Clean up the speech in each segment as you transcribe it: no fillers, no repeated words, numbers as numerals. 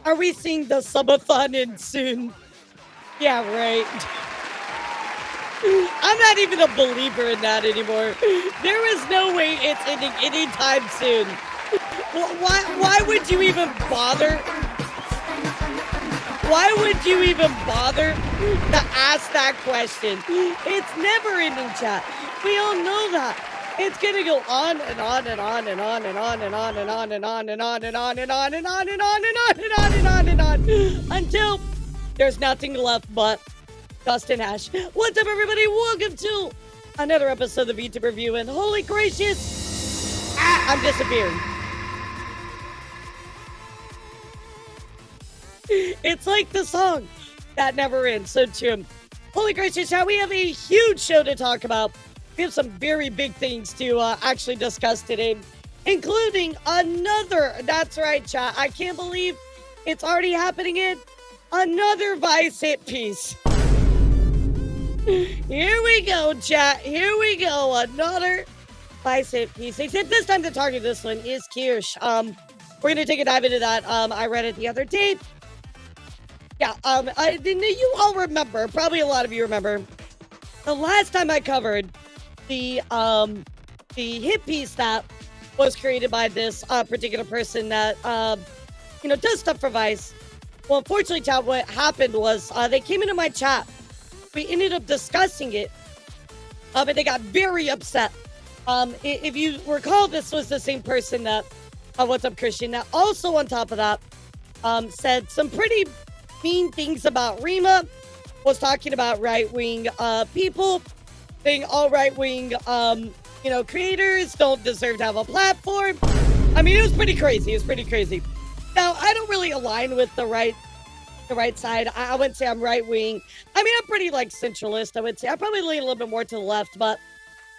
Are we seeing the subathon in soon? Yeah, right. I'm not even a believer in that anymore. There is no way it's ending anytime soon. Why would you even bother? Why would you even bother to ask that question? It's never ending, chat. We all know that. It's gonna go on and on and on and on and on and on and on and on and on and on and on and on and on and on and on and on and on until there's nothing left but dust and ash. What's up, everybody? Welcome to another episode of VTuber Review. And holy gracious, I'm disappearing. It's like the song that never ends. So true. Holy gracious, chat, we have a huge show to talk about. We have some very big things to actually discuss today, including another, that's right, chat, I can't believe it's already happening in another Vice hit piece. Here we go, chat. Here we go. Another Vice hit piece. Except this time the target of this one is Kirsch. We're going to take a dive into that. I read it the other day. Yeah, you all remember, probably a lot of you remember, the last time I covered the hit piece that was created by this particular person that, does stuff for Vice. Well, unfortunately, chat, what happened was they came into my chat. We ended up discussing it, but they got very upset. If you recall, this was the same person that, what's up, Christian, that also on top of that said some pretty mean things about Rima, was talking about right-wing people, saying all right-wing, creators don't deserve to have a platform. I mean, it was pretty crazy. It was pretty crazy. Now, I don't really align with the right side. I wouldn't say I'm right-wing. I mean, I'm pretty, centralist, I would say. I probably lean a little bit more to the left, but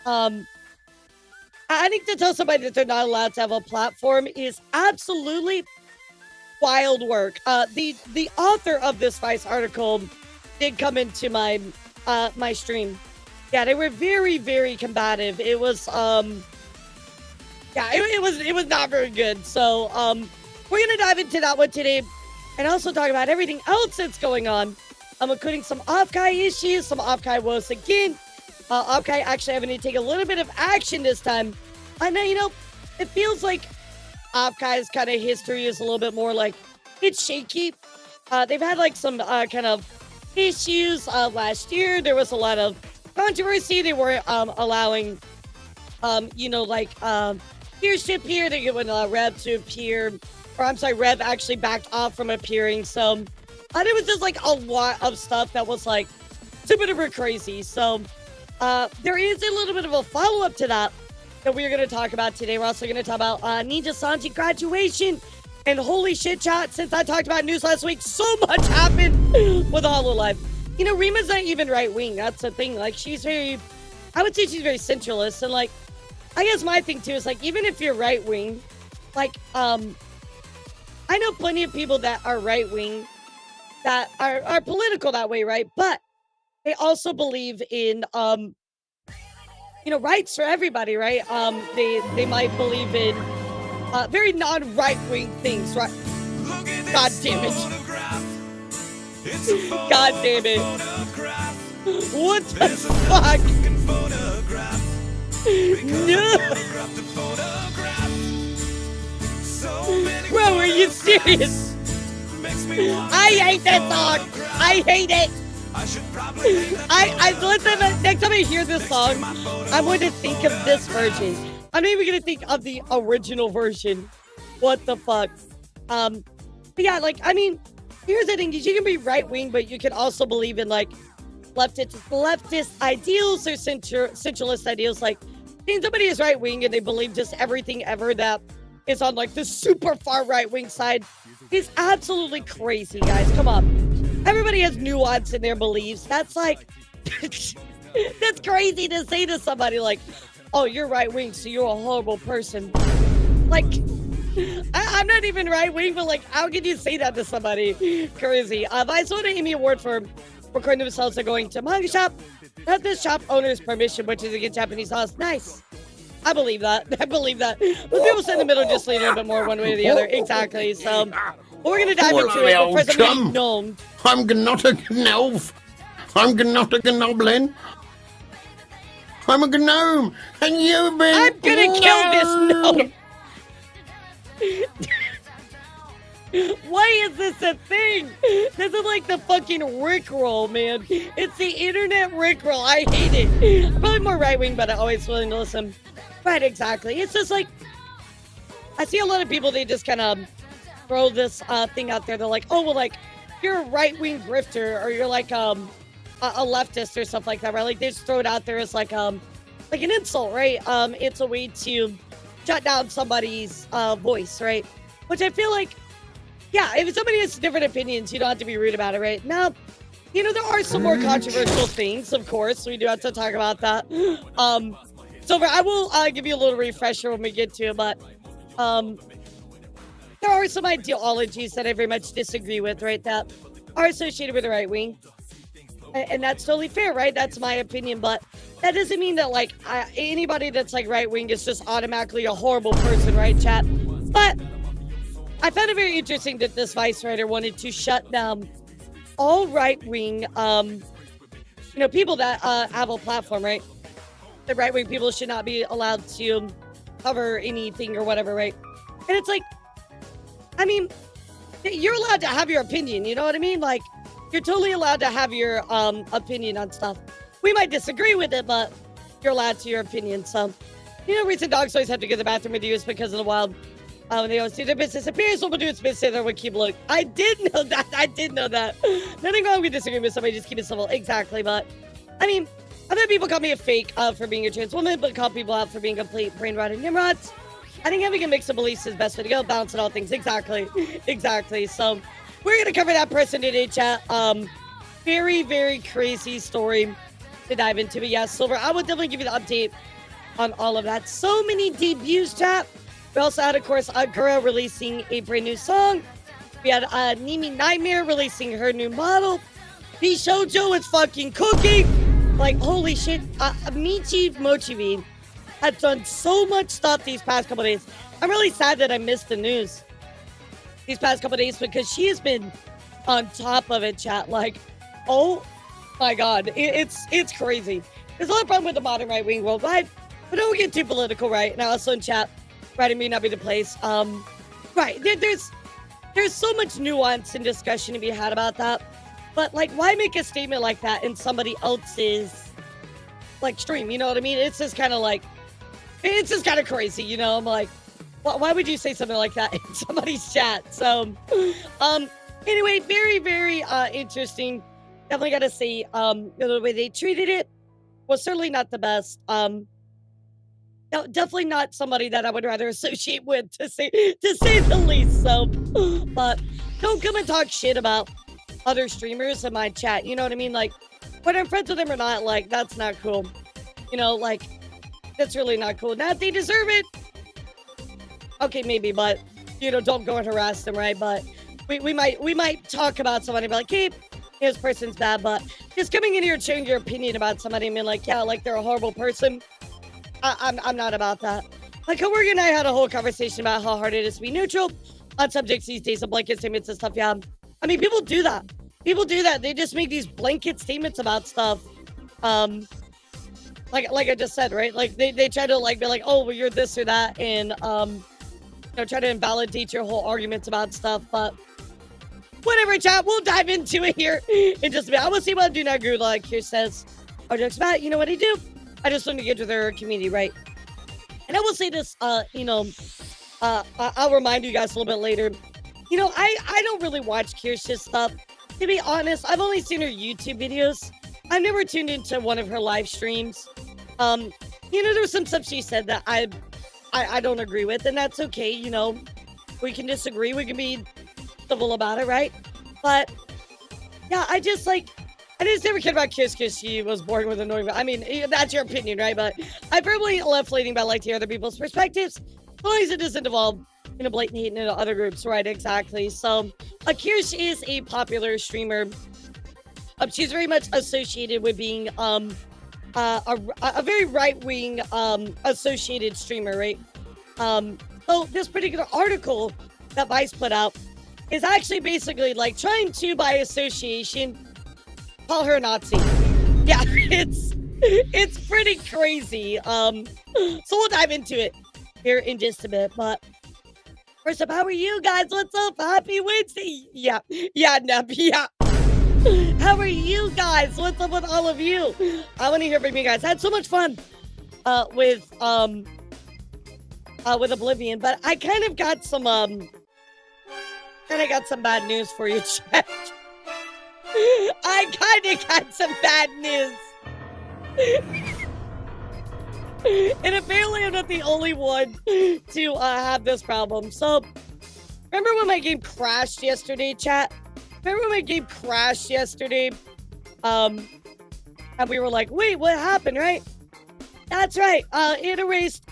I think to tell somebody that they're not allowed to have a platform is absolutely wild work. The author of this Vice article did come into my my stream. Yeah, they were very, very combative. It was it was not very good. So we're gonna dive into that one today and also talk about everything else that's going on. I'm including some off-kai issues, some off-kai woes again. Off-kai actually having to take a little bit of action this time. I know, it feels like off-kai's kind of history is a little bit more it's shaky. They've had some kind of issues last year. There was a lot of controversy. They weren't allowing, peership here. They wouldn't allow Rev to appear. Or I'm sorry, Rev actually backed off from appearing. So there was just a lot of stuff that was super duper crazy. So there is a little bit of a follow-up to that we're going to talk about today. We're also going to talk about Nijisanji graduation. And holy shit, chat, since I talked about news last week, so much happened with Hololive. Rima's not even right-wing. That's the thing. She's very, I would say she's very centralist. And I guess my thing too is even if you're right-wing, I know plenty of people that are right-wing that are political that way, right? But they also believe in, rights for everybody, right? They might believe in very non-right-wing things, right? God damn it. God damn it. What the fuck? No. Bro, are you serious? I hate that song. I hate it. Listen, next time I hear this song, I'm going to think of this version. I'm not even going to think of the original version. What the fuck? But yeah, here's the thing. You can be right-wing, but you can also believe in, leftist ideals or centralist ideals. Somebody is right-wing and they believe just everything ever that is on like the super far right wing side is absolutely crazy, guys. Come on. Everybody has nuance in their beliefs. That's like, that's crazy to say to somebody like, oh, you're right wing, so you're a horrible person. Like, I'm not even right wing, but like, how can you say that to somebody? Crazy. I saw an Emmy Award for recording themselves are going to manga shop. Have this shop owner's permission, which is against Japanese laws. Nice. I believe that. I believe that. But people sit in the middle just lean a little bit more one way or the other. Exactly. So we're gonna dive into it. But first, I'm gnome. I'm not a gnome. I'm not a goblin. I'm a gnome, and you've been. I'm gonna kill this gnome. Why is this a thing? This is like the fucking Rickroll, man. It's the internet Rickroll. I hate it. I'm probably more right-wing, but I'm always willing to listen. Right, exactly. It's just like, I see a lot of people, they just kind of throw this thing out there. They're like, oh, well, like, you're a right-wing grifter, or you're like a leftist or stuff like that, right? Like, they just throw it out there as like an insult, right? It's a way to shut down somebody's voice, right? Which I feel like, yeah, if somebody has different opinions, you don't have to be rude about it, right? Now, you know, there are some more controversial things, of course. We do have to talk about that. So I will give you a little refresher when we get to it, but there are some ideologies that I very much disagree with, right, that are associated with the right wing. And that's totally fair, right? That's my opinion, but that doesn't mean that, like, anybody that's, like, right wing is just automatically a horrible person, right, chat? But I found it very interesting that this Vice writer wanted to shut down all right-wing, people that have a platform, right? The right-wing people should not be allowed to cover anything or whatever, right? And it's like, I mean, you're allowed to have your opinion, you know what I mean? Like, you're totally allowed to have your opinion on stuff. We might disagree with it, but you're allowed to your opinion. So, reason dogs always have to go to the bathroom with you is because of the wild. They always do their business. Appears will do its business. They would keep look. I did know that. Nothing wrong with disagreeing with somebody. Just keep it civil. Exactly. But I mean, other people call me a fake for being a trans woman, but call people out for being complete brain rot and nimrods. I think having a mix of beliefs is the best way to go. Balancing all things. Exactly. So we're gonna cover that person today, chat. Very, very crazy story to dive into. But yeah, Silver, I will definitely give you the update on all of that. So many debuts, chat. We also had, of course, Agura releasing a brand new song. We had Nimi Nightmare releasing her new model. Bishojo is fucking cooking. Like, holy shit. Michi Mochibi has done so much stuff these past couple days. I'm really sad that I missed the news these past couple days because she has been on top of it, chat. Like, oh my God. It's crazy. There's a lot of problem with the modern right-wing worldwide, but don't get too political, right? Now, also in chat, right, it may not be the place. Right, there's so much nuance and discussion to be had about that. But, like, why make a statement like that in somebody else's, like, stream? You know what I mean? It's just kind of like, it's just kind of crazy, you know? I'm like, why would you say something like that in somebody's chat? So, anyway, very, very interesting. Definitely got to say, the way they treated it was certainly not the best. No, definitely not somebody that I would rather associate with, to say the least. So, but don't come and talk shit about other streamers in my chat. You know what I mean? Like, whether I'm friends with them or not, like, that's not cool. Like, that's really not cool. Now, if they deserve it, okay, maybe, but don't go and harass them, right? But we might talk about somebody and be like, hey, this person's bad, but just coming in here and sharing your opinion about somebody and being like, yeah, like they're a horrible person. I'm not about that. My coworker and I had a whole conversation about how hard it is to be neutral on subjects these days, of blanket statements and stuff. Yeah, I mean, people do that. They just make these blanket statements about stuff. Like I just said, right? Like they try to like be like, oh, well, you're this or that, and try to invalidate your whole arguments about stuff. But whatever, chat. We'll dive into it here in just a bit. I will see what Do Not Guru, like here says. Our jokes about, you know what I do? I just want to get to their community, right? And I will say this, I'll remind you guys a little bit later. I don't really watch Kirsch's stuff. To be honest, I've only seen her YouTube videos. I've never tuned into one of her live streams. There was some stuff she said that I I don't agree with, and that's okay. You know, we can disagree. We can be civil about it, right? But yeah, I just never cared about Kiss because she was born with annoying. I mean, that's your opinion, right? But I firmly left leading by like to hear other people's perspectives, as long as it doesn't involve blatant hate into other groups, right? Exactly. So, Kirsch is a popular streamer. She's very much associated with being a very right-wing associated streamer, right? So this particular article that Vice put out is actually basically like trying to, by association, call her a Nazi. Yeah, it's pretty crazy. So we'll dive into it here in just a bit. But first up, how are you guys? What's up? Happy Wednesday. Yeah, Neb, yeah. How are you guys? What's up with all of you? I want to hear from you guys. I had so much fun with Oblivion, but I kind of got some bad news for you, chat. I kind of got some bad news. And apparently I'm not the only one to have this problem. So, remember when my game crashed yesterday, chat? Remember when my game crashed yesterday? And we were like, wait, what happened, right? That's right. It erased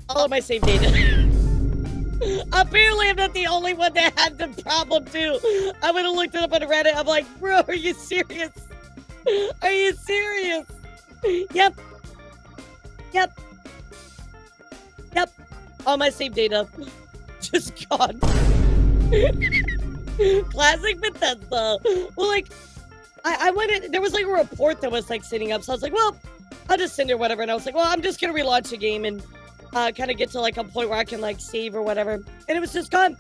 all of my save data. Apparently, I'm not the only one that had the problem, too. I would have looked it up on Reddit. I'm like, bro, are you serious? Are you serious? Yep. All my save data just gone. Classic Bethesda. Well, like, I went in, there was like a report that was like sitting up, so I was like, well, I'll just send her whatever. And I was like, well, I'm just gonna relaunch the game and kind of get to like a point where I can like save or whatever. And it was just gone.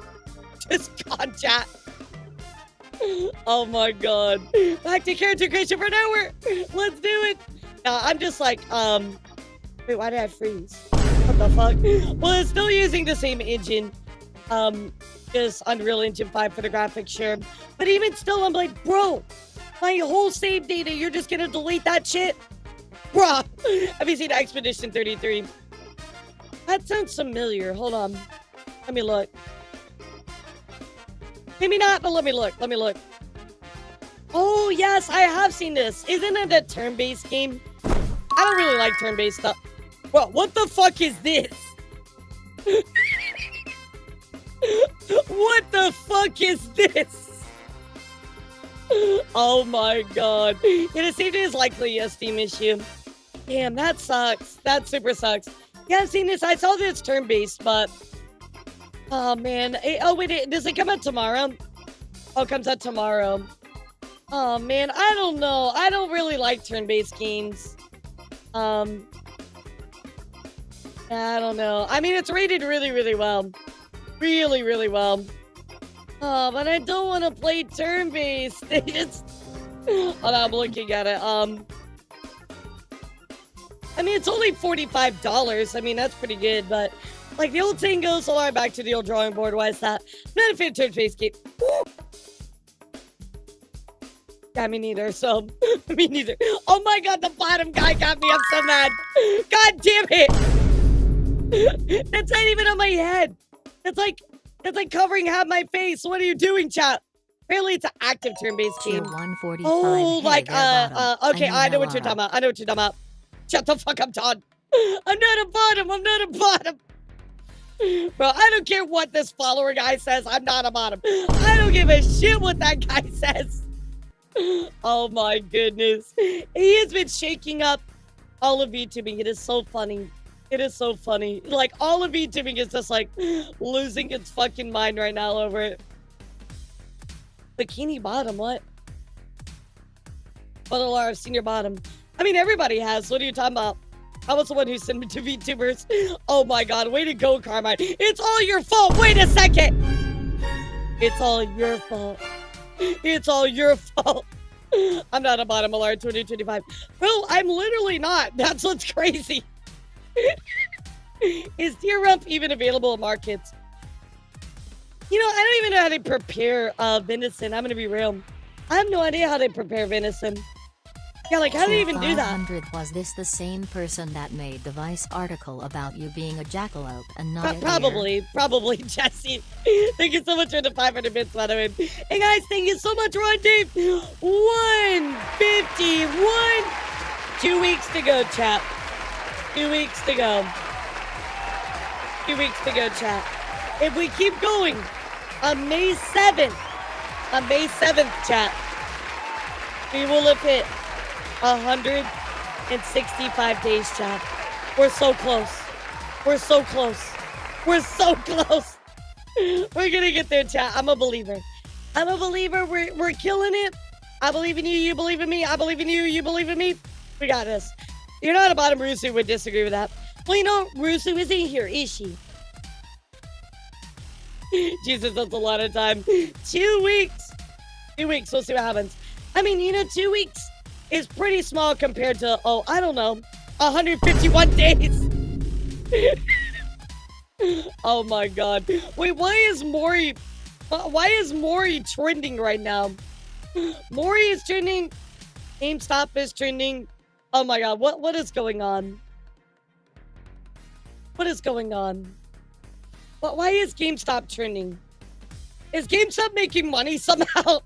Just gone, chat. Oh my god. Back to character creation for an hour. Let's do it. I'm just like, wait, why did I freeze? What the fuck? Well, it's still using the same engine. Just Unreal Engine 5 for the graphics, sure. But even still, I'm like, bro, my whole save data, you're just gonna delete that shit? Bruh. Have you seen Expedition 33? That sounds familiar. Hold on. Let me look. Maybe not, but let me look. Oh, yes, I have seen this. Isn't it a turn-based game? I don't really like turn-based stuff. Well, what the fuck is this? What the fuck is this? Oh my god. Yeah, the safety is likely a Steam issue. Damn, that sucks. That super sucks. Yeah, I've seen this. I saw this turn-based, but... Oh, man. Oh, wait. Does it come out tomorrow? Oh, it comes out tomorrow. Oh, man. I don't know. I don't really like turn-based games. Yeah, I don't know. I mean, it's rated really, really well. Really, really well. Oh, but I don't want to play turn-based. It's... Oh, no, I'm looking at it. I mean, it's only $45. I mean, that's pretty good, but... Like, the old saying goes, so I'm back to the old drawing board. Why is that? Not a fan of turn-based game. Yeah, me neither, so... me neither. Oh my god, the bottom guy got me. I'm so mad. God damn it! That's not even on my head. That's like covering half my face. What are you doing, chat? Apparently, it's an active turn-based game. 145. Oh, like, okay, I know what you're talking talking about. Shut the fuck up, Todd. I'm not a bottom. Bro, I don't care what this follower guy says. I'm not a bottom. I don't give a shit what that guy says. Oh my goodness. He has been shaking up all of VTubing. It is so funny. Like, all of VTubing is just like losing its fucking mind right now over it. Bikini bottom, what? Well, I've seen your bottom. I mean, everybody has. What are you talking about? I was the one who sent me to VTubers. Oh my god, way to go, Carmine. It's all your fault. Wait a second. It's all your fault. I'm not a bottom alert 2025. Well, I'm literally not. That's what's crazy. Is Deer Rump even available in markets? You know, I don't even know how to prepare venison. I'm gonna be real. I have no idea how to prepare venison. Yeah, like, how do you even do that? 500, was this the same person that made the Vice article about you being a jackalope and not a deer? Probably, Jesse. Thank you so much for the 500 bits, by the way. Hey, guys, thank you so much, Ron Dave. 151. 2 weeks to go, chat. 2 weeks to go. 2 weeks to go, chat. If we keep going on May 7th, chat, we will have hit 165 days, chat. We're so close. We're so close. We're so close. We're gonna get there, chat. I'm a believer. I'm a believer. We're killing it. I believe in you. You believe in me. I believe in you. You believe in me. We got this. You're not a bottom. Rusu would disagree with that. Well, you know, Rusu isn't here, is she? Jesus, that's a lot of time. 2 weeks. 2 weeks. We'll see what happens. I mean, you know, 2 weeks is pretty small compared to, oh, I don't know, 151 days. Oh my God. Wait, why is Maury trending right now? Maury is trending. GameStop is trending. Oh my God, what is going on? What is going on? Why is GameStop trending? Is GameStop making money somehow?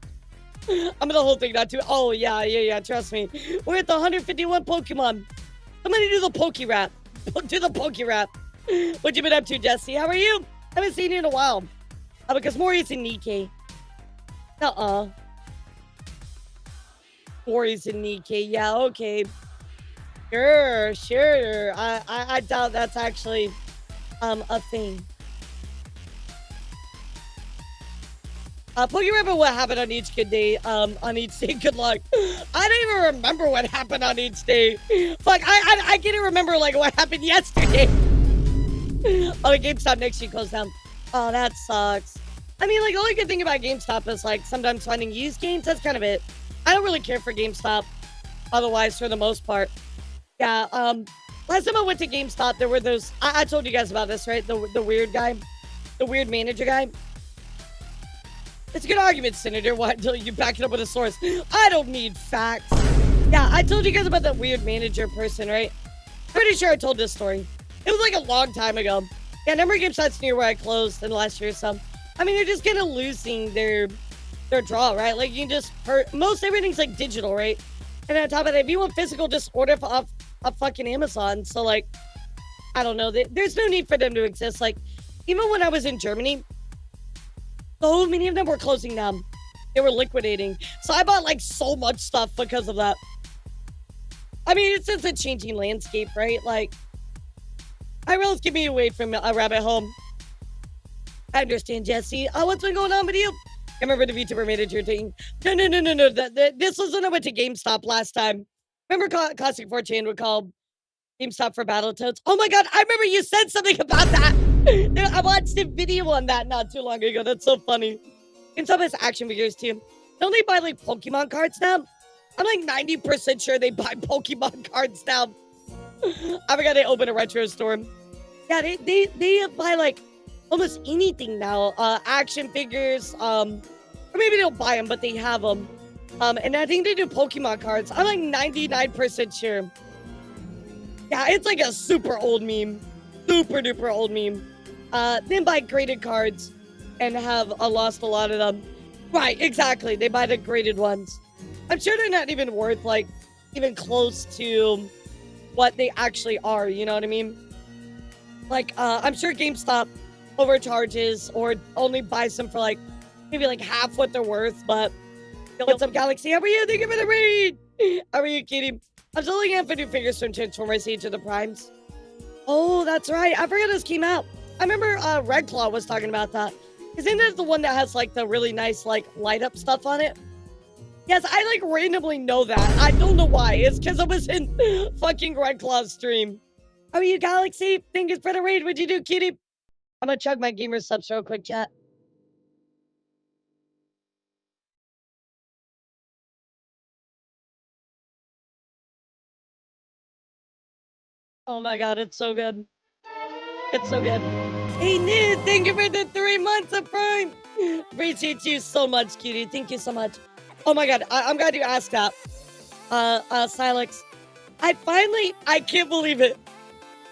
I'm gonna whole thing not too. Oh yeah. Trust me. We're at the 151 Pokemon. Somebody do the Poke Rap. Do the Poke Rap. What you been up to, Jesse? How are you? I haven't seen you in a while. Because Maury's in Nikkei. Maury's in Nikkei. Yeah, okay. Sure. I doubt that's actually a thing. Remember what happened on each day. On each day. Good luck. I don't even remember what happened on each day. Fuck, I can't remember like what happened yesterday. Oh, the GameStop next week closed down. Oh, that sucks. I mean, like, the only good thing about GameStop is like sometimes finding used games. That's kind of it. I don't really care for GameStop. Otherwise, for the most part. Yeah. Last time I went to GameStop, there were those. I told you guys about this, right? The weird guy, the weird manager guy. It's a good argument, Senator. Why until you back it up with a source? I don't need facts. Yeah, I told you guys about that weird manager person, right? Pretty sure I told this story. It was like a long time ago. Yeah, number of GameStops near where I closed in the last year or so. I mean, they're just kind of losing their draw, right? Like, you can just most everything's like digital, right? And on top of that, if you want physical, just order off fucking Amazon. So, like, I don't know. There's no need for them to exist. Like, even when I was in Germany, so many of them were closing down. They were liquidating. So I bought like so much stuff because of that. I mean, it's just a changing landscape, right? Like, I realize keep me away from a rabbit hole. I understand, Jesse. What's been going on with you? I remember the VTuber manager thing. No. This was when I went to GameStop last time. Remember Classic 4chan would call GameStop for Battletoads? Oh my God, I remember you said something about that. I watched a video on that not too long ago. That's so funny. GameStop has action figures too. Don't they buy like Pokemon cards now? I'm like 90% sure they buy Pokemon cards now. I forgot they opened a retro store. Yeah, they buy like almost anything now. Action figures, or maybe they don't buy them, but they have them. And I think they do Pokemon cards. I'm like 99% sure. Yeah, it's like a super old meme. Super duper old meme. Then buy graded cards and have lost a lot of them. Right, exactly. They buy the graded ones. I'm sure they're not even worth like even close to what they actually are. You know what I mean? Like, I'm sure GameStop overcharges or only buys them for like maybe like half what they're worth. But what's up, Galaxy? How are you? Thank you for the raid. How are you, Kitty? I'm still looking out for new figures from Transformers Age of the Primes. Oh, that's right. I forgot this came out. I remember Red Claw was talking about that. Isn't that the one that has like the really nice like light up stuff on it? Yes, I like randomly know that. I don't know why. It's because I was in fucking Red Claw's stream. How are you, Galaxy? Thank you for the raid. What'd you do, Kitty? I'm gonna chug my gamer subs real quick, chat. Oh my God, it's so good. It's so good. Hey, Nid, thank you for the 3 months of Prime. Appreciate you so much, cutie. Thank you so much. Oh my God, I'm glad you asked that. Silex. I can't believe it.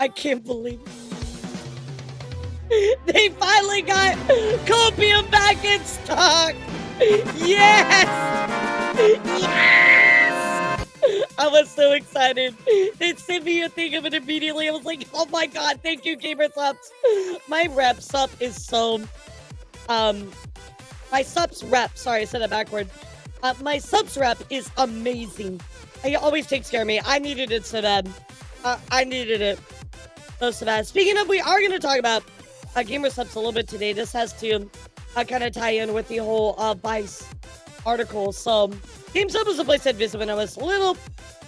I can't believe it. They finally got Copium back in stock. Yes! Yes! I was so excited. They sent me a thing of it immediately. I was like, oh my god, thank you, Gamer Subs. My rep sub is so my subs rep, sorry, I said it backward. My subs rep is amazing. It always takes care of me. I needed it so bad. I needed it so bad. Speaking of, we are going to talk about Gamer Subs a little bit today. This has to kind of tie in with the whole Vice article. So, GameStop was a place I'd visit when I was little.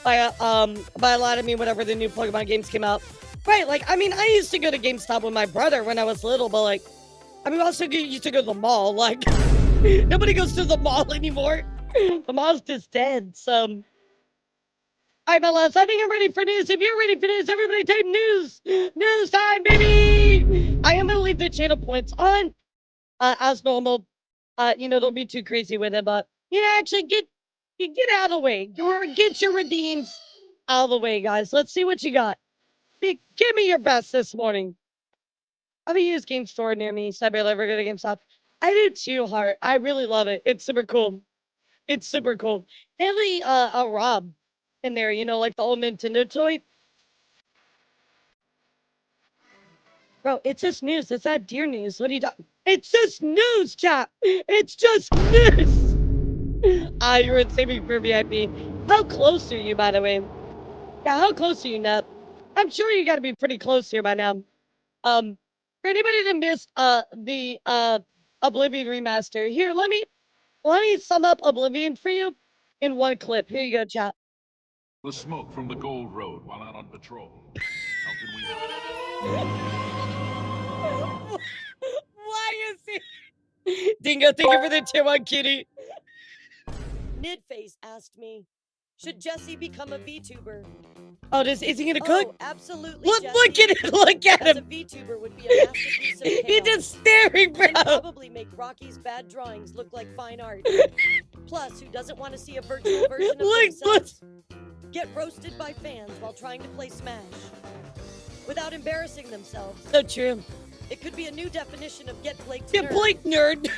By a lot, I mean whenever the new Pokemon games came out. Right, like, I mean, I used to go to GameStop with my brother when I was little, but like, I mean, I also used to go to the mall. Like, nobody goes to the mall anymore. The mall's just dead, so... Alright, my loves, I think I'm ready for news. If you're ready for news, everybody type news! News time, baby! I am gonna leave the channel points on, as normal. Don't be too crazy with it, but, actually, get out of the way. Get your redeems out of the way, guys. Let's see what you got. Give me your best this morning. I'm gonna use Game Store near me, so I barely ever go to GameStop. I do too, Heart. I really love it. It's super cool. It's super cool. They have a Rob in there, like the old Nintendo toy. Bro, it's just news. It's not deer news. What are you talking? It's just news, chat. It's just news. You're in saving for VIP. How close are you, by the way? Yeah, how close are you, Nep? I'm sure you gotta be pretty close here by now. For anybody that missed the Oblivion remaster, here, let me sum up Oblivion for you in one clip. Here you go, chat. The smoke from the Gold Road while out on patrol. How can we help? Why is he? Dingo, thank you for the tier 1 kitty. Nidface asked me, should Jesse become a VTuber? Oh, is he gonna cook? Oh, absolutely. Look Jesse. at it! Look at As a him! VTuber would be a masterpiece of chaos. He's just staring, bro. And probably make Rocky's bad drawings look like fine art. Plus, who doesn't want to see a virtual version of themselves get roasted by fans while trying to play Smash without embarrassing themselves? So true. It could be a new definition of get Blake Get nerd. Blake nerd.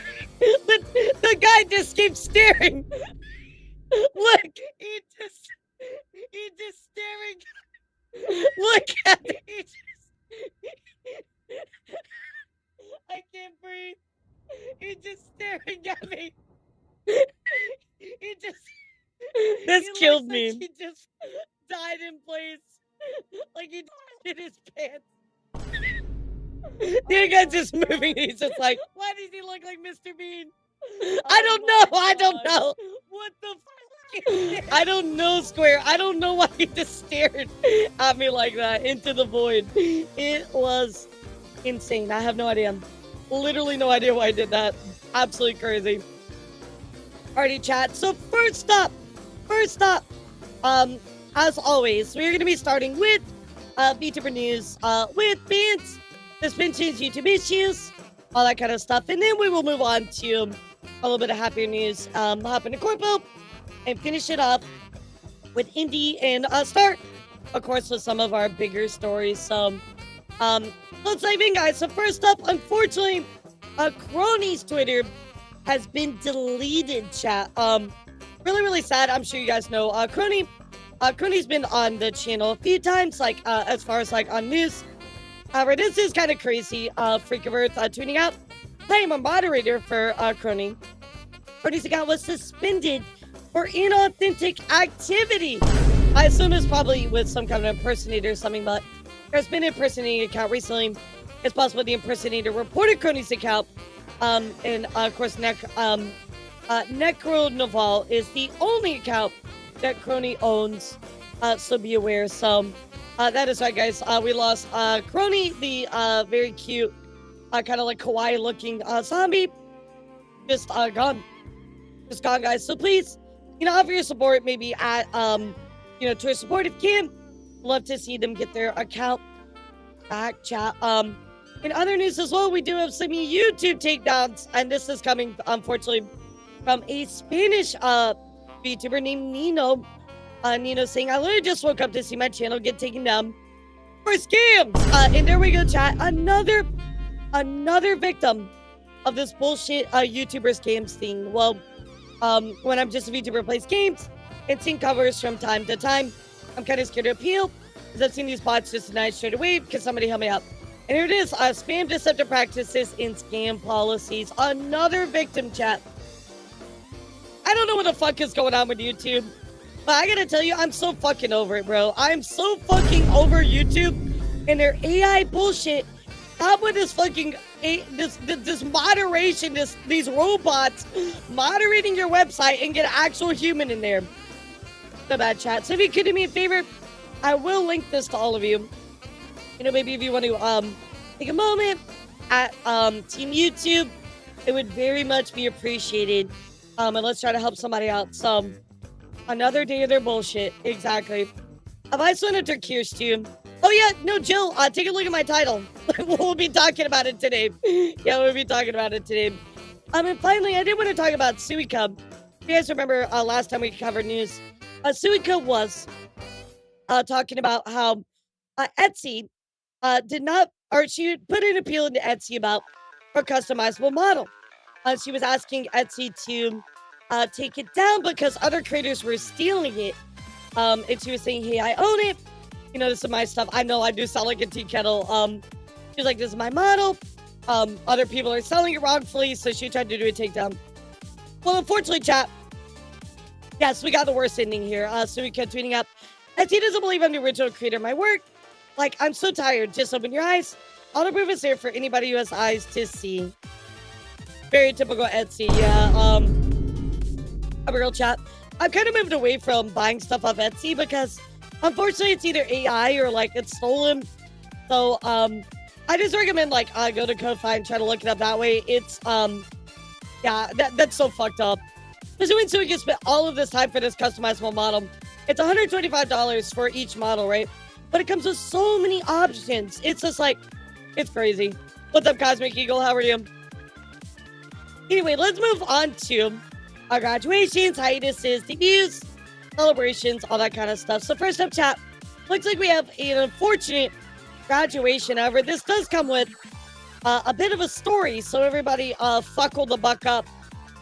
the guy just keeps staring. Look, he's just staring. Look at it. I can't breathe. He's just staring at me. He just. This killed me. Like he just died in place. Like he died in his pants. The guy's just moving. He's just like, why does he look like Mr. Bean? I don't know. I don't know. What the fuck? I don't know, Square. I don't know why he just stared at me like that into the void. It was insane. I have no idea. Literally no idea why I did that. Absolutely crazy. Alrighty, chat. So first up, as always, we're going to be starting with VTuber news with Vince, suspensions, YouTube issues, all that kind of stuff. And then we will move on to a little bit of happier news, hop into Corpo, and finish it up with Indie and start, of course, with some of our bigger stories. So let's dive in, guys. So first up, unfortunately, Crony's Twitter has been deleted, chat. Really sad. I'm sure you guys know Crony's been on the channel a few times, like as far as like on news. This is kind of crazy. Freak of Earth tweeting out, I am a moderator for Crony. Crony's account was suspended for inauthentic activity. I assume it's probably with some kind of impersonator or something, but there's been an impersonating account recently. It's possible the impersonator reported Crony's account. And of course, Necro Naval is the only account that Crony owns. So be aware. So that is right, guys. We lost Crony, the very cute, kind of like kawaii looking zombie. Just gone. Just gone, guys. So please, offer your support maybe at Twitter support if you can. Love to see them get their account back, chat. In other news as well, we do have some YouTube takedowns, and this is coming, unfortunately, from a Spanish VTuber named Nino. Nino saying, I literally just woke up to see my channel get taken down for scams. And there we go, chat. Another victim of this bullshit YouTuber scams thing. Well, when I'm just a VTuber plays games and seeing covers from time to time, I'm kind of scared to appeal because I've seen these bots just denied straight away because somebody help me out. And here it is, spam deceptive practices and scam policies. Another victim, chat. I don't know what the fuck is going on with YouTube, but I gotta tell you, I'm so fucking over it, bro. I'm so fucking over YouTube and their AI bullshit. How with this fucking this moderation, these robots moderating your website and get an actual human in there. So bad, chat. So if you could do me a favor, I will link this to all of you. You know, maybe if you want to take a moment at Team YouTube, it would very much be appreciated. And let's try to help somebody out. So another day of their bullshit. Exactly. Have I sent it to Kirsch too? Oh yeah, no, Jill, take a look at my title. We'll be talking about it today. Yeah, we'll be talking about it today. And finally, I did want to talk about Suika. You guys remember last time we covered news? Suika was talking about how Etsy did not, or she put an appeal into Etsy about her customizable model. She was asking Etsy to take it down because other creators were stealing it. And she was saying, hey, I own it. You know, this is my stuff. I know I do sound like a tea kettle. She was like, this is my model. Other people are selling it wrongfully, so she tried to do a takedown. Well, unfortunately, chat, yes, we got the worst ending here. So we kept tweeting up, Etsy doesn't believe I'm the original creator of my work. Like, I'm so tired. Just open your eyes. All the proof is there for anybody who has eyes to see. Very typical Etsy, yeah. A real chat. I've kind of moved away from buying stuff off Etsy because unfortunately it's either AI or like it's stolen. So I just recommend like go to Ko-Fi and try to look it up that way. It's yeah, that's so fucked up. Because when Suika spent all of this time for this customizable model, it's $125 for each model, right? But it comes with so many options. It's just like, it's crazy. What's up, Cosmic Eagle? How are you? Anyway, let's move on to our graduations, hiatuses, debuts, celebrations, all that kind of stuff. So first up, chat, looks like we have an unfortunate graduation. However, this does come with a bit of a story. So everybody, fuckle the buck up.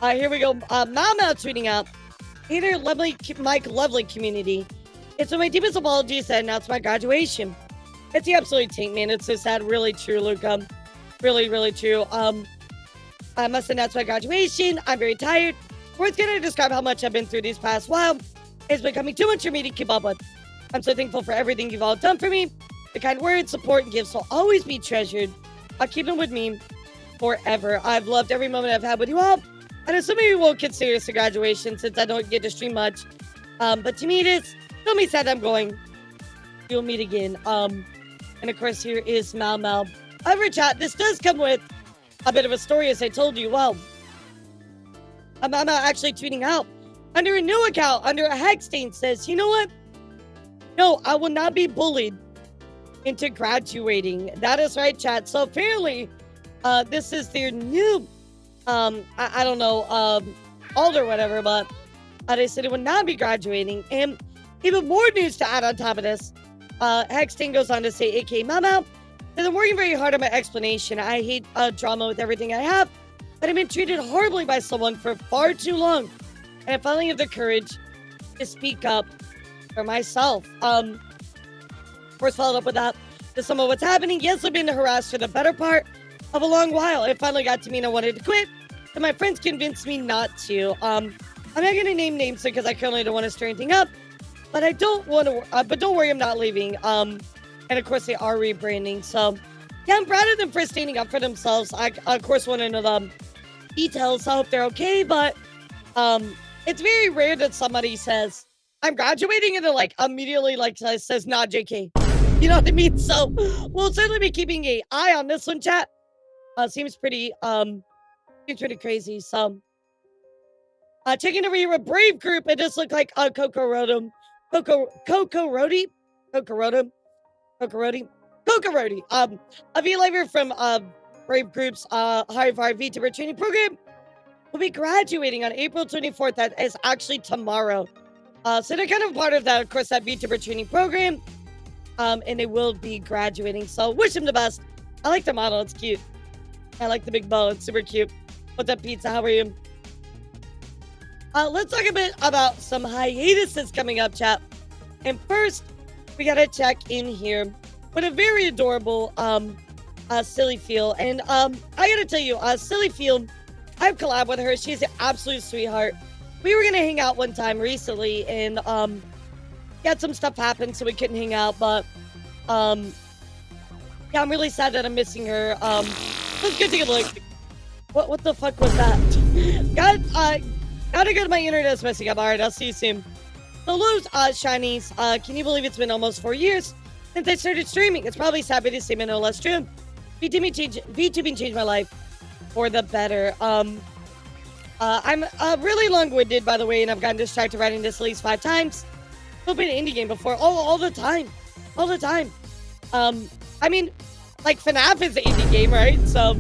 Here we go. Mau tweeting out, hey there, lovely Mike, lovely community. It's my deepest apologies to announce my graduation. It's the absolute tank, man. It's so sad. Really true, Luca. Really, really true. I must announce my graduation. I'm very tired. Words gonna describe how much I've been through these past while. It's becoming too much for me to keep up with. I'm so thankful for everything you've all done for me. The kind words, support, and gifts will always be treasured. I'll keep them with me forever. I've loved every moment I've had with you all. And as some of you won't consider this a graduation since I don't get to stream much. But to me it is. Don't be sad I'm going. We'll meet again. And of course here is Mau. However, chat, this does come with a bit of a story, as I told you. Well, I'm actually tweeting out under a new account, under a Hexstain, says, you know what? No, I will not be bullied into graduating. That is right, chat. So apparently, this is their new, I don't know, alt or whatever, but they said it would not be graduating. And even more news to add on top of this, Hexstain goes on to say, aka Mama, that I'm working very hard on my explanation. I hate drama with everything I have, but I've been treated horribly by someone for far too long. And I finally have the courage to speak up for myself. Of course, followed up with that, to some of what's happening. Yes, I've been harassed for the better part of a long while. It finally got to me and I wanted to quit, and my friends convinced me not to. I'm not going to name names because I currently don't want to stir anything up, but I don't want to, but don't worry, I'm not leaving. And of course, they are rebranding. So, yeah, I'm proud of them for standing up for themselves. I, of course, want to know the details. I hope they're okay. But it's very rare that somebody says, I'm graduating, and then, like, immediately, like, says, nah, JK. You know what I mean? So, we'll certainly be keeping an eye on this one, chat. Seems pretty crazy. So, checking over here, a Brave group. It just looked like Coco Rotom. A V-Liver from Brave Group's High Fire VTuber training program will be graduating on April 24th. That is actually tomorrow. So they're kind of part of that, of course, that VTuber training program. And they will be graduating. So wish them the best. I like the model. It's cute. I like the big bow. It's super cute. What's up, Pizza? How are you? Let's talk a bit about some hiatuses coming up, chat. And first, we gotta check in here with a very adorable Silly Feel. And I gotta tell you, Silly Feel, I've collabed with her. She's an absolute sweetheart. We were gonna hang out one time recently, and had some stuff happen, so we couldn't hang out. But yeah, I'm really sad that I'm missing her. Let's go take a look. What the fuck was that? Gotta go to my internet's messing up. All right, I'll see you soon. Hello, Shinies. Can you believe it's been almost 4 years since I started streaming? It's probably sad, but it's no less true. VTubing changed my life for the better. I'm really long-winded, by the way, and I've gotten distracted writing this at least 5 times. I've played an indie game before. All the time. All the time. I mean, like, FNAF is an indie game, right? So,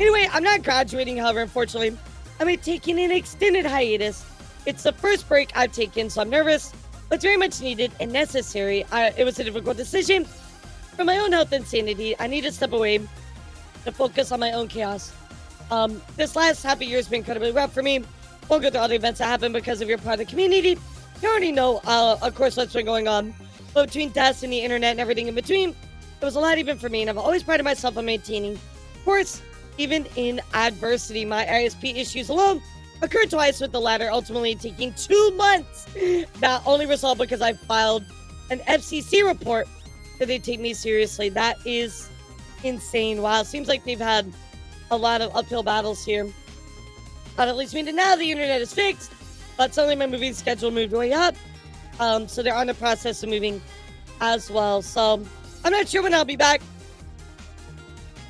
anyway, I'm not graduating, however, unfortunately. I'm taking an extended hiatus. It's the first break I've taken, so I'm nervous, but it's very much needed and necessary. It was a difficult decision. For my own health and sanity, I need to step away to focus on my own chaos. This last half a year has been incredibly rough for me. Won't go through all the events that happen because of your part of the community. You already know, of course, what's been going on. But between deaths and the internet and everything in between, it was a lot even for me, and I've always prided myself on maintaining. Of course, even in adversity, my ISP issues alone occurred twice, with the latter ultimately taking 2 months. That only resolved because I filed an FCC report that they take me seriously. That is insane. Wow, seems like they've had a lot of uphill battles here. But at least now the internet is fixed, but suddenly my moving schedule moved way up. So they're on the process of moving as well. So I'm not sure when I'll be back.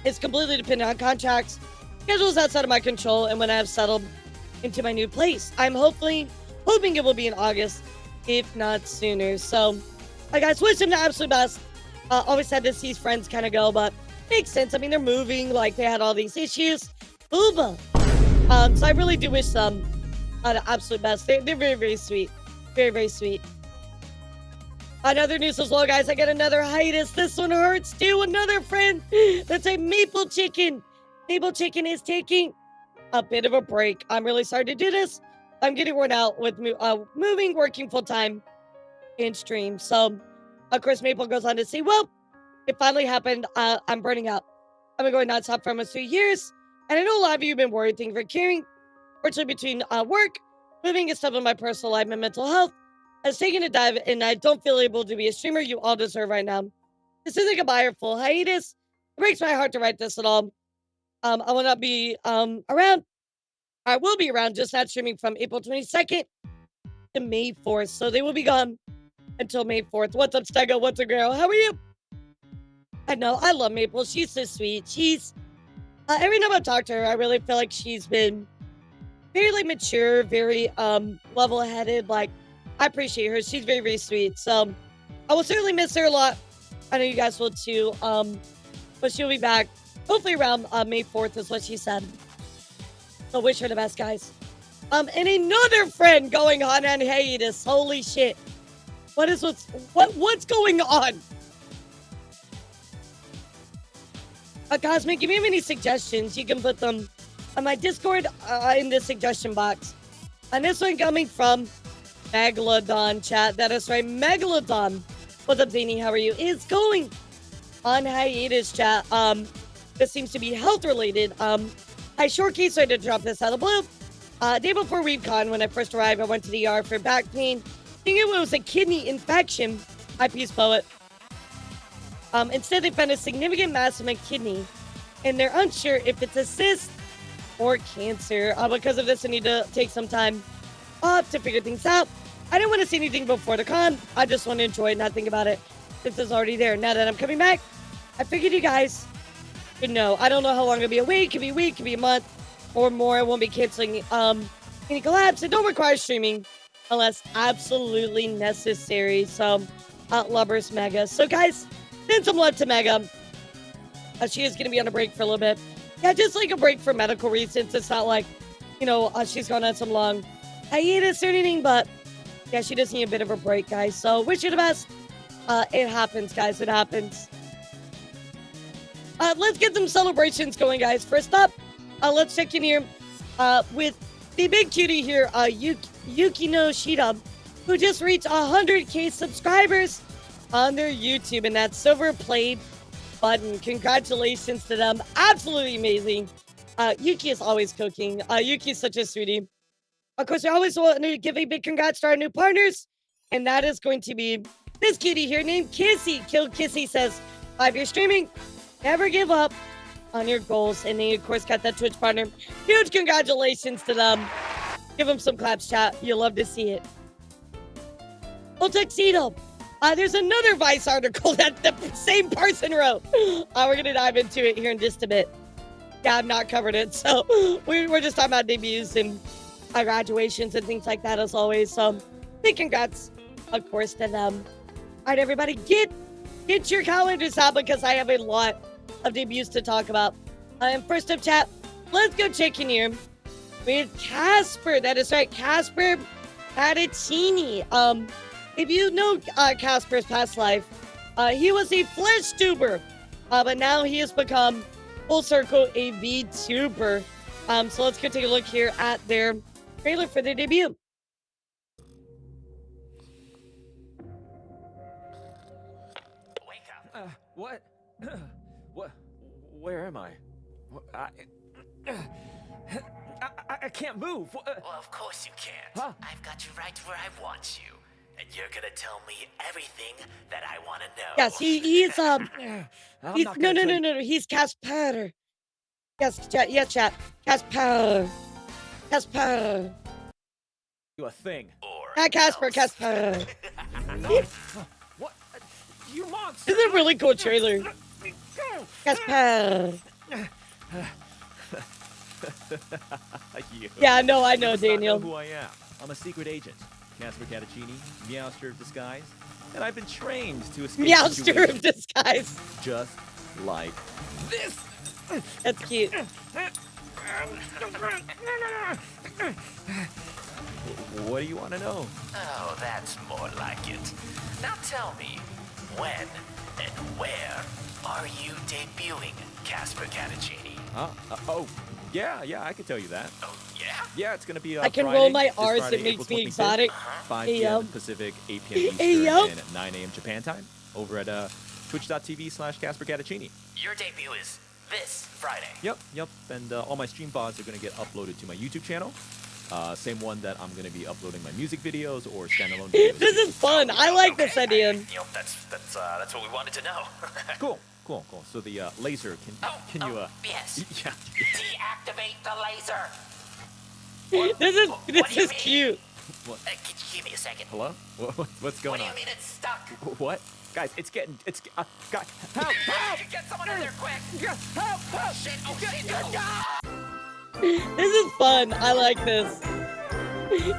It's completely dependent on contracts, schedules outside of my control, and when I have settled into my new place. I'm hoping it will be in August, if not sooner. So, guys, wish them the absolute best. Always sad to see friends kind of go, but makes sense. I mean, they're moving, like they had all these issues. Booba. So I really do wish them the absolute best. They're very, very sweet. Very, very sweet. Another news as well, guys. I got another hiatus. This one hurts too. Another friend. That's a Maple Chicken. Maple Chicken is taking a bit of a break. I'm really sorry to do this. I'm getting worn out with moving, working full time in stream. So, of course, Maple goes on to say, well, it finally happened. I'm burning out. I've been going nonstop for almost 2 years. And I know a lot of you have been worried. Thank you for caring. Fortunately, between work, moving, and stuff in my personal life and mental health, has taken a dive, and I don't feel able to be a streamer you all deserve right now. This isn't goodbye or full hiatus. It breaks my heart to write this at all. I will not be around. I will be around, just not streaming from April 22nd to May 4th. So they will be gone until May 4th. What's up, Stego? What's up, girl? How are you? I know. I love Maple. She's so sweet. She's every time I talk to her, I really feel like she's been very like mature, very level-headed. Like, I appreciate her. She's very, very sweet. So I will certainly miss her a lot. I know you guys will too. But she'll be back hopefully around May 4th is what she said. So wish her the best, guys. And another friend going on hiatus. Holy shit. What's going on? Cosmic, if you have any suggestions, you can put them on my Discord in the suggestion box. And this one coming from Megalodon, chat. That is right, Megalodon. What's up, Zany? How are you? Is going on hiatus, chat. This seems to be health related. Hi, Shortkey. Sorry to drop this out of the blue. Day before ReefCon, when I first arrived, I went to the ER for back pain. Thinking it was a kidney infection. Hi, Peace Poet. Instead, they found a significant mass in my kidney, and they're unsure if it's a cyst or cancer. Because of this, I need to take some time off to figure things out. I didn't want to see anything before the con. I just want to enjoy it and not think about it since it's already there. Now that I'm coming back, I figured you guys would know. I don't know how long it'll be. A week, could be a week, could be a month or more. I won't be canceling any collabs. It don't require streaming unless absolutely necessary. So, Lubbers Mega. So, guys, send some love to Mega. She is going to be on a break for a little bit. Yeah, just like a break for medical reasons. It's not like, she's gone on some long hiatus or anything, but Yeah, she does need a bit of a break, guys. So wish you the best. It happens, guys. It happens. Let's get some celebrations going, guys. First up, let's check in here with the big cutie here, Yukino Shida, who just reached 100K subscribers on their YouTube, and that silver play button. Congratulations to them. Absolutely amazing. Yuki is always cooking. Yuki is such a sweetie. Of course, we always want to give a big congrats to our new partners, and that is going to be this cutie here named Kissy. Kill Kissy says, 5-year streaming, never give up on your goals. And they, of course, got that Twitch partner. Huge congratulations to them. Give them some claps, chat. You'll love to see it. Oh, Tuxedo. There's another Vice article that the same person wrote. We're going to dive into it here in just a bit. Yeah, I've not covered it. So we're just talking about debuts and graduations and things like that as always. So big congrats, of course, to them. All right, everybody, get your calendars out because I have a lot of debuts to talk about. And first up, chat, let's go check in here with Casper. That is right, Casper Patatini. If you know Casper's past life, he was a flesh tuber, but now he has become full circle a vtuber. So let's go take a look here at their trailer for their debut. Wake up. What? What? Where am I? I can't move. Well, of course you can't. Huh? I've got you right where I want you. And you're gonna tell me everything that I want to know. Yes, he's he's not gonna tell you- no, he's Casper. Yes, chat, yeah, chat. Casper. You a thing. Or Not Casper, else. Casper. What? You monster! This is a really cool trailer. Casper. You. Yeah, no, I know, You must not Daniel. know who I am. I'm a secret agent, Casper Cattaccini, Meowster of disguise, and I've been trained to escape Meowster situations of disguise. just like this. That's cute. What do you want to know? Oh, that's more like it. Now tell me, when and where are you debuting, Casper Cattaccini? Oh, yeah, I can tell you that. Oh, yeah? Yeah, it's gonna be. I can Friday, roll my this R's. Friday, It makes April me 25th, exotic. 5 Hey, p.m. yo. Pacific, 8 p.m. Eastern, Hey, yo. and 9 a.m. Japan time over at twitch.tv/Casper Cattaccini. Your debut is this Friday. Yep. And all my stream VODs are gonna get uploaded to my YouTube channel. Same one that I'm gonna be uploading my music videos or standalone videos. This is fun. I like this Okay, idea. That's what we wanted to know. Cool. So the laser can you Yes. yeah. Deactivate the laser. This What do you is mean? cute. Can you give me a second? Hello? What's What going do you on? mean it's stuck? What? Guys, it's guys, help! Get someone in there quick! Help! This is fun. I like this.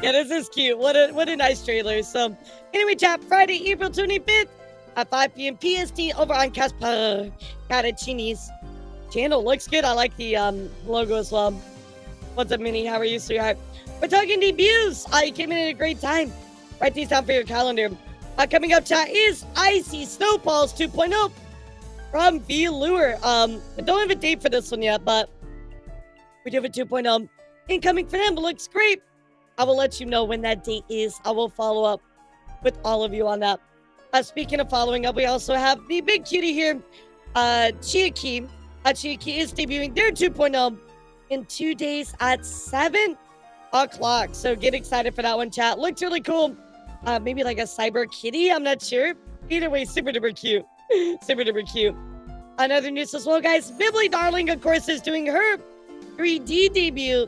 Yeah, this is cute. What a nice trailer. So, anyway, chat, Friday, April 25th at 5 p.m. PST over on Casper Cattaccini's channel. Looks good. I like the logo as well. What's up, Minnie? How are you, sweetheart? We're talking debuts. You came in at a great time. Write these down for your calendar. Coming up, chat, is Icy Snowballs 2.0 from V-Lure. I don't have a date for this one yet, but we do have a 2.0 incoming for them. It looks great. I will let you know when that date is. I will follow up with all of you on that. Speaking of following up, we also have the big cutie here, Chiaki. Chiaki is debuting their 2.0 in 2 days at 7 o'clock. So get excited for that one, chat. Looks really cool. Maybe like a cyber kitty. I'm not sure. Either way, super duper cute. Super duper cute. Another news as well, guys. Bibly Darling, of course, is doing her 3D debut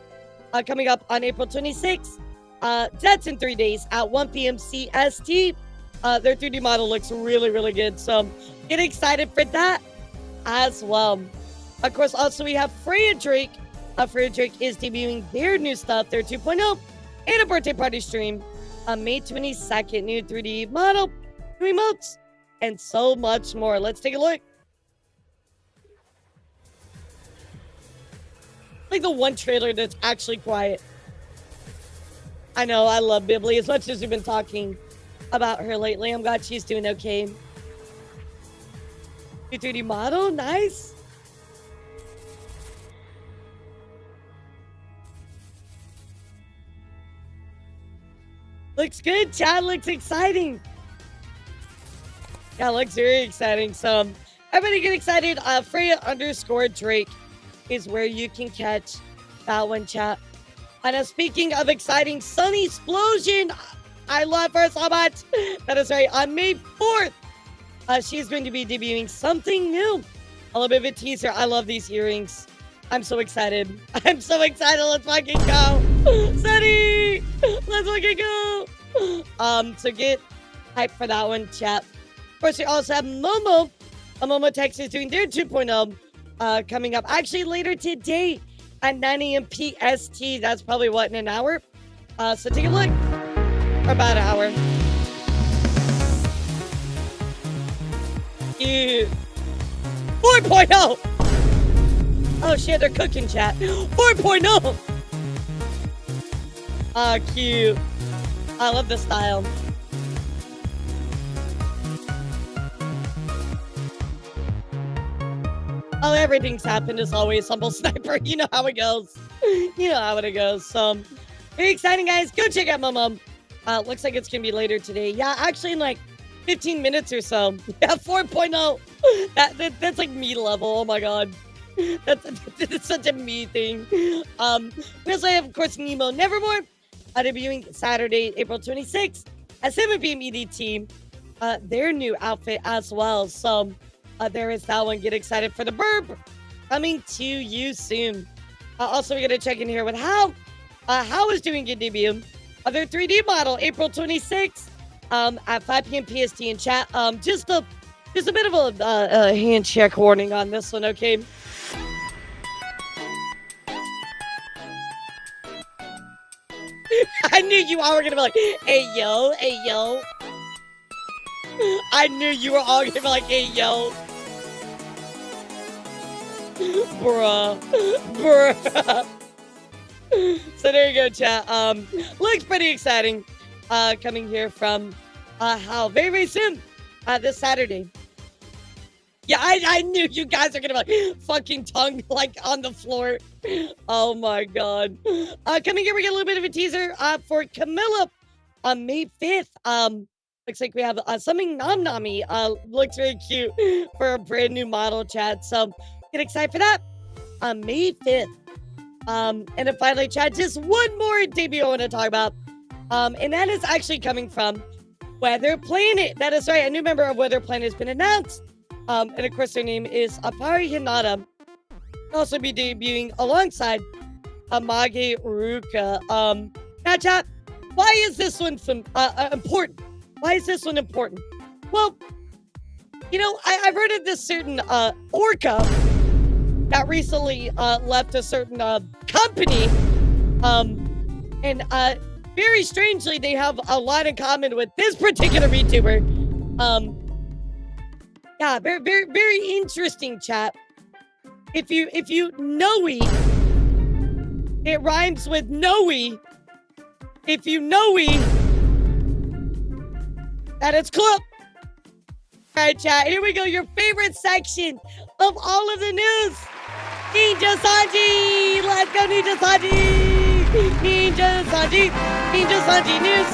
coming up on April 26th. That's in 3 days at 1 p.m. CST. Their 3D model looks really, really good. So get excited for that as well. Of course, also we have Freya Drake. Freya Drake is debuting their new stuff, their 2.0, and a birthday party stream on May 22nd. New 3D model, new emotes, and so much more. Let's take a look. Like the one trailer that's actually quiet. I know, I love Bibli as much as we've been talking about her lately. I'm glad she's doing okay. 3D model, nice. Looks good, chat. Looks exciting. Yeah, looks very exciting. So, everybody get excited. Freya_Drake is where you can catch that one, chat. And speaking of exciting, Sunny Explosion. I love her so much. That is right. On May 4th, she's going to be debuting something new. A little bit of a teaser. I love these earrings. I'm so excited. I'm so excited. Let's fucking go. Sunny! Let's fucking go. So get hyped for that one, chat. Of course, we also have Momo. Momo Text is doing their 2.0 coming up actually later today at 9 a.m. PST. That's probably what, in an hour? So take a look. Or about an hour. Yeah. 4.0. Oh shit, they're cooking, chat. 4.0. Ah, cute. I love the style. Oh, everything's happened as always, Humble Sniper. You know how it goes. You know how it goes. So, very exciting, guys. Go check out Momo. Looks like it's going to be later today. Yeah, actually in like 15 minutes or so. Yeah, 4.0. That's like me level. Oh my god. That's such a me thing. We also have, of course, Nemo Nevermore debuting Saturday, April 26th at 7 p.m. EDT. Their new outfit as well. So there is that one. Get excited for the burb coming to you soon. Also, we're going to check in here with How. How is doing a debut. Their 3D model, April 26th at 5 p.m. PST in chat. Just a bit of a hand check warning on this one, okay? I knew you all were gonna be like, hey yo, hey yo. I knew you were all gonna be like, hey yo. Bruh. So there you go, chat. Looks pretty exciting. Coming here from How very, very soon. This Saturday. Yeah, I knew you guys are gonna be like fucking tongue like on the floor. Oh my god. Coming here, we get a little bit of a teaser for Camilla on May 5th. Looks like we have something Nom Nami. Looks very cute for a brand new model, chat. So get excited for that on May 5th. And then finally, chat, just one more debut I want to talk about. And that is actually coming from Weather Planet. That is right, a new member of Weather Planet has been announced. And of course, their name is Apari Hinata. Will also be debuting alongside Amage Ruka. Now, chat, why is this one important? Why is this one important? Well, you know, I've heard of this certain orca that recently left a certain company. And very strangely, they have a lot in common with this particular VTuber. Yeah, very, very, very interesting, chat. If you know it rhymes with Noe. If you know that it's club. All right, chat. Here we go. Your favorite section of all of the news. Nijisanji. Let's go, Nijisanji. Nijisanji news.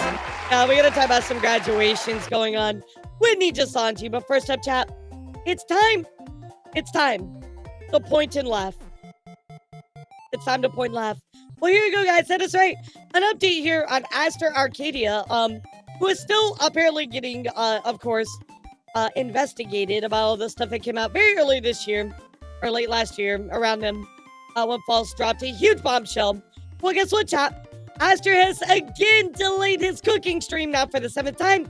We're gonna talk about some graduations going on with Nijisanji, but first up, chat, it's time to point and laugh. It's time to point and laugh. Well, here you go, guys. That is right. An update here on Aster Arcadia, who is still apparently getting, of course, investigated about all the stuff that came out very early this year, or late last year, around them, when False dropped a huge bombshell. Well, guess what, chat? Aster has again delayed his cooking stream now for the 7th time,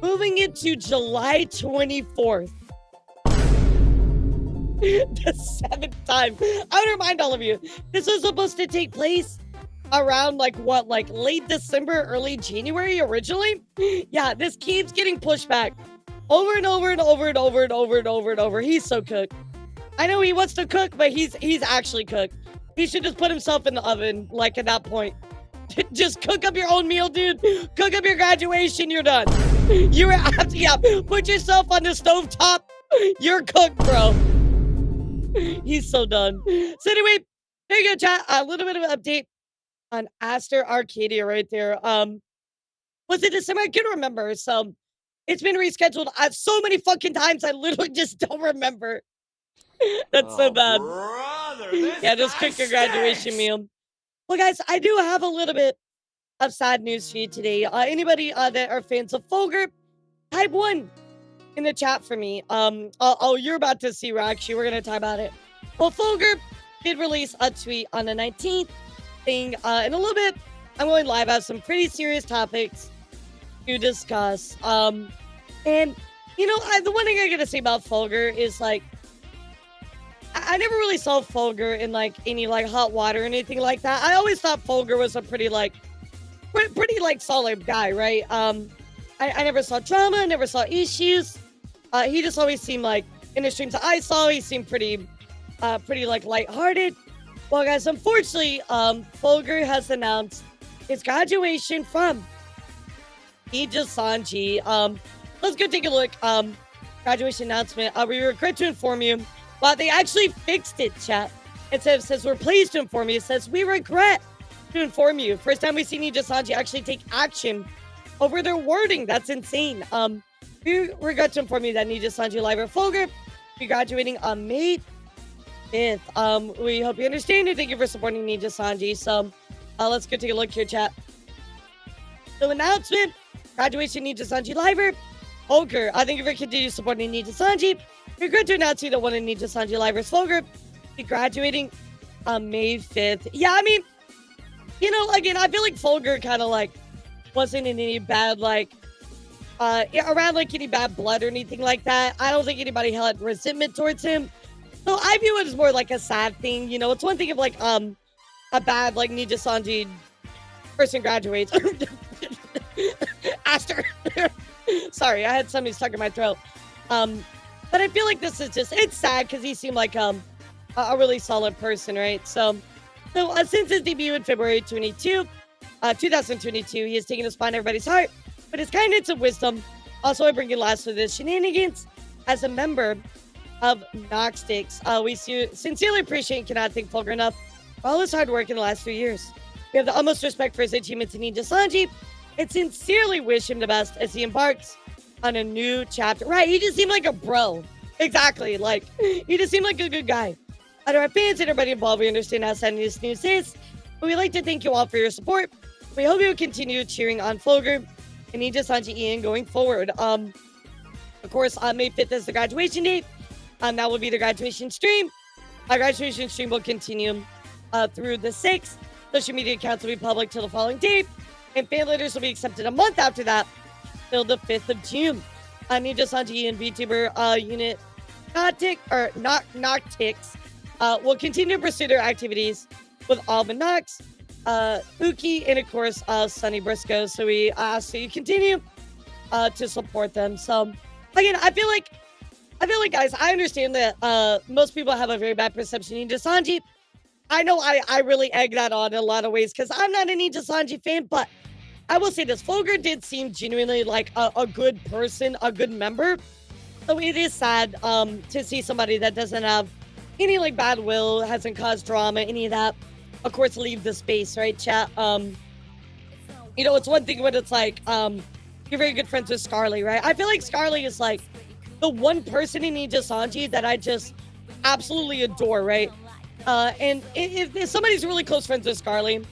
moving it to July 24th. The 7th time. I want to remind all of you, this was supposed to take place around like late December, early January originally. Yeah, this keeps getting pushed back over and over and over and over and over and over and over. He's so cooked. I know he wants to cook, but he's actually cooked. He should just put himself in the oven, like at that point. Just cook up your own meal, dude. Cook up your graduation. You're done. You were yeah. Put yourself on the stovetop. You're cooked, bro. He's so done. So anyway, there you go, chat. A little bit of an update on Aster Arcadia right there. Was it December? I can't remember. So it's been rescheduled so many fucking times. I literally just don't remember. That's so bad. Brother, Yeah, just cook your graduation meal. Well, guys, I do have a little bit of sad news for you today. Anybody that are fans of Fulgur, type 1 in the chat for me. Oh, you're about to see, actually, we're going to talk about it. Well, Fulgur did release a tweet on the 19th thing. In a little bit, I'm going live. I have some pretty serious topics to discuss. And, you know, the one thing I got to say about Fulgur is, like, I never really saw Fulgur in, like, any, like, hot water or anything like that. I always thought Fulgur was a pretty, like, solid guy, right? I never saw drama, never saw issues. He just always seemed like, in the streams that I saw, he seemed pretty, like, lighthearted. Well, guys, unfortunately, Fulgur has announced his graduation from Nijisanji. Let's go take a look. Graduation announcement. We regret to inform you. Well, they actually fixed it, chat. It says, we're pleased to inform you. It says, we regret to inform you. First time we see Nijisanji actually take action over their wording. That's insane. We regret to inform you that Nijisanji Live at Fulgur will be graduating on May 5th. We hope you understand and thank you for supporting Nijisanji. So, let's go take a look here, chat. So, announcement, graduation Nijisanji Live, Fulgur. Thank you for continuing supporting Nijisanji. We're going to announce you that one of Nijisanji Live's Fulgur will be graduating on May 5th. Yeah, I mean, you know, again, I feel like Fulgur kind of, like, wasn't in any bad, like, around, like, any bad blood or anything like that. I don't think anybody had resentment towards him. So I view it as more like a sad thing. You know, it's one thing if, like, a bad, like, Nijisanji person graduates. Aster. Sorry, I had something stuck in my throat. But I feel like this is just, it's sad because he seemed like a really solid person, right? So since his debut in February 2022, he has taken a spot in everybody's heart. But his kindness and wisdom also I bring you last for this shenanigans as a member of Noxtix. We sincerely appreciate and cannot thank Fulgur enough for all his hard work in the last few years. We have the utmost respect for his achievements in Nijisanji and sincerely wish him the best as he embarks on a new chapter. Right, he just seemed like a bro. Exactly, like, he just seemed like a good guy. To our fans and everybody involved, we understand how sad this news is, but we'd like to thank you all for your support. We hope you will continue cheering on Fulgur and Nijisanji Ian going forward. Of course, May 5th is the graduation date. That will be the graduation stream. Our graduation stream will continue through the 6th. Social media accounts will be public till the following day, and fan letters will be accepted a month after that, till the 5th of June. Nijisanji and VTuber unit Noctix will continue to pursue their activities with Alban Nox, Uki, and of course Sunny Briscoe. So we ask that you continue to support them. So again, I feel like guys, I understand that most people have a very bad perception of Nijisanji. I know I really egg that on in a lot of ways because I'm not a Nijisanji fan, but I will say this, Fulgur did seem genuinely like a good person, a good member. So it is sad to see somebody that doesn't have any like bad will, hasn't caused drama, any of that, of course, leave the space, right, chat? You know, it's one thing when it's like, you're very good friends with Scarly, right? I feel like Scarly is like the one person in Nijisanji that I just absolutely adore, right? And if somebody's really close friends with Scarly,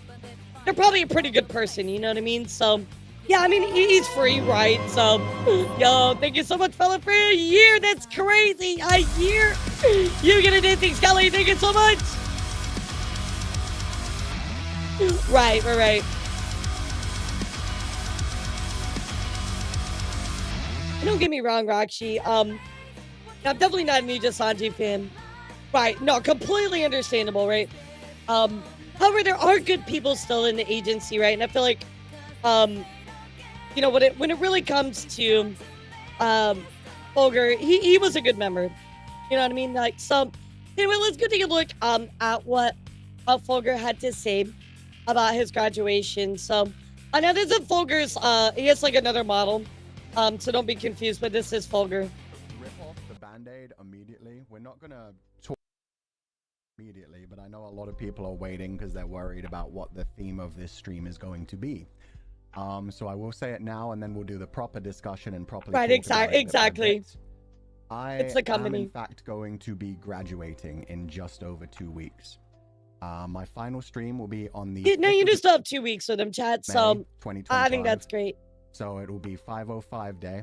they're probably a pretty good person, you know what I mean? So, yeah, I mean, he's free, right? So, yo, thank you so much, fella, for a year. That's crazy. A year. You get anything, Scully. Thank you so much. Right. Don't get me wrong, Rakshi. I'm definitely not a Nijisanji fan. Right. No, completely understandable, right? However, there are good people still in the agency, right? And I feel like, you know, when it really comes to Fulgur, he was a good member. You know what I mean? Like, so anyway, let's go take a look at what Fulgur had to say about his graduation. So I know this is Fulgur's, he has like another model. So don't be confused, but this is Fulgur. Rip off the band-aid immediately. We're not gonna talk immediately, but I know a lot of people are waiting because they're worried about what the theme of this stream is going to be. So I will say it now, and then we'll do the proper discussion and properly. Right, exactly. It's the company. am in fact going to be graduating in just over 2 weeks. My final stream will be on the. No, you just still have 2 weeks with him, chat. So 2025. I think that's great. So it will be 505 day.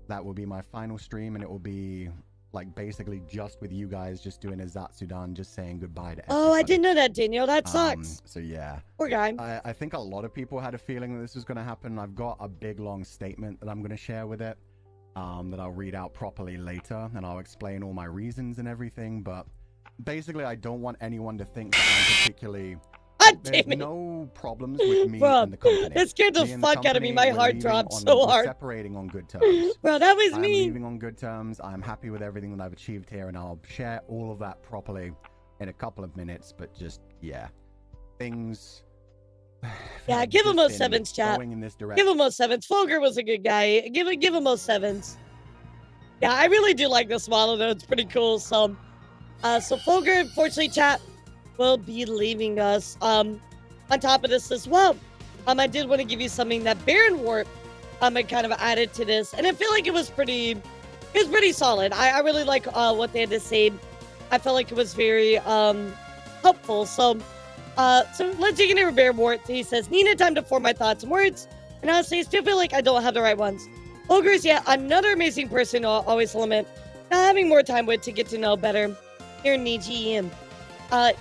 That will be my final stream, and it will be like basically just with you guys, just doing a Zatsudan, just saying goodbye to everybody. Oh, I didn't know that, Daniel. That sucks. So yeah. Poor guy. I think a lot of people had a feeling that this was going to happen. I've got a big long statement that I'm going to share with it, that I'll read out properly later, and I'll explain all my reasons and everything. But basically, I don't want anyone to think that I'm particularly. There's no problems with me Bro, and the company. that scared the fuck out of me. My heart dropped so we're hard. Separating on good terms. Bro, that was I'm me. leaving on good terms. I'm happy with everything that I've achieved here, and I'll share all of that properly in a couple of minutes. But just, yeah, things. Yeah, give him most sevens, chat. Give him most sevens. Fulgur was a good guy. Give him most sevens. Yeah, I really do like this model, though. It's pretty cool. So Fulgur, unfortunately, chat, will be leaving us. On top of this as well, I did want to give you something that Baron Warp I kind of added to this, and I feel like it was pretty solid. I really like what they had to say. I felt like it was very helpful. So let's dig into Baron Warp. He says, "Need time to form my thoughts and words, and honestly, I still feel like I don't have the right ones. Fulgur is yet another amazing person I'll always lament not having more time with to get to know better. Here, Niji.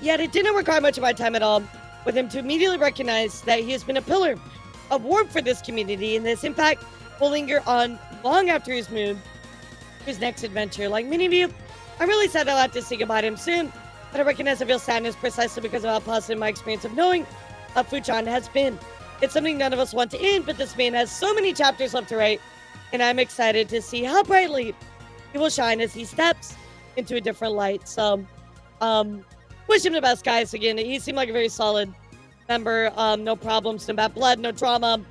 Yet it didn't require much of my time at all with him to immediately recognize that he has been a pillar of warmth for this community, and this impact will linger on long after his move to his next adventure. Like many of you, I'm really sad I'll have to say goodbye to him soon, but I recognize I feel sadness precisely because of how positive my experience of knowing Fuchan has been. It's something none of us want to end, but this man has so many chapters left to write, and I'm excited to see how brightly he will shine as he steps into a different light." So, wish him the best, guys. Again, he seemed like a very solid member. No problems, no bad blood, no drama.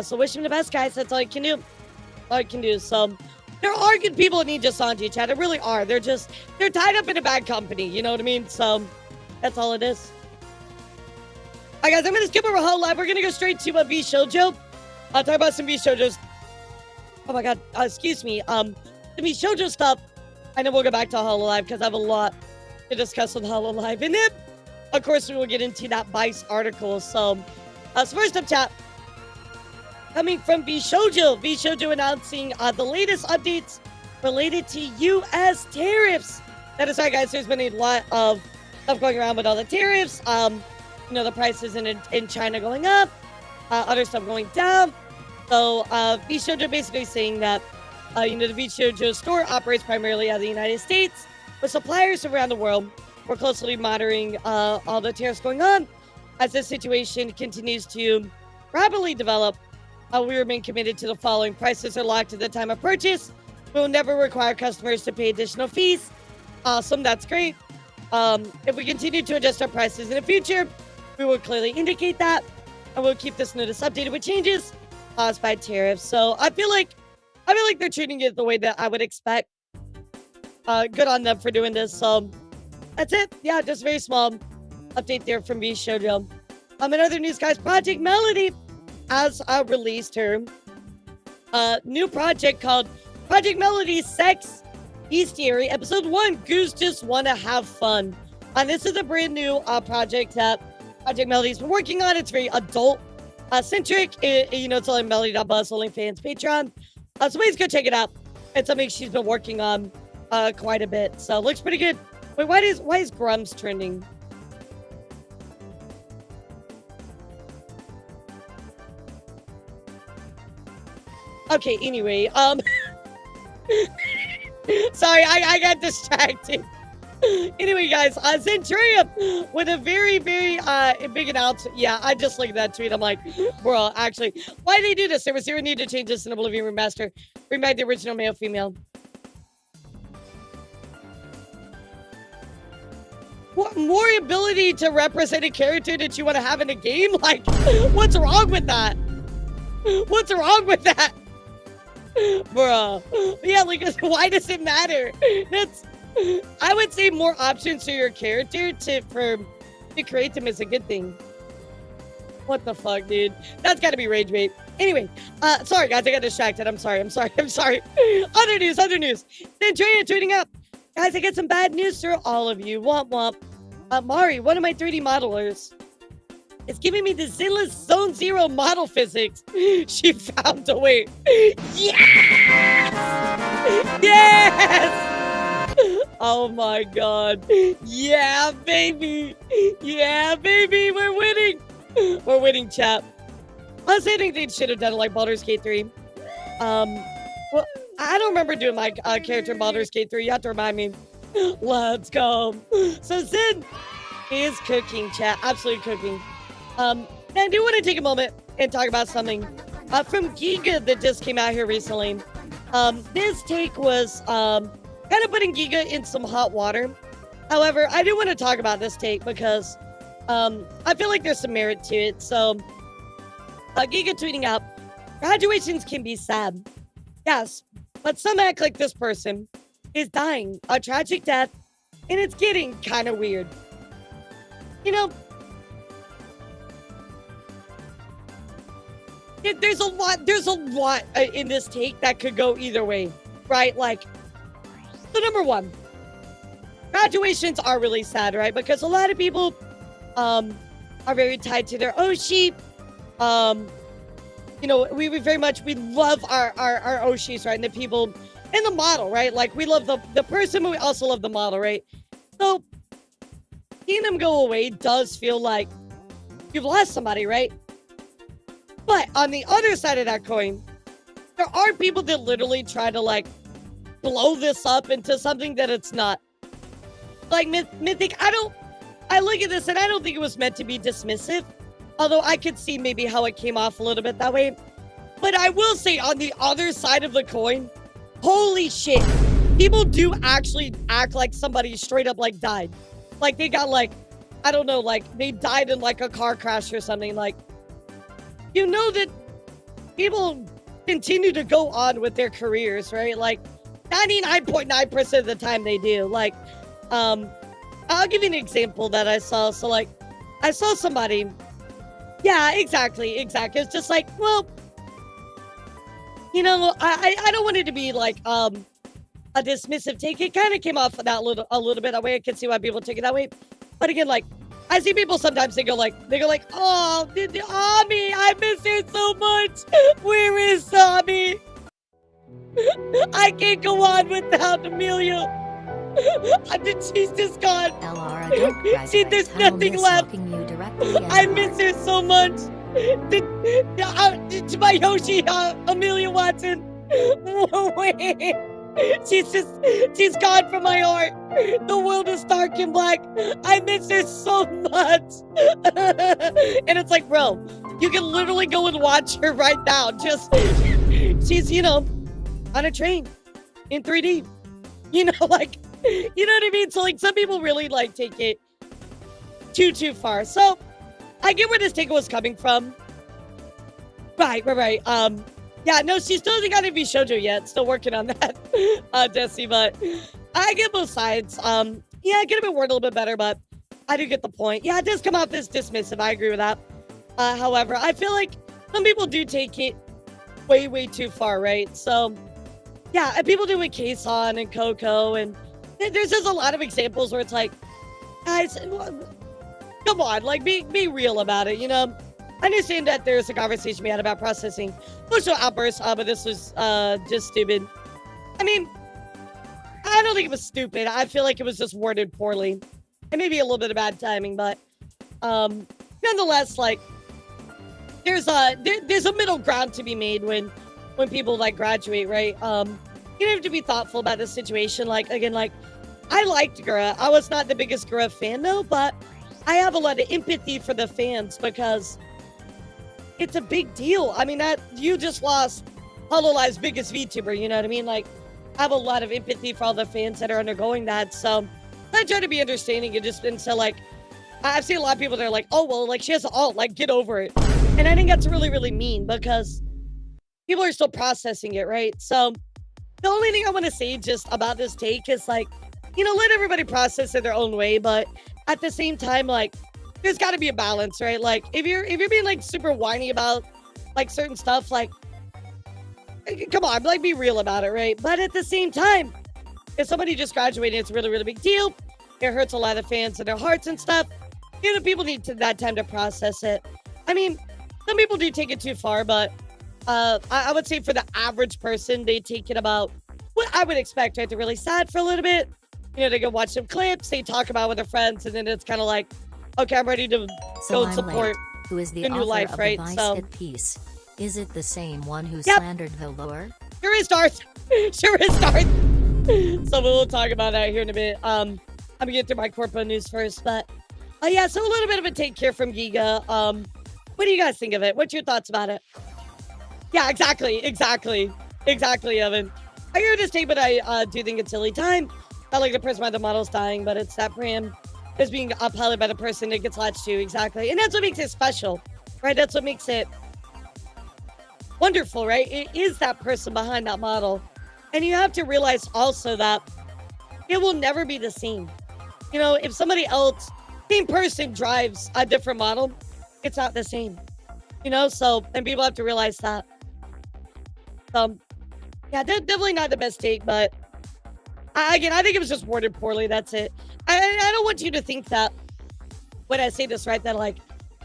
So wish him the best, guys. That's all I can do. All I can do. So there are good people in Nijisanji, chat. There really are. They're tied up in a bad company. You know what I mean? So that's all it is. All right, guys. I'm going to skip over Hololive. We're going to go straight to V Shoujo. I'll talk about some V Shoujo's. Oh my God. Excuse me. The V Shoujo stuff. And then we'll go back to Hololive because I have a lot to discuss with Hololive. And then, of course, we will get into that Vice article. So first up, chat, coming from V Shoujo announcing the latest updates related to U.S. tariffs. That is right, guys. There's been a lot of stuff going around with all the tariffs. The prices in China going up, other stuff going down. So V Shoujo basically saying that, the V Shoujo store operates primarily out of the United States, with suppliers around the world. We're closely monitoring all the tariffs going on. As the situation continues to rapidly develop, we remain committed to the following. Prices are locked at the time of purchase. We will never require customers to pay additional fees. Awesome, that's great. If we continue to adjust our prices in the future, we will clearly indicate that, and we'll keep this notice updated with changes caused by tariffs. So I feel like they're treating it the way that I would expect. Good on them for doing this. So that's it. Yeah, just a very small update there from V Shoujo. In other news, guys, Project Melody has released her new project called Project Melody Sex Bestiary Episode 1. Goose Just Wanna Have Fun. This is a brand new project that Project Melody's been working on. It's very adult centric. It's only Melody.buzz, OnlyFans, Patreon. So please go check it out. It's something she's been working on quite a bit. So it looks pretty good. Wait, why is Grumps trending? Okay, anyway, sorry, I got distracted. Anyway, guys, Centuria with a very, very big announcement. Yeah, I just looked at that tweet. I'm like, bro, actually, why did they do this? There was zero need to change this in Oblivion Remaster. Bring back the original male-female. more ability to represent a character that you want to have in a game? Like, what's wrong with that? What's wrong with that? Bruh. Yeah, like, why does it matter? I would say more options to your character to create them is a good thing. What the fuck, dude? That's gotta be rage bait. Anyway, sorry guys, I got distracted. I'm sorry. Other news. Andrea tweeting up. Guys, I got some bad news for all of you. Womp womp. Mari, one of my 3D modelers, is giving me the Zinless Zone Zero model physics. She found a way. Yes! Yes! Oh my god. Yeah, baby. We're winning. We're winning, chap. I was saying they should have done it like Baldur's Gate 3. Well, I don't remember doing my character in Baldur's Gate 3. You have to remind me. Let's go. So Zin is cooking, chat. Absolutely cooking. And I do want to take a moment and talk about something from Giga that just came out here recently. This take was kind of putting Giga in some hot water. However, I do want to talk about this take because I feel like there's some merit to it. So Giga tweeting out, graduations can be sad. Yes, but some act like this person is dying a tragic death, and it's getting kind of weird. You know, there's a lot in this take that could go either way, right? Like, so number one, graduations are really sad, right? Because a lot of people are very tied to their Oshi. You know, we love our Oshis, right? And the people and the model, right? Like, we love the person, but we also love the model, right? So seeing them go away does feel like you've lost somebody, right? But on the other side of that coin, there are people that literally try to, like, blow this up into something that it's not. Like, Mythic, I look at this and I don't think it was meant to be dismissive. Although I could see maybe how it came off a little bit that way. But I will say on the other side of the coin, holy shit. People do actually act like somebody straight up, like, died. Like, they got, like, I don't know, like, they died in, like, a car crash or something. Like, you know that people continue to go on with their careers, right? Like, 99.9% of the time they do. Like, I'll give you an example that I saw. So, like, I saw somebody. Yeah, exactly. It's just like, well, you know, I don't want it to be like a dismissive take. It kind of came off of that a little bit that way. I can see why people take it that way. But again, like, I see people sometimes they go like, oh, Ami, I miss her so much. Where is Ami? I can't go on without Amelia. She's just gone. LR, don't cry, There's guys. nothing left. You directly I miss her so much. To my Yoshi, Amelia Watson. Wait. She's gone from my heart. The world is dark and black. I miss her so much. And it's like, bro, you can literally go and watch her right now. She's, you know, on a train in 3D. You know, like, you know what I mean? So, like, some people really, like, take it too far. So, I get where this take was coming from. Right. Yeah, no, she still hasn't got to be shoujo yet. Still working on that, Desi, but I get both sides. Yeah, I get a bit word a little bit better, but I do get the point. Yeah, it does come out this dismissive. I agree with that. However, I feel like some people do take it way too far, right? So, yeah, and people do with Kason and Coco, and there's just a lot of examples where it's like, guys, come on, like, be real about it, you know? I understand that there's a conversation we had about processing social outbursts, but this was just stupid. I mean, I don't think it was stupid. I feel like it was just worded poorly. And maybe a little bit of bad timing, but nonetheless, like, there's a middle ground to be made when people, like, graduate, right? You have to be thoughtful about this situation. Like, again, like, I liked Gura. I was not the biggest Gura fan, though, but I have a lot of empathy for the fans because it's a big deal. I mean, that you just lost Hololive's biggest VTuber, you know what I mean? Like, I have a lot of empathy for all the fans that are undergoing that. So, I try to be understanding and just, and so like, I've seen a lot of people that are like, oh, well, like, she has an alt, like, get over it. And I think that's really, really mean because people are still processing it, right? So the only thing I want to say just about this take is like, you know, let everybody process it their own way, but at the same time, like, there's got to be a balance, right? Like, if you're being like super whiny about like certain stuff, like, come on, like, be real about it, right? But at the same time, if somebody just graduated, it's a really, really big deal. It hurts a lot of fans and their hearts and stuff. You know, people need that time to process it. I mean, some people do take it too far, but I would say for the average person, they take it about what I would expect, right? They're really sad for a little bit. You know, they go watch some clips, they talk about with their friends, and then it's kind of like, okay, I'm ready to go and support who is the the new author life, of right? the Vice So, hit piece? Is it the same one who Yep. slandered the lore? sure is Darth. Sure is Darth. So we'll talk about that here in a bit. I'm gonna get through my corpo news first, but yeah, so a little bit of a take here from Giga. What do you guys think of it? What's your thoughts about it? Yeah, exactly, Evan. I hear this take, but I do think it's silly time. Not like the person by the model's dying, but it's that brand is being upheld by the person that gets latched to, exactly. And that's what makes it special, right? That's what makes it wonderful, right? It is that person behind that model. And you have to realize also that it will never be the same. You know, if somebody else, same person drives a different model, it's not the same. You know, so, and people have to realize that. Yeah, definitely not the best take, but again, I think it was just worded poorly. That's it. I don't want you to think that when I say this, right, that like,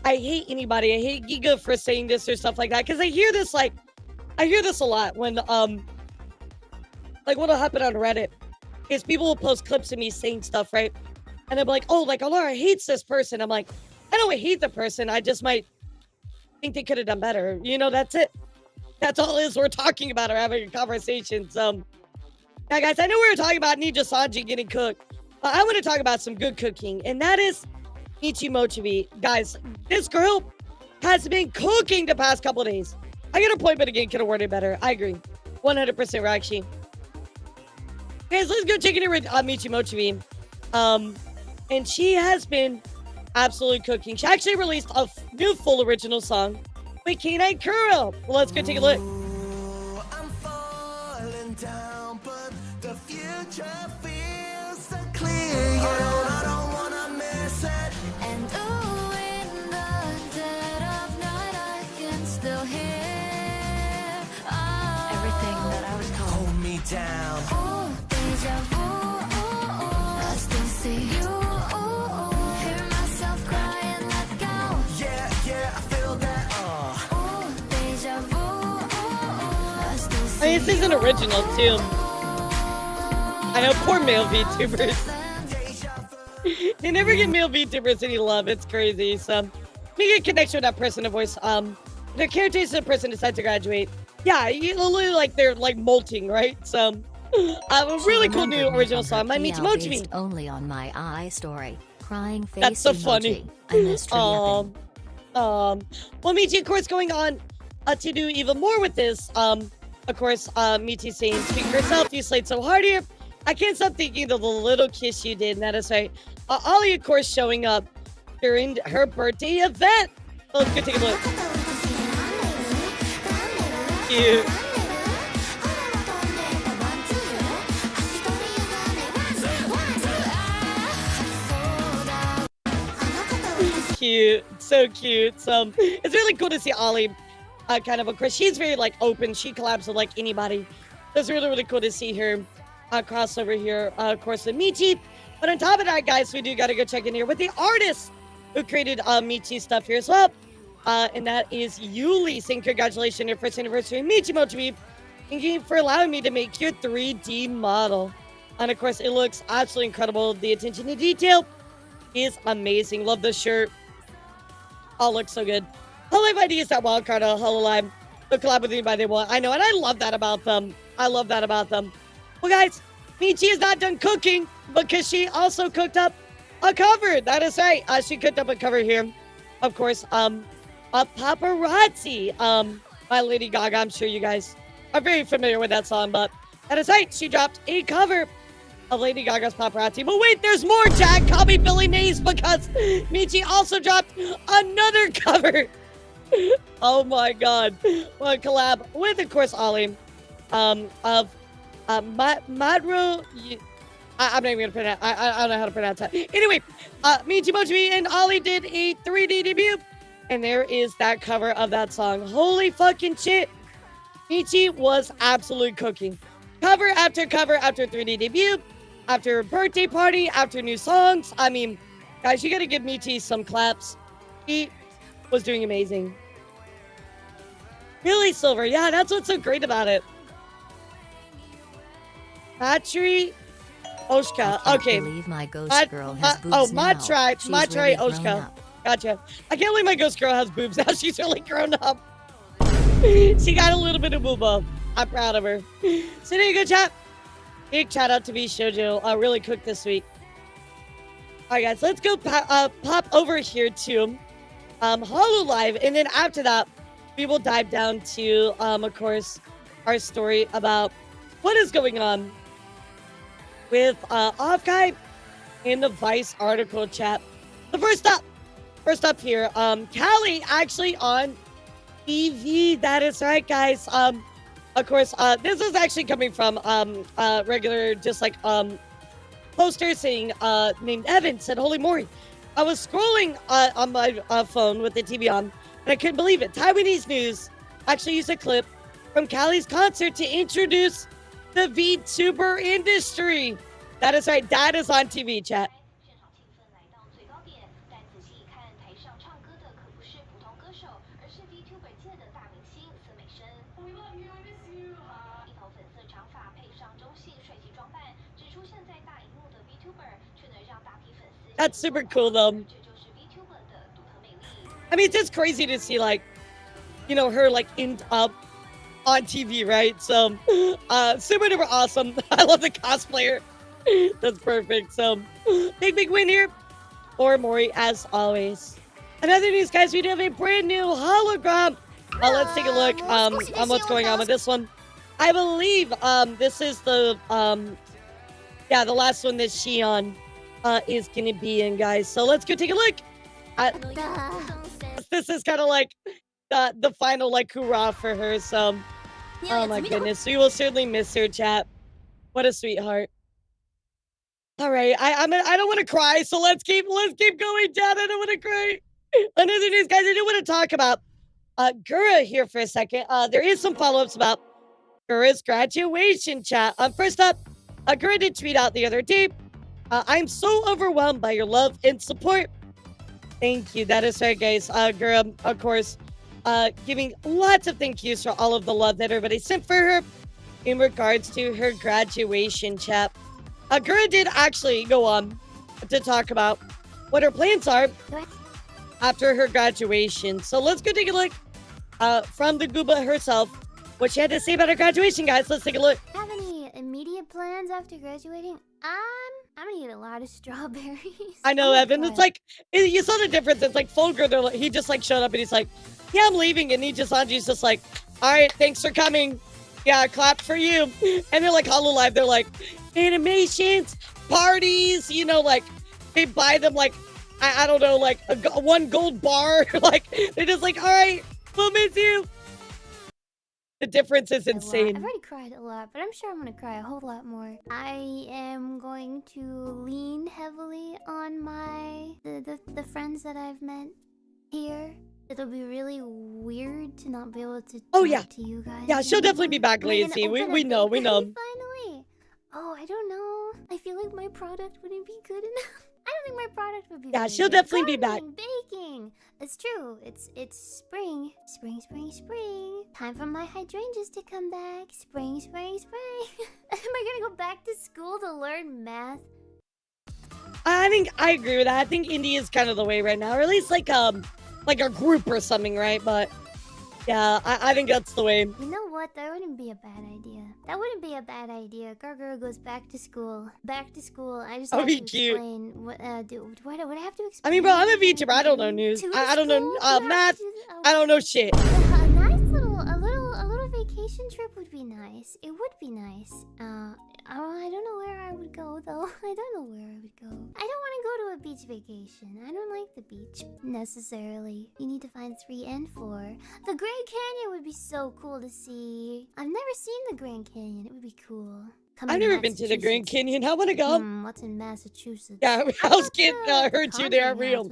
I hate anybody. I hate Giga for saying this or stuff like that. Because I hear this a lot when, like what'll happen on Reddit is people will post clips of me saying stuff, right? And they'll be like, oh, like, Alara hates this person. I'm like, I don't hate the person. I just might think they could have done better. You know, that's it. That's all it is. We're talking about or having a conversation. So, yeah, guys, I know we were talking about Nijisanji getting cooked. But I want to talk about some good cooking, and that is Ichimochibi. Guys, this girl has been cooking the past couple of days. I get her point, but again, could have worded better. I agree. 100% Rakshi. Guys, let's go check in with Michimochibi. And she has been absolutely cooking. She actually released a new full original song with K9 Kuro. Well, let's go take a look. I'm falling down, but the future feels so clear. I don't wanna miss it. And in the dead of night, I can still hear Everything that I was told. Hold me down. Oh, deja vu. I still see you. Hear myself crying, let go. Yeah, I feel that. Oh, deja vu. I still see I mean, this is an original, too. I know, poor male VTubers. They never get male VTubers any love. It's crazy. So, we get a connection with that person, the voice. The character is the person decides to graduate. Yeah, you literally like they're like molting, right? So, a really cool new original song by Michimochi. Based only on my eye story. Crying face That's so emoji. funny. I missed her yapping. Well, Michi, of course, going on to do even more with this. Of course, Michi saying, speak for herself, you slayed so hard here. I can't stop thinking of the little kiss you did, and that is right. Ollie, of course, showing up during her birthday event. Let's go take a look. Cute. Cute, so cute. So it's really cool to see Ollie kind of, course, she's very like open. She collabs with like anybody. It's really, really cool to see her crossover here, of course, with Michi. But on top of that, guys, we do got to go check in here with the artist who created Michi stuff here as well. And that is Yuli saying, congratulations on your first anniversary, Michi Mochibi. Thank you for allowing me to make your 3D model. And of course, it looks absolutely incredible. The attention to detail is amazing. Love the shirt. All looks so good. Hololive ID is that wild card of Hololive. They'll collab with anybody they want. I know, and I love that about them. Well, guys, Michi is not done cooking because she also cooked up a cover. That is right. She cooked up a cover here. Of course, a Paparazzi by Lady Gaga. I'm sure you guys are very familiar with that song, but that is right. She dropped a cover of Lady Gaga's Paparazzi. But wait, there's more, Jack. Copy Billy Mays because Michi also dropped another cover. Oh my god. Well, collab with, of course, Ollie. Of Madro. I'm not even gonna pronounce. I don't know how to pronounce that. Anyway, Michi Mochi and Ollie did a 3D debut, and there is that cover of that song. Holy fucking shit! Michi was absolutely cooking. Cover after cover after 3D debut, after birthday party, after new songs. I mean, guys, you gotta give Michi some claps. He was doing amazing. Really, Silver. Yeah, that's what's so great about it. Matri Oshka. I Okay. can't believe my ghost girl has boobs Oh, now. Matri She's really grown Oshka. up. Gotcha. I can't believe my ghost girl has boobs now. She's really grown up. She got a little bit of booba. I'm proud of her. So there you go, chat. Big shout out to V Shoujo. Really cooked this week. All right, guys, let's go pop over here to Hololive, and then after that, we will dive down to, of course, our story about what is going on with Off-Guy in the Vice article, chat. The first up here, Callie actually on TV. That is right, guys. Of course, this is actually coming from regular, just like poster saying named Evan said, "Holy Mori." I was scrolling on my phone with the TV on, and I couldn't believe it. Taiwanese news actually used a clip from Callie's concert to introduce the VTuber industry. That is right. That is on TV, chat. That's super cool, though. I mean, it's just crazy to see, like, you know, her, like, on TV, right? So, super duper awesome. I love the cosplayer. That's perfect. So, big win here for Mori, as always. Another news, guys, we do have a brand new hologram. Let's take a look on what's going on with this one. I believe this is the, the last one that Shion is going to be in, guys. So let's go take a look. This is kind of like the final, like, hurrah for her. So, oh my goodness. We will certainly miss her, chat. What a sweetheart. All right. I don't want to cry, so let's keep going, chat. I don't want to cry. Another news, guys, I do want to talk about Gura here for a second. There is some follow-ups about Gura's graduation, chat. First up, Gura did tweet out the other day, I'm so overwhelmed by your love and support. Thank you. That is right, guys. Gura, of course, giving lots of thank yous for all of the love that everybody sent for her in regards to her graduation, chat. Gura did actually go on to talk about what her plans are after her graduation. So let's go take a look from the Gooba herself, what she had to say about her graduation, guys. Let's take a look. Have any immediate plans after graduating? I'm gonna eat a lot of strawberries. I know, Evan. It's like, you saw the difference. It's like Fulgur, he just like showed up and he's like, yeah, I'm leaving. And Nijisanji's just like, all right, thanks for coming. Yeah, clap for you. And they're like Hololive. They're like, animations, parties, you know, like they buy them like, I don't know, like one gold bar. Like they're just like, all right, we'll miss you. The difference is insane. I've already cried a lot, but I'm sure I'm gonna cry a whole lot more. I am going to lean heavily on the friends that I've met here. It'll be really weird to not be able to talk to you guys. Yeah, she'll definitely be back, Lazy. We know. Finally. Oh, I don't know. I feel like my product wouldn't be good enough. I don't think my product would be. Yeah, she'll definitely be back. Baking. It's true. It's spring. Spring. Time for my hydrangeas to come back. Spring. Am I gonna go back to school to learn math? I think I agree with that. I think indie is kind of the way right now, or at least like a group or something, right? But yeah, I think that's the way. You know what? That wouldn't be a bad idea. Gargara goes back to school. I just have to explain what I have to explain. I mean, bro, I'm a VTuber. I don't know news. I don't know math. I don't know shit. A nice little vacation trip would be nice. It would be nice. I don't know where I would go though. I don't know where I would go. I don't want to go to a beach vacation. I don't like the beach necessarily. You need to find 3 and 4. The Grand Canyon would be so cool to see. I've never seen the Grand Canyon. It would be cool. I've never been to the Grand Canyon. I want to go. What's in Massachusetts? Yeah, I was kidding. I heard you there, real.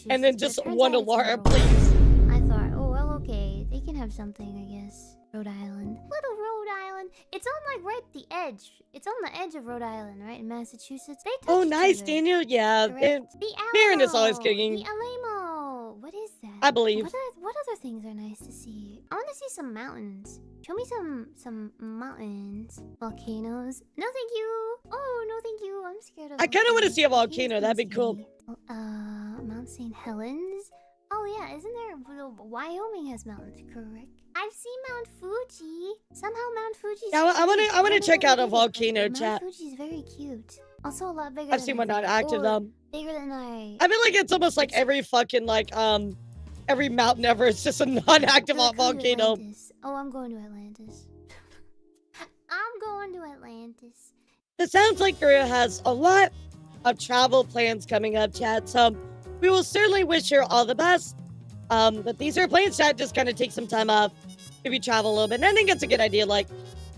And then just one Laura, please. I thought, oh well, okay, they can have something, I guess. Rhode Island, little Rhode Island. It's on like right at the edge. It's on the edge of Rhode Island, right in Massachusetts. They Oh, touch each nice, other. Daniel. Yeah, Correct. The Baron is always Alamo, kicking. The Alamo. What is that? I believe. What other things are nice to see? I want to see some mountains. Show me some mountains. Volcanoes. No, thank you. Oh, no, thank you. I'm scared of. I kind of want to see a volcanoes. volcano. That'd be cool. Mount St. Helens. Oh yeah, isn't there? Wyoming has mountains, correct? I've seen Mount Fuji. Somehow Mount Fuji's. Yeah, I want to check out a volcano, chat. Mount Fuji's very cute. Also a lot bigger. I've seen one not active though. Bigger than I feel like it's almost like every fucking every mountain ever is just a non-active volcano. Oh, I'm going to Atlantis. I'm going to Atlantis. It sounds like Korea has a lot of travel plans coming up, chat. So we will certainly wish her all the best. But these are plans, chat. Just kind of take some time off if you travel a little bit. And I think it's a good idea. Like,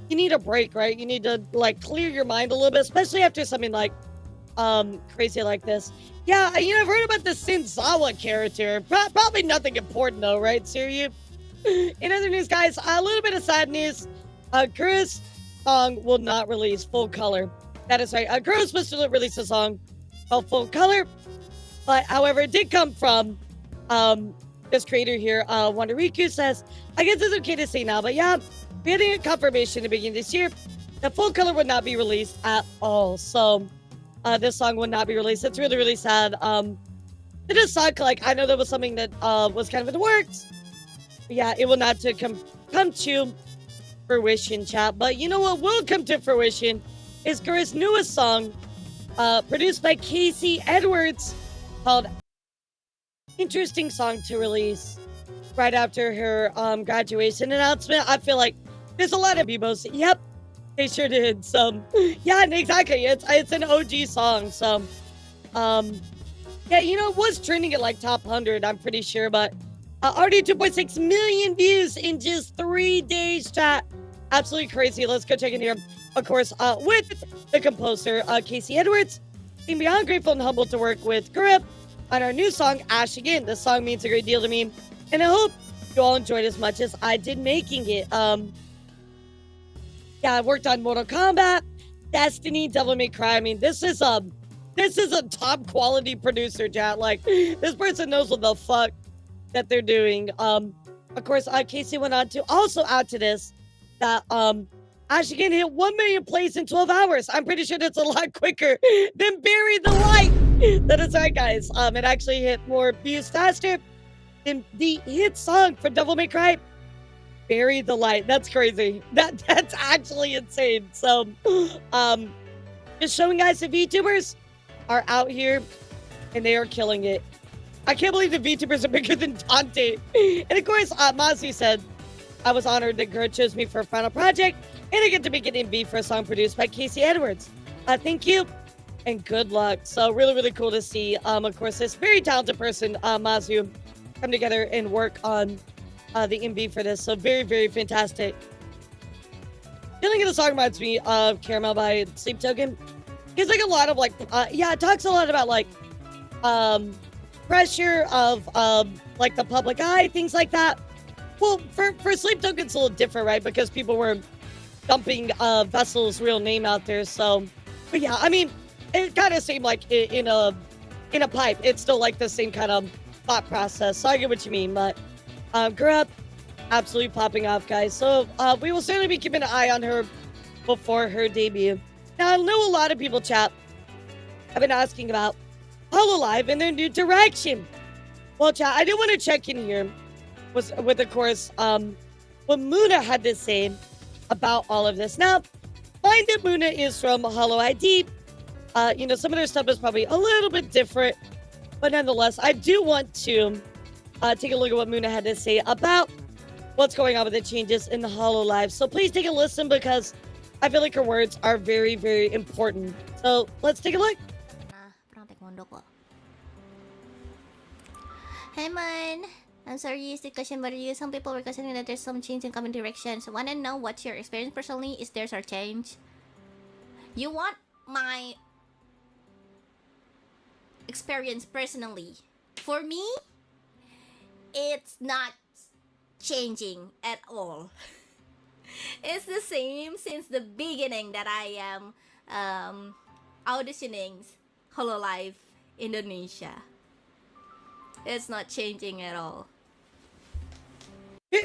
you need a break, right? You need to like clear your mind a little bit, especially after something like crazy like this. Yeah, I've heard about the Shinzawa character. Probably nothing important though, right, Suryu? In other news, guys, a little bit of sad news. Kuro's song will not release full color. That is right. Kuro's supposed to release a song called Full Color. But, however, it did come from this creator here. Wanderiku says, I guess it's okay to say now, but yeah, we had a confirmation at the beginning of this year that Full Color would not be released at all. So, this song would not be released. It's really, really sad. It just sucked. Like, I know that was something that was kind of in the works. But yeah, it will not come to fruition, chat. But you know what will come to fruition is Kuro's newest song, produced by Casey Edwards, called Interesting Song to release right after her graduation announcement. I feel like there's a lot of people say, yep, they sure did. So yeah, exactly. It's an OG song. So yeah, it was trending at like top 100, I'm pretty sure, but already 2.6 million views in just 3 days, chat. Absolutely crazy. Let's go check in here. Of course, with the composer, Casey Edwards. Being beyond grateful and humbled to work with Kuro on our new song, Ash Again. This song means a great deal to me, and I hope you all enjoyed as much as I did making it. Yeah, I worked on Mortal Kombat, Destiny, Devil May Cry. I mean, this is a top quality producer, chat. Like, this person knows what the fuck that they're doing. Of course, Casey went on to also add to this that Ash Again hit 1 million plays in 12 hours. I'm pretty sure that's a lot quicker than Bury the Light. That is right, guys. It actually hit more views faster than the hit song for Devil May Cry, Bury the Light. That's crazy. That's actually insane. So, just showing guys the VTubers are out here and they are killing it. I can't believe the VTubers are bigger than Dante. And of course, Mazu said, I was honored that Kuro chose me for a final project, and I get to make an MV for a song produced by Casey Edwards. Thank you, and good luck. So really, really cool to see, of course, this very talented person, Mazu, come together and work on the MV for this. So very, very fantastic. Feeling of the song reminds me of Caramel by Sleep Token. It's like a lot of it talks a lot about like pressure of like the public eye, things like that. Well, for Sleep Token, it's a little different, right? Because people were dumping Vessel's real name out there. So, but yeah, I mean, it kind of seemed like in a pipe. It's still like the same kind of thought process. So I get what you mean, but grew up absolutely popping off, guys. So we will certainly be keeping an eye on her before her debut. Now, I know a lot of people, chat, have been asking about Hololive and their new direction. Well, chat, I do want to check in here with, of course, what Muna had to say about all of this. Now, find that Muna is from Hollow ID. Some of their stuff is probably a little bit different, but nonetheless, I do want to take a look at what Muna had to say about what's going on with the changes in the Hololive. So please take a listen, because I feel like her words are very, very important. So let's take a look. Hey man, I'm sorry to use the question, but you some people were questioning that there's some change in common direction. So wanna know what's your experience personally? Is there a change? You want my experience personally? For me, it's not changing at all. It's the same since the beginning that I am auditioning Hololive Indonesia. It's not changing at all.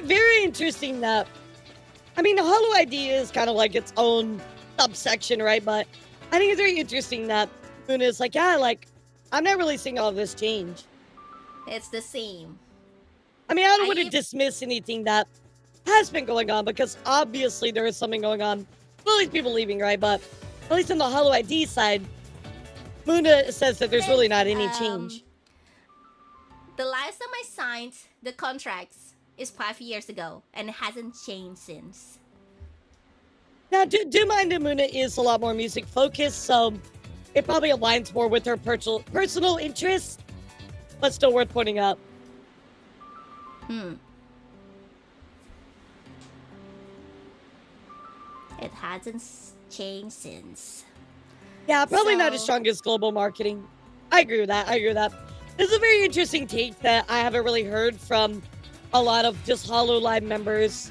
Very interesting that, I mean, the Holo ID is kind of like its own subsection, right? But I think it's very interesting that Luna is like, yeah, like, I'm not really seeing all this change. It's the same. I mean, I don't want to dismiss anything that has been going on because obviously there is something going on. Well, these people leaving, right? But at least on the Holo ID side, Luna says that there's really not any change. The last time I signed the contracts is 5 years ago, and it hasn't changed since. Now, do mind that Muna is a lot more music focused, so it probably aligns more with her personal interests, but still worth pointing out. It hasn't changed since. Yeah, probably not as strong as global marketing. I agree with that. This is a very interesting take that I haven't really heard from a lot of just Hololive members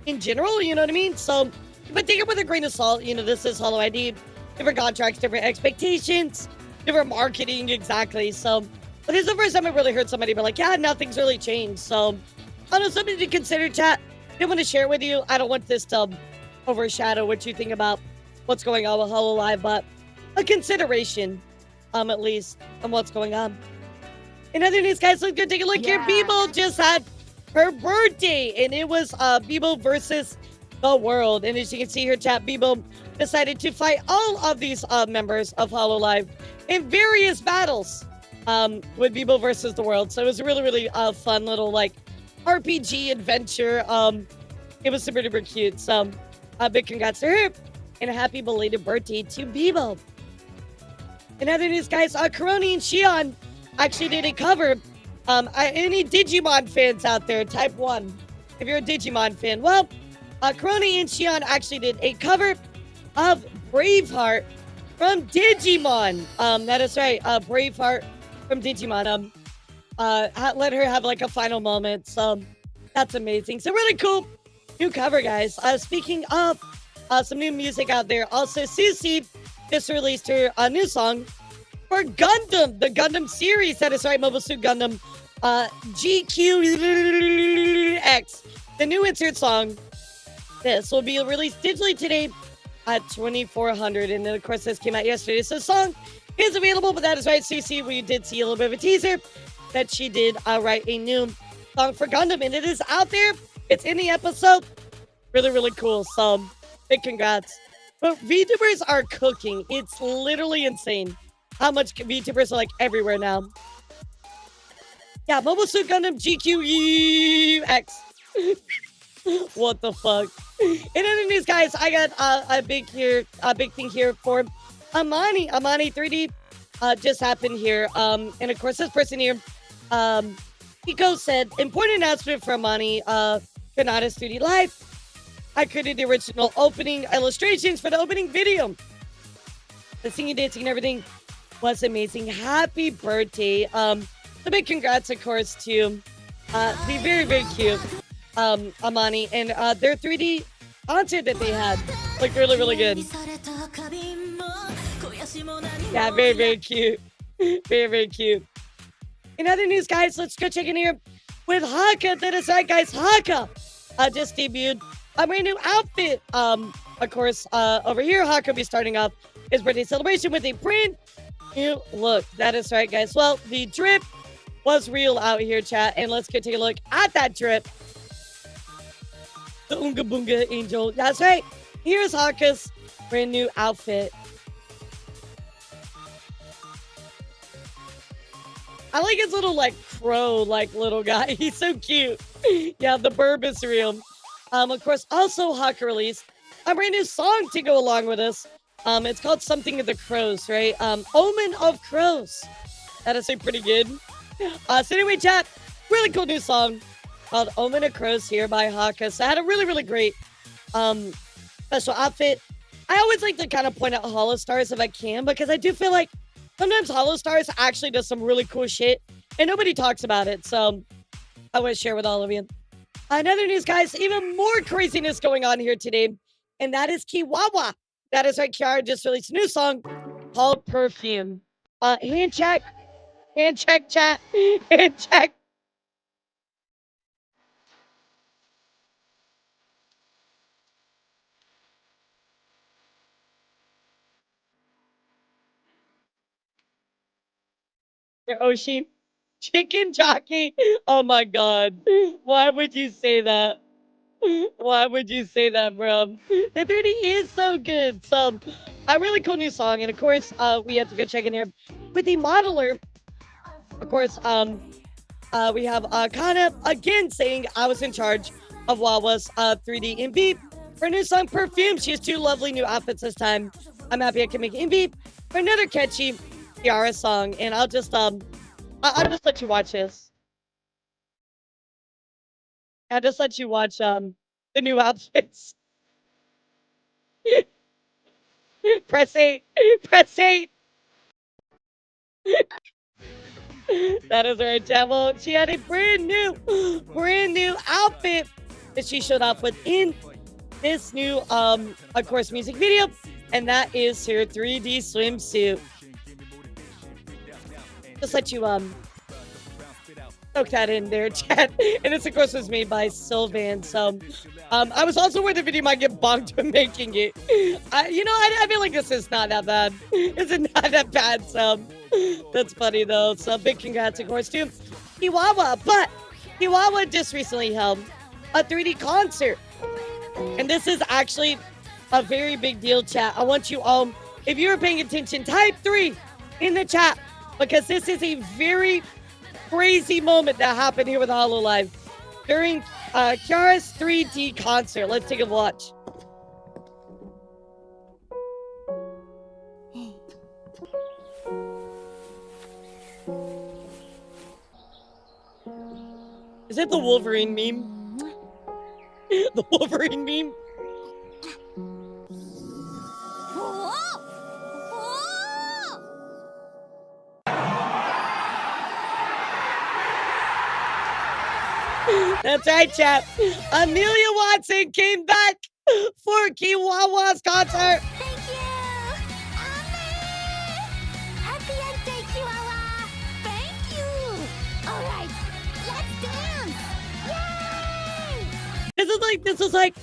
in general, you know what I mean? So, but take it with a grain of salt. You know, this is Holo ID, different contracts, different expectations, different marketing, exactly. So, but this is the first time I've really heard somebody be like, yeah, nothing's really changed. So, I don't know, something to consider, chat. I want to share with you. I don't want this to overshadow what you think about what's going on with Hololive, but a consideration, at least, on what's going on. In other news, guys, let's go take a look here. Bebo just had her birthday, and it was Bebo versus the world. And as you can see here, chat, Bebo decided to fight all of these members of Hololive in various battles with Bebo versus the world. So it was a really, really fun little like RPG adventure. It was super duper cute. So big congrats to her, and a happy belated birthday to Bebo. In other news, guys, Karoni and Shion actually did a cover. Any Digimon fans out there, type 1 if you're a Digimon fan. Well, Karoni and Shion actually did a cover of Braveheart from Digimon. That is right, Braveheart from Digimon. Let her have like a final moment. So that's amazing. So really cool new cover, guys. Speaking of some new music out there, also Susie just released her new song for Gundam, the Gundam series. That is right, Mobile Suit Gundam GQX. The new insert song. This will be released digitally today at 2400. And then, of course, this came out yesterday. So the song is available, but that is right, Susie. We did see a little bit of a teaser that she did write a new song for Gundam, and it is out there. It's in the episode. Really, really cool. So, big congrats. But VTubers are cooking. It's literally insane how much VTubers are like everywhere now. Yeah, Mobile Suit Gundam GQX. What the fuck? In other news, guys, I got a big thing here for Amani. Amani 3D just happened here. And of course, this person here, Pico said, important announcement for Amani. Kanata's 3D Live. I created the original opening illustrations for the opening video. The singing, dancing, and everything was amazing. Happy birthday. So big congrats, of course, to the very, very cute Amani and their 3D concert that they had. Looked really, really good. Yeah, very, very cute. Very, very cute. In other news, guys, let's go check in here with Haka. That is right, guys. Haka just debuted a brand new outfit. Of course, over here, Haka will be starting off his birthday celebration with a brand new look. That is right, guys. Well, the drip was real out here, chat. And let's go take a look at that drip. The Oonga Boonga Angel. That's right. Here's Haka's brand new outfit. I like his little, like, crow, like, little guy. He's so cute. Yeah, the burb is real. Of course, also Haka released a brand new song to go along with this. It's called Something of the Crows, right? Omen of Crows. That is pretty good. So anyway, chat, really cool new song called Omen of Crows here by Haka. So I had a really, really great special outfit. I always like to kind of point out Holostars if I can, because I do feel like sometimes Holostars actually does some really cool shit, and nobody talks about it. So I want to share with all of you. Another news, guys, even more craziness going on here today, and that is Kiwawa. That is right, Kiara just released a new song called Perfume. Hand check, chat, hand check. Oshi, chicken jockey. Oh my god. Why would you say that? Why would you say that, bro? The 30 is so good. So, a really cool new song. And of course, we have to go check in here with the modeler. Of course, we have Kana again saying I was in charge of Wawa's 3D MV for a new song, Perfume. She has 2 lovely new outfits this time. I'm happy I can make MV for another catchy Kiara song. And I'll just let you watch this. I'll just let you watch the new outfits. Press 8. Press 8. That is right, Devil. She had a brand new outfit that she showed off with in this new, of course, music video, and that is her 3D swimsuit. Just let you soak that in there, chat. And this, of course, was made by Sylvan. So, I was also worried the video might get bonked when making it. I feel like this is not that bad. It's not that bad. So, that's funny though. So, big congrats, of course, to Kiwawa. But Kiwawa just recently held a 3D concert, and this is actually a very big deal, chat. I want you all, if you're paying attention, type 3 in the chat, because this is a very crazy moment that happened here with Hololive during Kiara's 3D concert. Let's take a watch. Is it the Wolverine meme? The Wolverine meme? That's right, chat. Amelia Watson came back for Kiwawa's concert. Thank you! Happy birthday, Chihuahua! Thank you! Alright, let's dance! Yay! This is like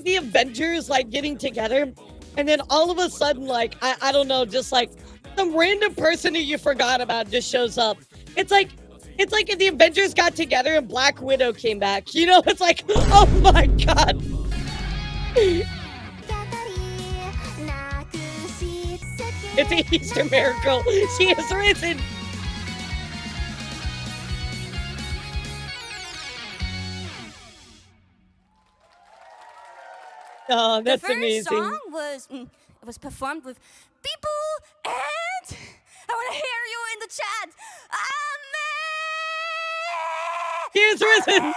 the Avengers like getting together, and then all of a sudden, like, I don't know, just like some random person who you forgot about just shows up. It's like if the Avengers got together and Black Widow came back. You know, it's like, oh my god. It's a Easter miracle. She has risen. Oh, that's amazing. The first song was performed with people, and I want to hear you in the chat. He is risen.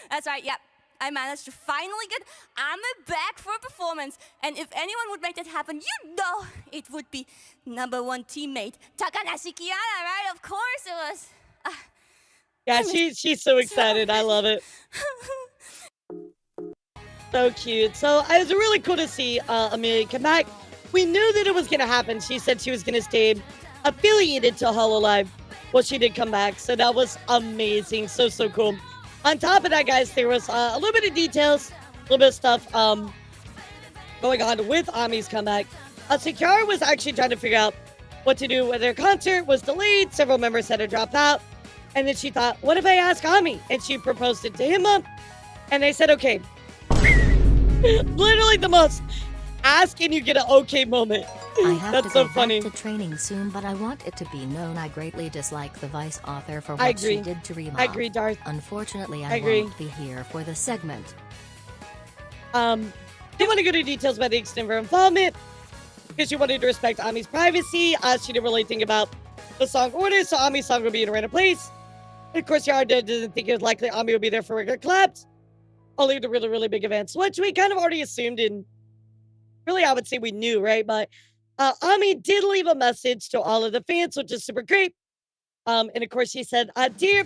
That's right. Yep. I managed to finally get Ame back for a performance, and if anyone would make that happen, you know it would be #1 teammate Takanashi Kiara, right? Of course it was. Yeah, she's so excited. I love it. So cute. So it was really cool to see Amelia come back. We knew that it was going to happen. She said she was going to stay affiliated to Hololive. Well, she did come back, so that was amazing. So cool. On top of that, guys, there was a little bit of details, a little bit of stuff going on with Ami's comeback. So Kiara was actually trying to figure out what to do when their concert was delayed. Several members had to drop out. And then she thought, what if I ask Ami? And she proposed it to him. And they said, okay. Literally the most ask and you get an okay moment. I have That's to so go funny. back to training soon, but I want it to be known I greatly dislike the Vice author for I what she agree. did to Rima. I agree, Darth. Unfortunately, I I agree. won't be here for the segment. Didn't want to go into details about the extent of her involvement because she wanted to respect Ami's privacy. She didn't really think about the song order, so Ami's song would be in a random place. And of course, Yara didn't think it was likely Ami would be there for regular collabs, only the really, really big events, which we kind of already assumed and really, I would say we knew, right? But Ami did leave a message to all of the fans, which is super great. And of course, she said, Dear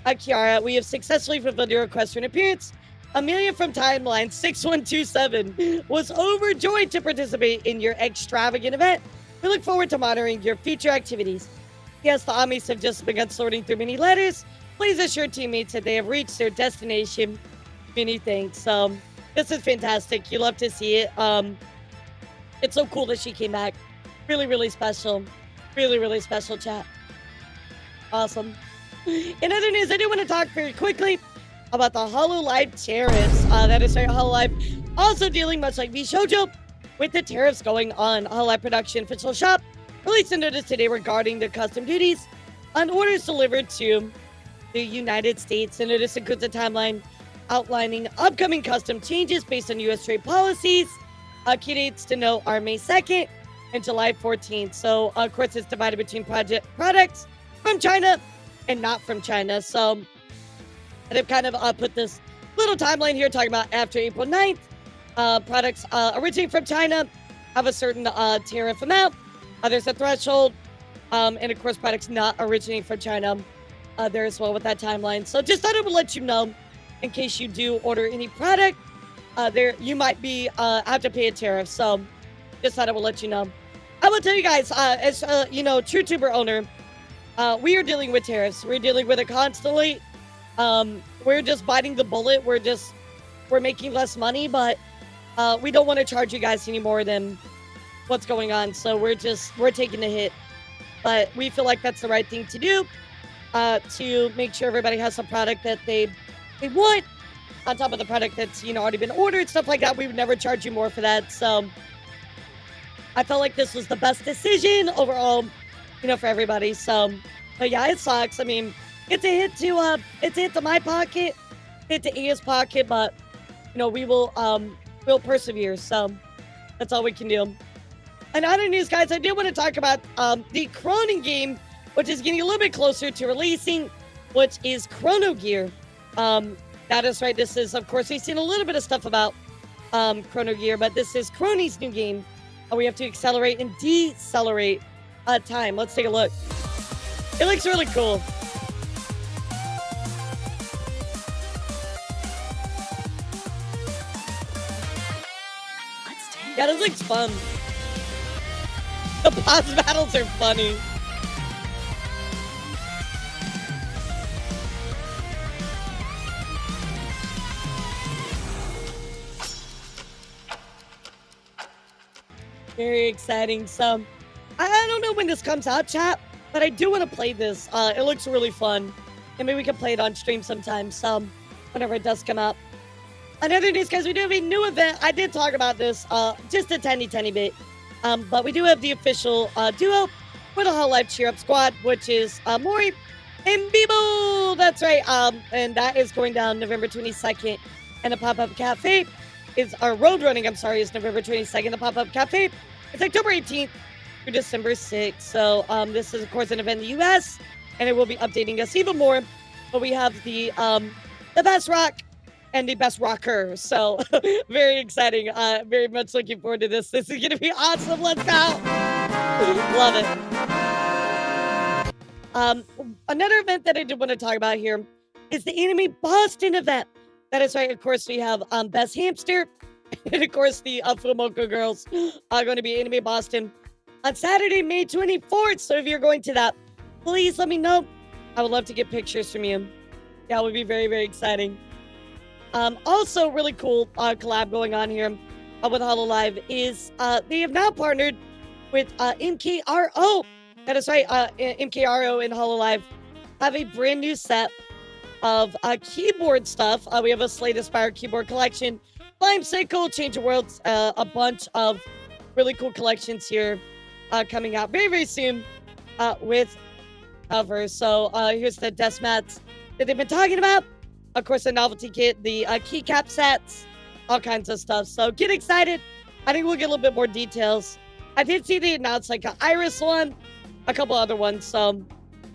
Kiara, we have successfully fulfilled your request for an appearance. Amelia from Timeline 6127 was overjoyed to participate in your extravagant event. We look forward to monitoring your future activities. Yes, the Amis have just begun sorting through many letters. Please assure teammates that they have reached their destination. Many thanks. This is fantastic. You love to see it. It's so cool that she came back. Really, really special. Really, really special, chat. Awesome. In other news, I do want to talk very quickly about the Hololive tariffs. That is right, Hololive also dealing, much like VShojo, with the tariffs going on. Hololive Production official shop released a notice today regarding the custom duties on orders delivered to the United States. The notice includes a timeline outlining upcoming custom changes based on U.S. trade policies. Key dates to know are May 2nd and July 14th. So, of course, it's divided between products from China and not from China. So, and I've kind of put this little timeline here talking about after April 9th. Products originating from China have a certain tariff amount. There's a threshold. And, of course, products not originating from China there as well with that timeline. So, just thought I would let you know in case you do order any product. There you might be have to pay a tariff. So, just thought I would let you know. I will tell you guys, as true tuber owner, we are dealing with tariffs. We're dealing with it constantly. We're just biting the bullet. We're making less money, but we don't want to charge you guys any more than what's going on. So we're taking the hit. But we feel like that's the right thing to do to make sure everybody has a product that they want on top of the product that's already been ordered, stuff like that. We would never charge you more for that. So I felt like this was the best decision overall, for everybody. So, but yeah, it sucks. I mean, it's a hit to my pocket, hit to Ia's pocket, but we'll persevere. So that's all we can do. And other news, guys, I did want to talk about the Cronin game, which is getting a little bit closer to releasing, which is Chrono Gear. That is right. This is, of course, we've seen a little bit of stuff about Chrono Gear, but this is Crony's new game. We have to accelerate and decelerate time. Let's take a look. It looks really cool. Yeah, this looks fun. The boss battles are funny. Very exciting. So, I don't know when this comes out, chat, but I do want to play this. It looks really fun. And maybe we can play it on stream sometime, whenever it does come out. Another news, guys, we do have a new event. I did talk about this just a tiny bit. But we do have the official duo for the Hololive Cheer Up Squad, which is Mori and Bibo. That's right. And that is going down November 22nd. And the Pop-Up Cafe is road running, is November 22nd. The Pop-Up Cafe is October 18th through December 6th. So this is, of course, an event in the U.S., and it will be updating us even more. But we have the best rock and the best rocker. So very exciting. Very much looking forward to this. This is going to be awesome. Let's go. Love it. Another event that I did want to talk about here is the Anime Boston event. That is right. Of course, we have Best Hamster. And of course, the Fumoko girls are going to be Anime Boston on Saturday, May 24th. So if you're going to that, please let me know. I would love to get pictures from you. That would be very, very exciting. Also, really cool collab going on here with Hololive is they have now partnered with MKRO. That is right. MKRO and Hololive have a brand new set of keyboard stuff. We have a Slate Aspire keyboard collection, Climb Cycle, Change of Worlds, a bunch of really cool collections here coming out very, very soon with covers. So here's the desk mats that they've been talking about. Of course, the novelty kit, the keycap sets, all kinds of stuff. So get excited. I think we'll get a little bit more details. I did see they announced like an Iris one, a couple other ones. So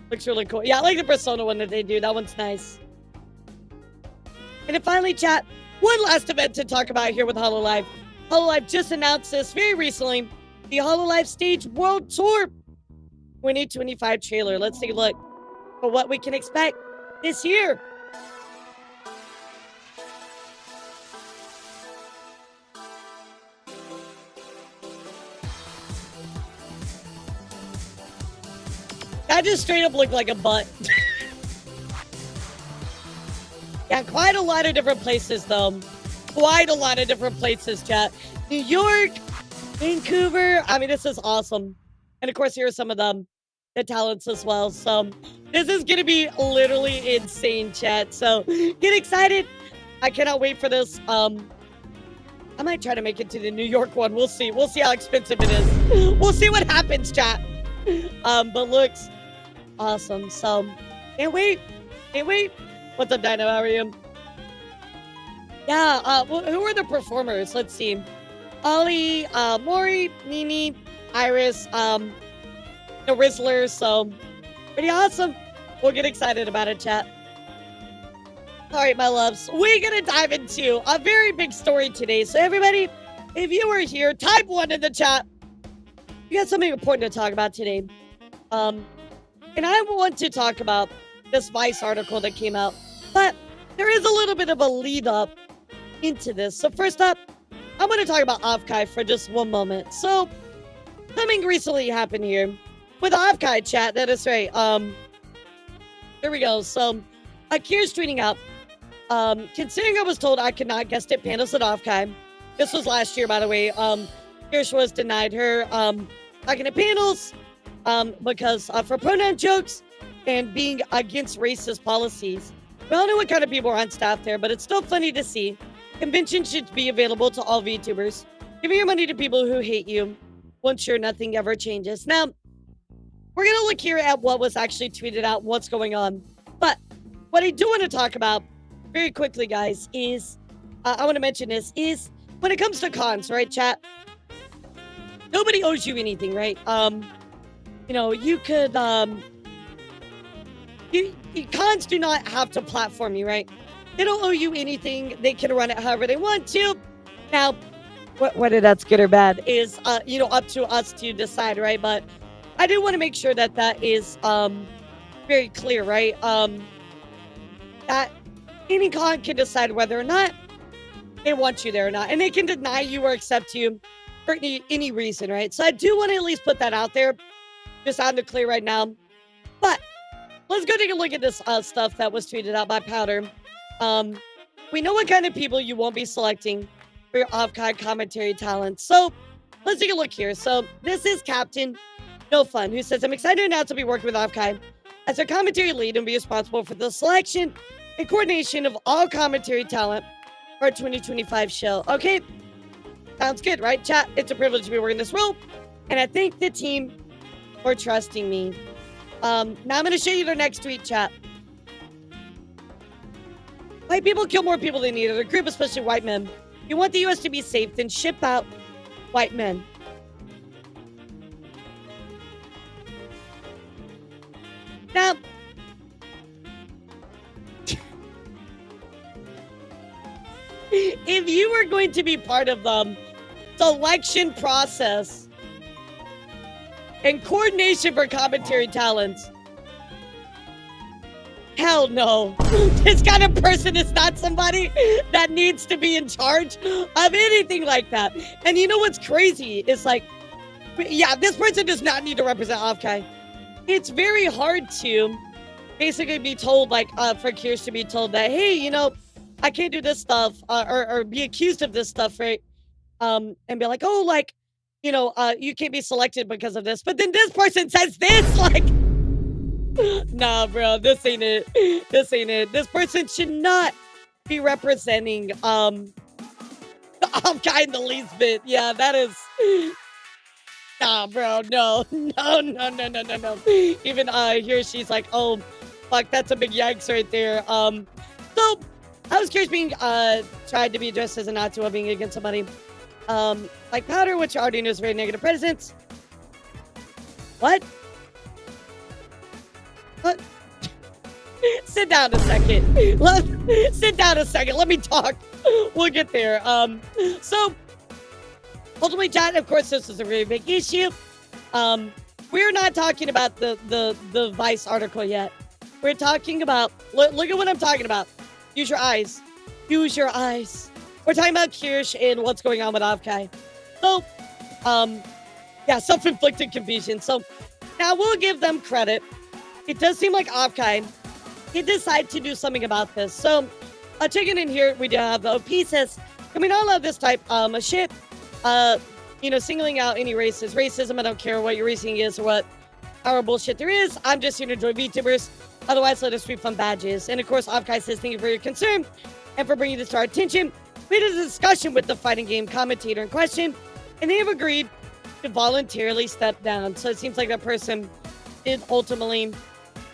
looks really cool. Yeah, I like the Persona one that they do. That one's nice. And then finally, chat, one last event to talk about here with Hololive. Hololive just announced this very recently. The Hololive Stage World Tour 2025 trailer. Let's take a look for what we can expect this year. That just straight up looked like a butt. Yeah, quite a lot of different places, though. Quite a lot of different places, chat. New York, Vancouver. I mean, this is awesome. And of course, here are some of the talents as well. So this is going to be literally insane, chat. So get excited. I cannot wait for this. I might try to make it to the New York one. We'll see. We'll see how expensive it is. We'll see what happens, chat. But looks awesome. So can't wait. Can't wait. What's up, Dino? How are you? Yeah, who are the performers? Let's see. Ollie, Maury, Nini, Iris, the Rizzler. So pretty awesome. We'll get excited about it, chat. All right, my loves. We're going to dive into a very big story today. So everybody, if you are here, type 1 in the chat. We got something important to talk about today. And I want to talk about this Vice article that came out. But there is a little bit of a lead up into this. So first up, I'm going to talk about Offkai for just one moment. So something recently happened here with Offkai, chat. That is right. There we go. So Akira's tweeting out, considering I was told I could not guest at panels at Offkai. This was last year, by the way. Kirsch was denied her talking at panels because for pronoun jokes and being against racist policies. We all know what kind of people are on staff there, but it's still funny to see. Convention should be available to all VTubers. Giving your money to people who hate you. Once sure nothing ever changes. Now, we're going to look here at what was actually tweeted out, what's going on. But what I do want to talk about very quickly, guys, is, I want to mention this, is when it comes to cons, right, chat? Nobody owes you anything, right? You know, you could, cons do not have to platform you, right? They don't owe you anything. They can run it however they want to. Now, whether that's good or bad is, you know, up to us to decide, right? But I do want to make sure that that is very clear, right? That any con can decide whether or not they want you there or not. And they can deny you or accept you for any reason, right? So I do want to at least put that out there, just out in the clear right now. But let's go take a look at this stuff that was tweeted out by Powder. We know what kind of people you won't be selecting for your off-card commentary talent. So let's take a look here. So this is Captain No Fun, who says, I'm excited to announce I'll be working with Offkai as a commentary lead and be responsible for the selection and coordination of all commentary talent for our 2025 show. Okay, sounds good, right, chat? It's a privilege to be working this role, and I thank the team for trusting me. Now I'm going to show you their next tweet, chat. White people kill more people than either group, especially white men. If you want the U.S. to be safe, then ship out white men. Now, if you were going to be part of the selection process and coordination for commentary talents, hell no. This kind of person is not somebody that needs to be in charge of anything like that. And you know what's crazy? It's like, yeah, this person does not need to represent Offkai. It's very hard to basically be told, like, for Kirsch to be told that, hey, you know, I can't do this stuff, or be accused of this stuff, right? And be like, oh, like, you know, you can't be selected because of this. But then this person says this, like, nah, bro, this ain't it. This ain't it. This person should not be representing the Offkai in the least bit. Yeah, that is. Nah, bro, no. Even here she's like, oh, fuck, that's a big yikes right there. So How is Kirsch being tried to be addressed as a not to being against somebody? Like Powder, which already knows very negative presence. What? What? Sit down a second. Sit down a second. Let me talk. We'll get there. So ultimately, chat, of course, this is a really big issue. We're not talking about the Vice article yet. We're talking about, look at what I'm talking about. Use your eyes. Use your eyes. We're talking about Kirsch and what's going on with Avkai. So, yeah, self-inflicted confusion. So now we'll give them credit. It does seem like Avkai, he decided to do something about this. So, checking in here, we do have the OP says, can we not allow this type of shit? You know, singling out any racism. I don't care what your reasoning is or what our bullshit there is. I'm just here to enjoy VTubers. Otherwise, let us refund badges. And of course, Avkai says, thank you for your concern and for bringing this to our attention. We had a discussion with the fighting game commentator in question, and they have agreed to voluntarily step down. So it seems like that person did ultimately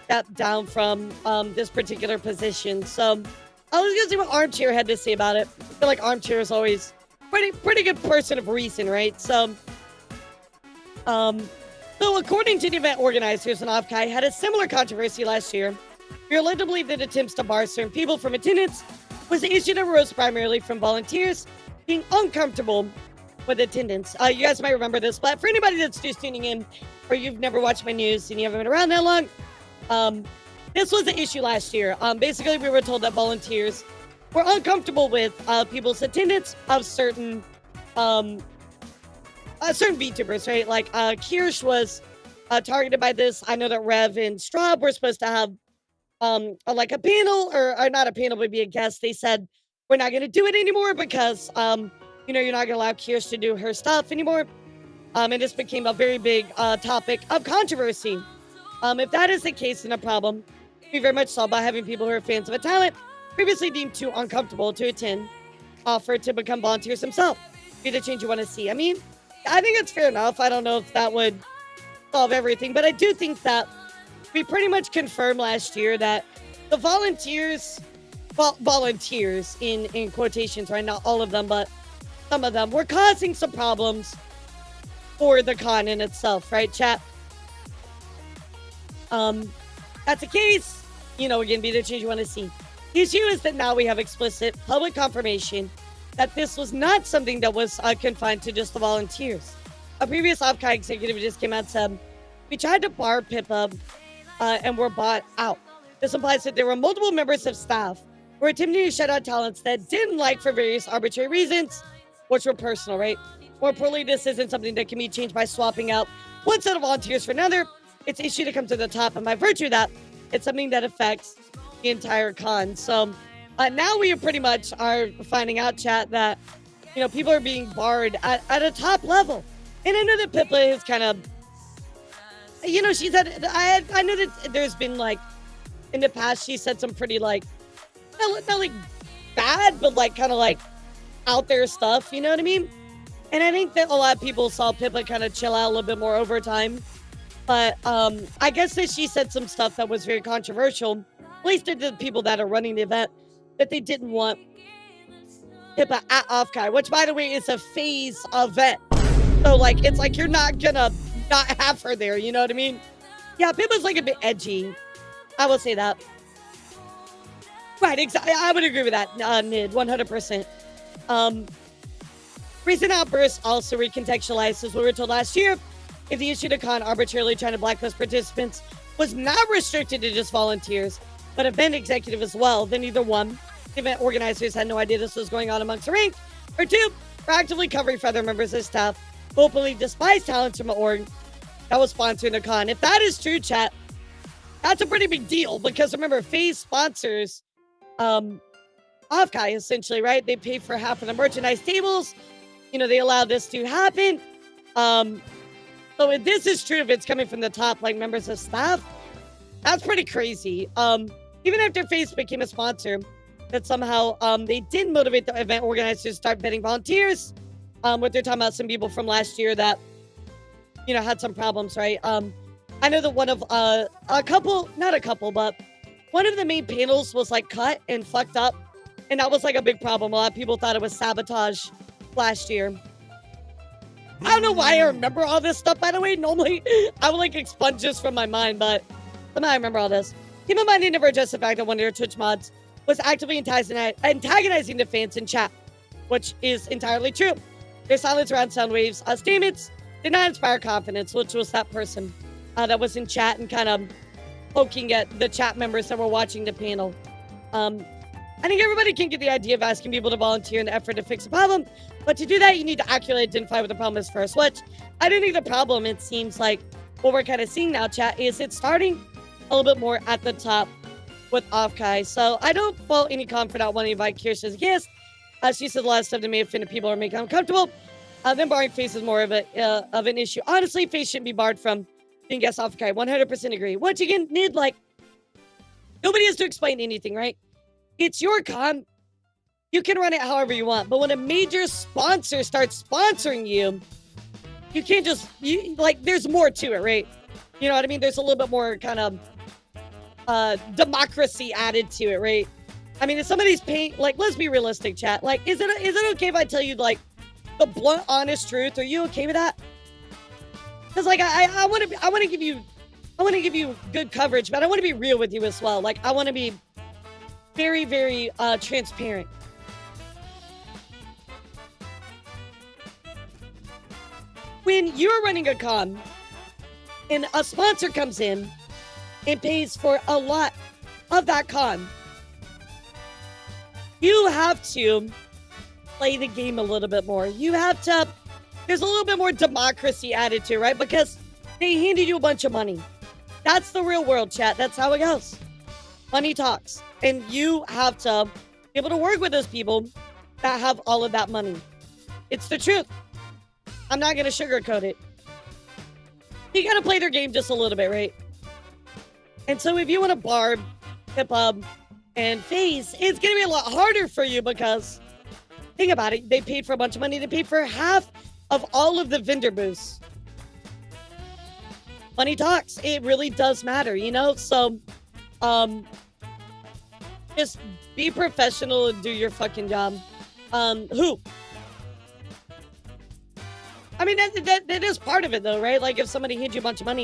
step down from this particular position. So I was gonna see what Armchair had to say about it. I feel like Armchair is always pretty good person of reason, right? So, so according to the event organizers, and Avkai had a similar controversy last year. We are led to believe that attempts to bar certain people from attendance was the issue that arose primarily from volunteers being uncomfortable with attendance. You guys might remember this, but for anybody that's just tuning in or you've never watched my news and you haven't been around that long, this was the issue last year. Basically, we were told that volunteers were uncomfortable with people's attendance of certain VTubers, right? Like Kirsch was targeted by this. I know that Rev and Straub were supposed to have like a panel or not a panel, but be a guest. They said we're not going to do it anymore because you know, you're not going to allow Kirsch to do her stuff anymore. And this became a very big topic of controversy. If that is the case, then a problem we very much saw by having people who are fans of a talent previously deemed too uncomfortable to attend offer to become volunteers themselves. Be the change you want to see. I mean, I think it's fair enough. I don't know if that would solve everything, but I do think that we pretty much confirmed last year that the volunteers in quotations, right? Not all of them, but some of them were causing some problems for the con in itself, right, chat? That's the case. You know, again, be the change you want to see. The issue is that now we have explicit public confirmation that this was not something that was confined to just the volunteers. A previous Avkai executive just came out and said, we tried to bar Pippa and were bought out. This implies that there were multiple members of staff who were attempting to shut out talents that didn't like for various arbitrary reasons, which were personal, right? More importantly, this isn't something that can be changed by swapping out one set of volunteers for another. It's an issue to come to the top, and by virtue of that, it's something that affects the entire con. So now we pretty much are finding out, chat, that, you know, people are being barred at a top level. And I know that Pippa is kind of, you know, she said, I know that there's been, like, in the past, she said some pretty, like, not like bad, but like kind of like out there stuff, you know what I mean? And I think that a lot of people saw Pippa kind of chill out a little bit more over time. But I guess that she said some stuff that was very controversial, at least to the people that are running the event, that they didn't want Pippa at Avkai, which, by the way, is a phase event. So, like, it's like you're not gonna not have her there, you know what I mean? Yeah, Pippa's like a bit edgy. I will say that. Right, exactly. I would agree with that, Nid, 100%. Recent outbursts also recontextualized as we were told last year. If the issue to con arbitrarily trying to blacklist participants was not restricted to just volunteers, but event executive as well, then either one, the event organizers had no idea this was going on amongst the rank, or two, were actively covering for other members of staff who openly despise talents from an org that was sponsoring the con. If that is true, chat, that's a pretty big deal, because remember, FaZe sponsors Avkai, essentially, right? They pay for half of the merchandise tables. You know, they allow this to happen. So if this is true, if it's coming from the top, like members of staff, that's pretty crazy. Even after FaZe became a sponsor, that somehow they did motivate the event organizers to start vetting volunteers. What they're talking about, some people from last year that, you know, had some problems, right? I know that one of not a couple, but one of the main panels was like cut and fucked up And that was like a big problem. A lot of people thought it was sabotage last year. I don't know why I remember all this stuff, by the way. Normally, I would like expunge this from my mind, but somehow I remember all this. Keep in mind, they never addressed the fact that one of their Twitch mods was actively antagonizing the fans in chat, which is entirely true. Their silence around Soundwave's statements did not inspire confidence, which was that person that was in chat and kind of poking at the chat members that were watching the panel. I think everybody can get the idea of asking people to volunteer in the effort to fix a problem, but to do that, you need to accurately identify what the problem is first, which I don't think the problem, it seems like what we're kind of seeing now, chat, is it's starting a little bit more at the top with Offkai. So I don't fault any con for not wanting to invite Kirsch as a guest. She said a lot of stuff that may offend people or make them uncomfortable. Then barring Face is more of an issue. Honestly, Face shouldn't be barred from being guest Offkai. 100% agree. Once again, Nid, like, nobody has to explain anything, right? It's your con. You can run it however you want. But when a major sponsor starts sponsoring you, you can't just, there's more to it, right? You know what I mean? There's a little bit more kind of democracy added to it, right? I mean, if somebody's paying, like, let's be realistic, chat. Like, is it okay if I tell you, like, the blunt, honest truth? Are you okay with that? Because, like, I want to give you good coverage, but I want to be real with you as well. Like, I want to be very, very transparent. When you're running a con and a sponsor comes in and pays for a lot of that con, you have to play the game a little bit more. You have to, there's a little bit more democracy added to it, right? Because they handed you a bunch of money. That's the real world, chat. That's how it goes. Money talks. And you have to be able to work with those people that have all of that money. It's the truth. I'm not going to sugarcoat it. You got to play their game just a little bit, right? And so if you want to barb, hip hop, and Face, it's going to be a lot harder for you because, think about it, they paid for a bunch of money. They paid for half of all of the vendor booths. Money talks. It really does matter, you know? So, just be professional and do your fucking job. Who? I mean, that is part of it, though, right? Like, if somebody hands you a bunch of money,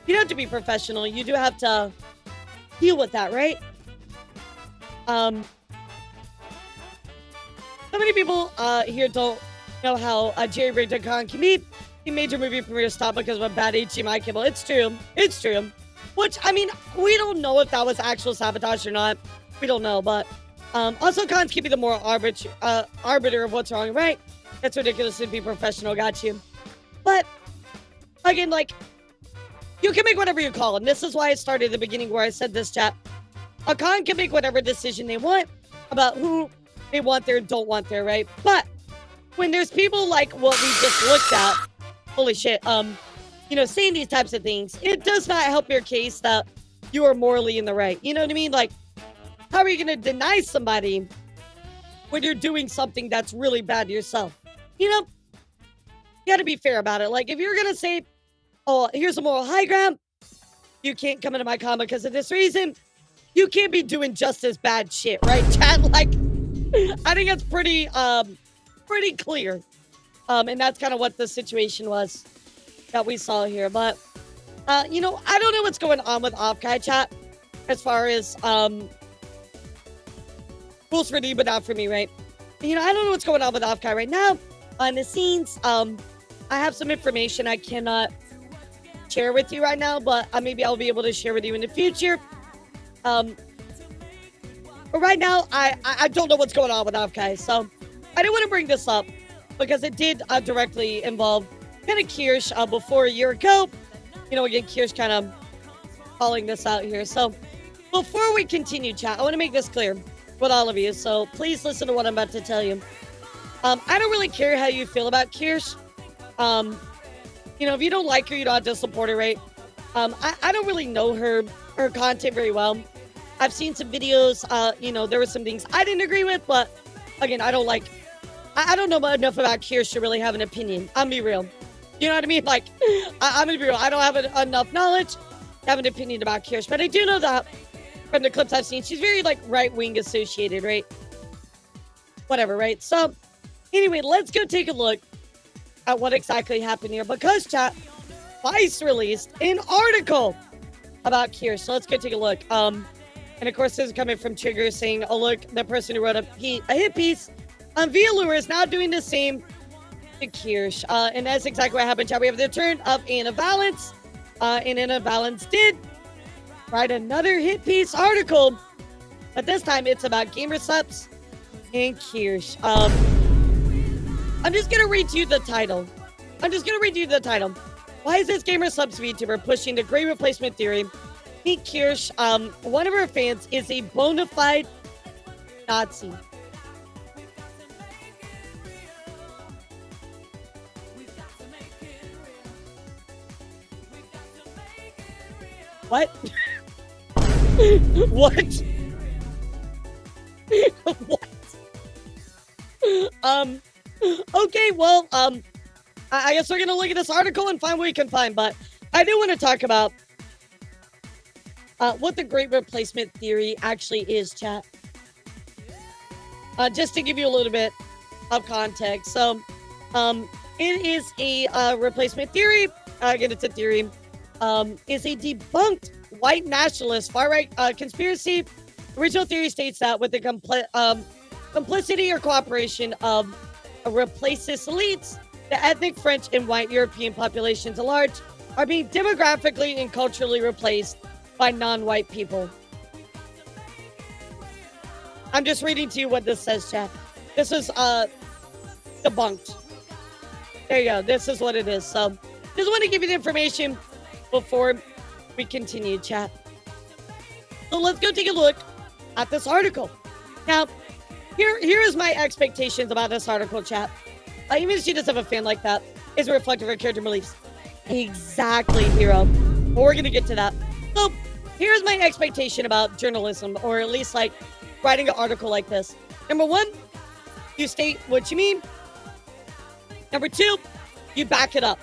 you don't have to be professional. You do have to deal with that, right? So many people here don't know how Jerry.com can be. A major movie premiere stopped because of a bad HDMI cable. It's true. It's true. Which, I mean, we don't know if that was actual sabotage or not. We don't know, but also cons can be the moral arbiter of what's wrong and right. That's ridiculous to be professional. Got you. But again, like, you can make whatever you call them. This is why I started at the beginning where I said this, chat. A con can make whatever decision they want about who they want there and don't want there, right? But when there's people like what we just looked at, holy shit, you know, saying these types of things, it does not help your case that you are morally in the right. You know what I mean? Like, how are you going to deny somebody when you're doing something that's really bad to yourself? You know, you got to be fair about it. Like, if you're going to say, oh, here's a moral high ground, you can't come into my con because of this reason, you can't be doing just as bad shit, right, chat? Like, I think it's pretty clear. And that's kind of what the situation was that we saw here. But, you know, I don't know what's going on with Offkai, chat, as far as rules for me, but not for me, right? You know, I don't know what's going on with Offkai right now. On the scenes, I have some information I cannot share with you right now, but maybe I'll be able to share with you in the future. But right now, I don't know what's going on with Offkai, so I didn't want to bring this up because it did directly involve kind of Kirsch before a year ago. You know, again, Kirsch kind of calling this out here. So before we continue, chat, I want to make this clear with all of you, so please listen to what I'm about to tell you. I don't really care how you feel about Kirsch. You know, if you don't like her, you don't have to support her, right? I don't really know her content very well. I've seen some videos, you know, there were some things I didn't agree with, but again, I don't know enough about Kirsch to really have an opinion. I'm be real. You know what I mean? Like, I'm gonna be real. I don't have enough knowledge to have an opinion about Kirsch, but I do know that from the clips I've seen, she's very, like, right-wing associated, right? whatever, right? So, anyway, let's go take a look at what exactly happened here. Because, chat, Vice released an article about Kirsch. So let's go take a look. And of course, this is coming from Trigger saying, oh, look, the person who wrote a hit piece on Via Lure is now doing the same to Kirsch. And that's exactly what happened, chat. We have the return of Anna Valance. And Anna Valance did write another hit piece article, but this time it's about gamer subs and Kirsch. I'm just gonna read you the title. Why is this gamer subs VTuber pushing the great replacement theory? Meet Kirsch. One of her fans is a bona fide Nazi. What? What? What? Okay, well, I guess we're gonna look at this article and find what we can find, but I do want to talk about what the great replacement theory actually is, chat. Just to give you a little bit of context. So, it is a replacement theory. Again, it's a theory. Is a debunked white nationalist far-right conspiracy. Original theory states that with the complicity or cooperation of replacist elites, the ethnic French and white European populations at large are being demographically and culturally replaced by non-white people. I'm just reading to you what this says, chat. This is debunked. There you go. This is what it is. So, just want to give you the information before we continue, chat. So let's go take a look at this article. Now, here is my expectations about this article, chat. Even if she doesn't have a fan like that, is a reflective of her character beliefs. Exactly, Hero. But we're gonna get to that. So, here's my expectation about journalism, or at least like writing an article like this. Number one, you state what you mean. Number two, you back it up.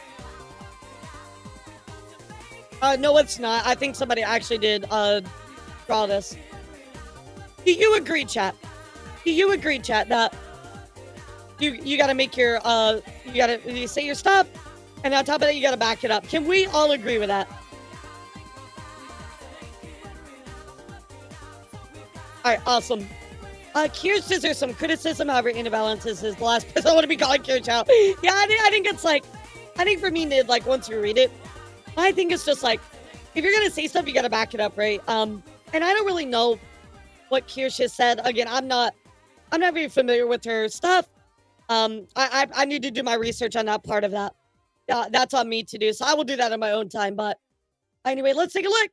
No, it's not. I think somebody actually did draw this. Do you agree, chat? Do you agree, chat, that you gotta make your you say your stuff, and on top of that, you gotta back it up? Can we all agree with that? All right, awesome. Kirsch deserves some criticism. However, Anna Valance is the last person I want to be calling Kirsch out. Yeah, I think it's like, I think for me, Nid, like once you read it, I think it's just like, if you're gonna say stuff, you gotta back it up, right? And I don't really know what Kirsch has said. Again, I'm not very familiar with her stuff. I need to do my research on that part of that. That's on me to do, so I will do that in my own time. But anyway, let's take a look.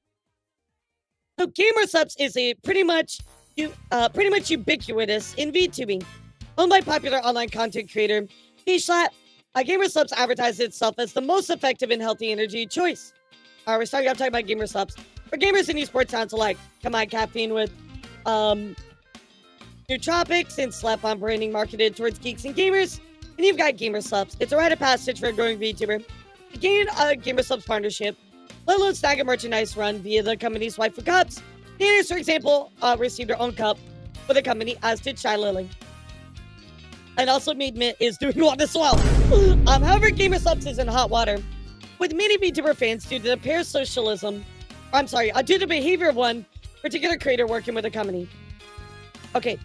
So, GamerSupps is a pretty much ubiquitous in VTubing, owned by popular online content creator Fishlat. GamerSupps advertises itself as the most effective and healthy energy choice. We're starting off talking about GamerSupps. For gamers and esports sounds alike, combine caffeine with nootropics and slap-on branding marketed towards geeks and gamers, and you've got GamerSupps. It's a rite of passage for a growing VTuber. To gain a GamerSupps partnership, let alone snag a merchandise run via the company's Waifu Cups. Creators, for example, received their own cup for the company, as did Shy Lily. And also Made Mint is doing one as well. However, GamerSupps is in hot water with many VTuber fans due to the parasocialism. Due to the behavior of one particular creator working with the company. Okay.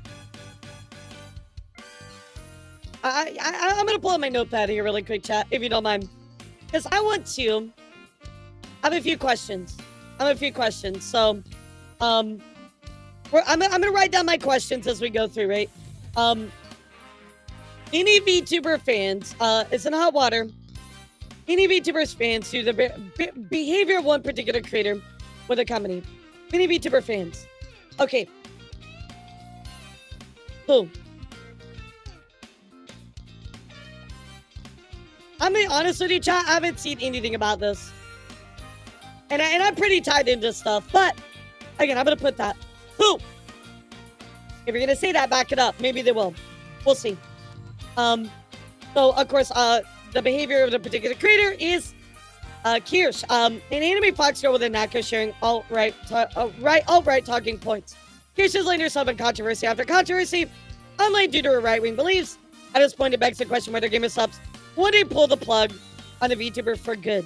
I'm gonna pull up my notepad here really quick, chat, if you don't mind, because I have a few questions. So, I'm gonna write down my questions as we go through, right? Any VTuber fans, it's in hot water. Any VTubers fans due to the behavior of one particular creator with a company. Any VTuber fans. Okay. Boom. I'm being honest with you, chat. I haven't seen anything about this. And I'm pretty tied into stuff. But, again, I'm going to put that. Boom. If you're going to say that, back it up. Maybe they will. We'll see. So, of course, the behavior of the particular creator is Kirsch, an anime fox girl with a knack of sharing alt-right talking points. Kirsch has laid herself in controversy after controversy online due to her right-wing beliefs. At this point, it begs the question whether gamer subs would they pull the plug on the VTuber for good.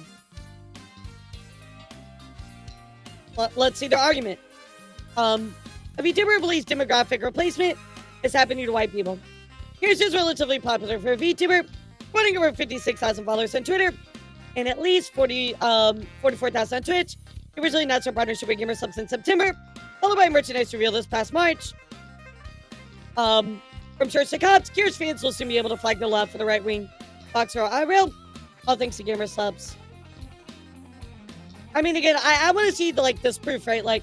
Let's see their argument. A VTuber believes demographic replacement is happening to white people. Here's just relatively popular for a VTuber, running over 56,000 followers on Twitter and at least 44,000 on Twitch. He originally announced her partnership with Gamer Subs in September, followed by a merchandise reveal this past March. From church to cops, Gears fans will soon be able to flag the love for the right-wing Boxer IRL, all thanks to Gamer Subs. I mean, again, I want to see, like, this proof, right? Like,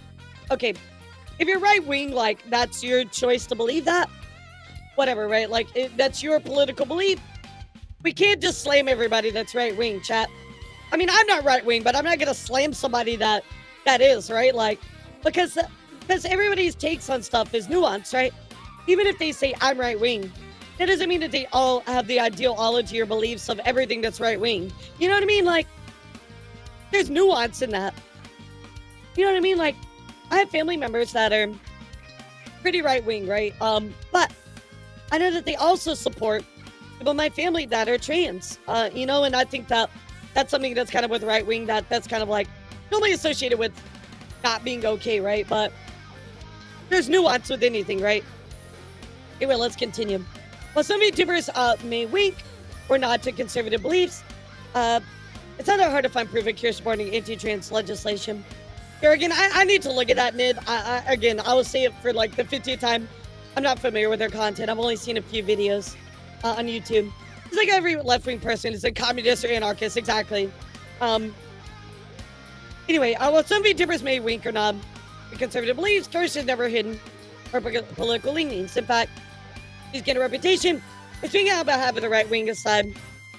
okay, if you're right-wing, like, that's your choice to believe that. Whatever, right? Like, that's your political belief. We can't just slam everybody that's right-wing, chat. I mean, I'm not right-wing, but I'm not going to slam somebody that is, right? Like, because everybody's takes on stuff is nuanced, right? Even if they say I'm right-wing, that doesn't mean that they all have the ideology or beliefs of everything that's right-wing. You know what I mean? Like, there's nuance in that. You know what I mean? Like, I have family members that are pretty right-wing, right? But I know that they also support people in my family that are trans, you know, and I think that that's something that's kind of with right-wing, that's kind of like normally associated with not being okay, right? But there's nuance with anything, right? Anyway, let's continue. While some VTubers may wink or nod to conservative beliefs, it's not that hard to find proof of Kier supporting anti-trans legislation. Here again, I need to look at that, Nid. Again, I will say it for like the 50th time. I'm not familiar with their content. I've only seen a few videos on YouTube. It's like every left-wing person is a communist or anarchist, exactly. Anyway, while some VTubers may wink or nod to conservative beliefs, Kirsch is never hidden her political leanings. In fact, she's getting a reputation for speaking out about having the right-wing side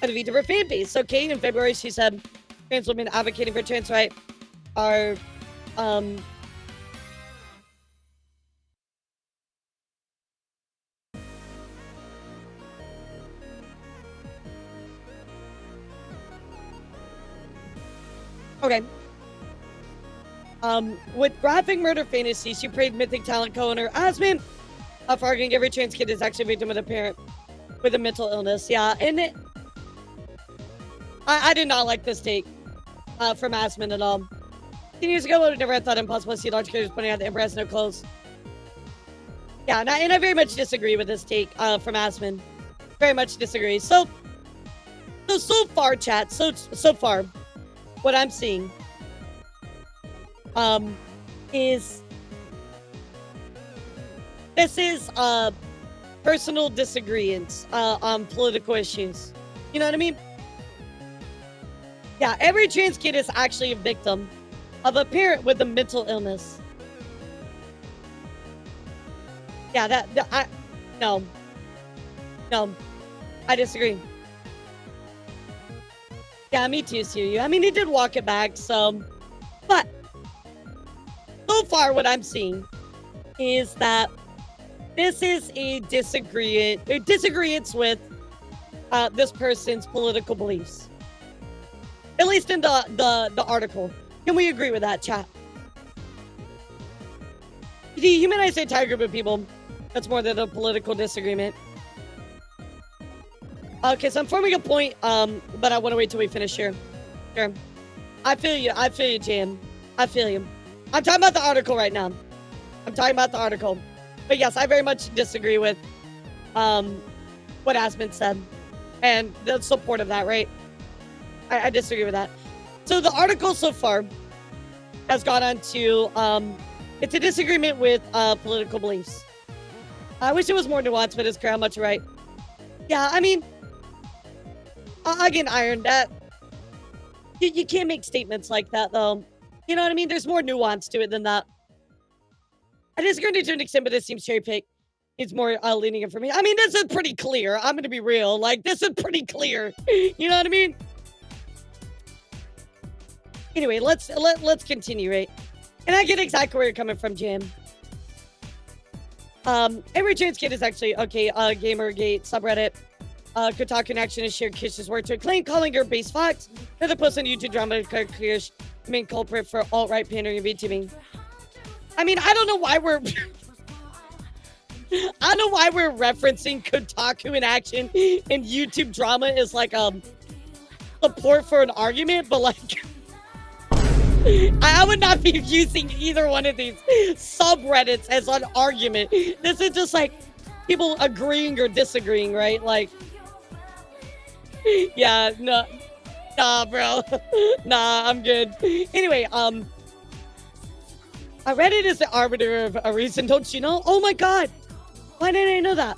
of the VTuber fan base. Okay, in February, she said trans women advocating for trans rights are okay. With graphic murder fantasy, she praised mythic talent co-owner Asmin for arguing every trans kid is actually a victim of a parent with a mental illness. Yeah, and I did not like this take from Asmin at all. 10 years ago, I would never have thought impossible to see large characters pointing out the Emperor has no clothes. Yeah, and I very much disagree with this take from Asmin. Very much disagree. So far, chat, so far, what I'm seeing is this is personal disagreements on political issues. You know what I mean? Yeah, every trans kid is actually a victim of a parent with a mental illness. Yeah, no, I disagree. Yeah, me too, Siriu. I mean, he did walk it back, so, but so far what I'm seeing is that this is a disagreements with this person's political beliefs. At least in the article. Can we agree with that, chat? Dehumanize the entire group of people. That's more than a political disagreement. Okay, so I'm forming a point, but I want to wait till we finish here. Sure. I feel you, Jan. I feel you. I'm talking about the article right now. But yes, I very much disagree with what Asmin said. And the support of that, right? I disagree with that. So the article so far has gone on to, it's a disagreement with political beliefs. I wish it was more nuanced, but it's clear how much you're right. Yeah, I mean, again, Iron, that you can't make statements like that, though. You know what I mean? There's more nuance to it than that. I disagree to an extent, but it seems cherry pick. It's more leaning in for me. I mean, this is pretty clear. I'm going to be real. Like, this is pretty clear. You know what I mean? Anyway, let's continue, right? And I get exactly where you're coming from, Jam. Every trans kid is actually, okay, Gamergate subreddit. Kotaku in action has shared Kish's word to acclaim, calling her base fox. Another post on YouTube drama declared Kish main culprit for alt-right pandering and VTubing. I mean, I don't know why we're... I don't know why we're referencing Kotaku in action and YouTube drama is like support for an argument, but like I would not be using either one of these subreddits as an argument. This is just like people agreeing or disagreeing, right? Like, yeah, no, nah, bro, nah, I'm good. Anyway, Reddit is the arbiter of a reason, don't you know? Oh my god, why didn't I know that?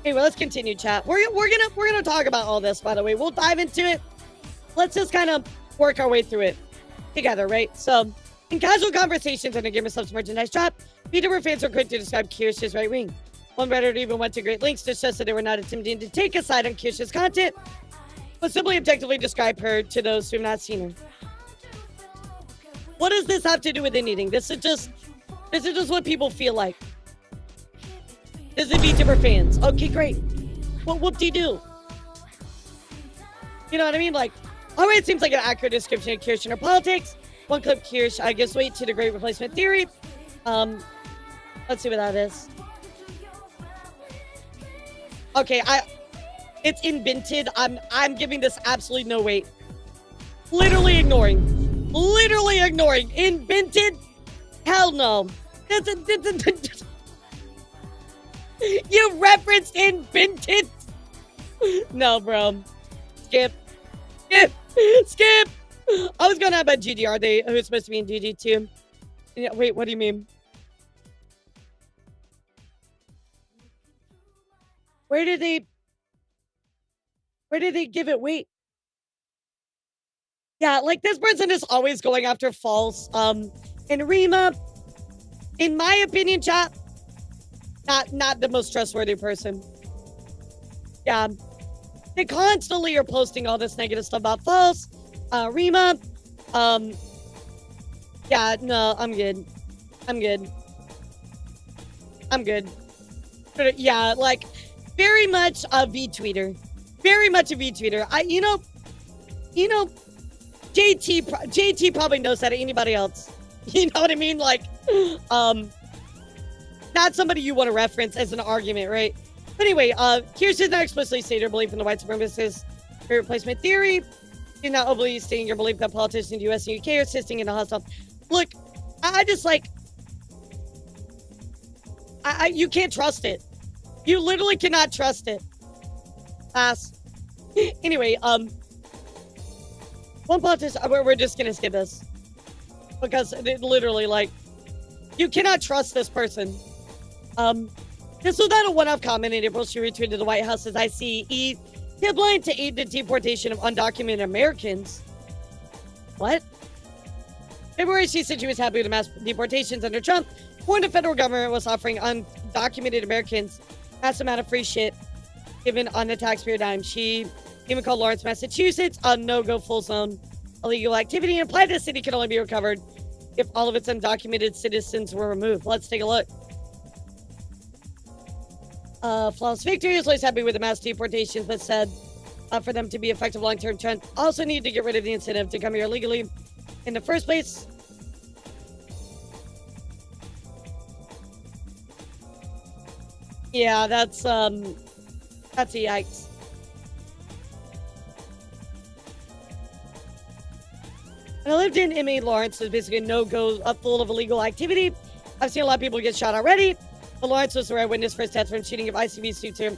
Anyway, let's continue, chat. We're gonna talk about all this, by the way. We'll dive into it. Let's just kind of work our way through it together, right? So, in casual conversations on a Gamer Subs merchandise shop, VTuber fans are quick to describe Kirsch's right wing. One Redditor even went to great lengths to stress that they were not attempting to take a side on Kirsch's content, but simply objectively describe her to those who have not seen her. What does this have to do with anything? This is just what people feel like. This is VTuber fans. Okay, great. What whoop-de-doo? You know what I mean? Like, all right, seems like an accurate description of Kirsch and her politics. One clip, Kirsch gives weight to the great replacement theory. Let's see what that is. Okay, it's invented. I'm giving this absolutely no weight. Literally ignoring. Invented? Hell no. You referenced invented? No, bro. Skip. I was gonna have a GG. Are they who's supposed to be in GG too? Yeah, wait, what do you mean? Where did they give it weight? Yeah, like this person is always going after false. And Rima, in my opinion, chat, not the most trustworthy person. Yeah. They constantly are posting all this negative stuff about false. Rima. Yeah, no, I'm good. Yeah, like very much a V-tweeter. You know, JT probably knows that to anybody else. You know what I mean? Like, not somebody you want to reference as an argument, right? But anyway, Kirsch does not explicitly state her belief in the white supremacist replacement theory. You're not openly stating your belief that politicians in the US and UK are assisting in a hostile. Look, I just like, you can't trust it. You literally cannot trust it. Pass. Anyway, one politician, we're just gonna skip this. Because it literally, like, you cannot trust this person. This was not a one-off comment. In April, she retweeted the White House's ICE deadline to aid the deportation of undocumented Americans. What? February, she said she was happy with the mass deportations under Trump. Warned the federal government was offering undocumented Americans mass amount of free shit given on the taxpayer dime. She even called Lawrence, Massachusetts a no-go full zone illegal activity and implied the city could only be recovered if all of its undocumented citizens were removed. Let's take a look. Flawless Victory is always happy with the mass deportations, but said for them to be effective long-term trend, also need to get rid of the incentive to come here illegally in the first place. Yeah, that's a yikes. I lived in M.A. Lawrence, so it's basically a no-go up full of illegal activity. I've seen a lot of people get shot already. But Lawrence was where I witnessed first deaths from shooting of ICV suits here.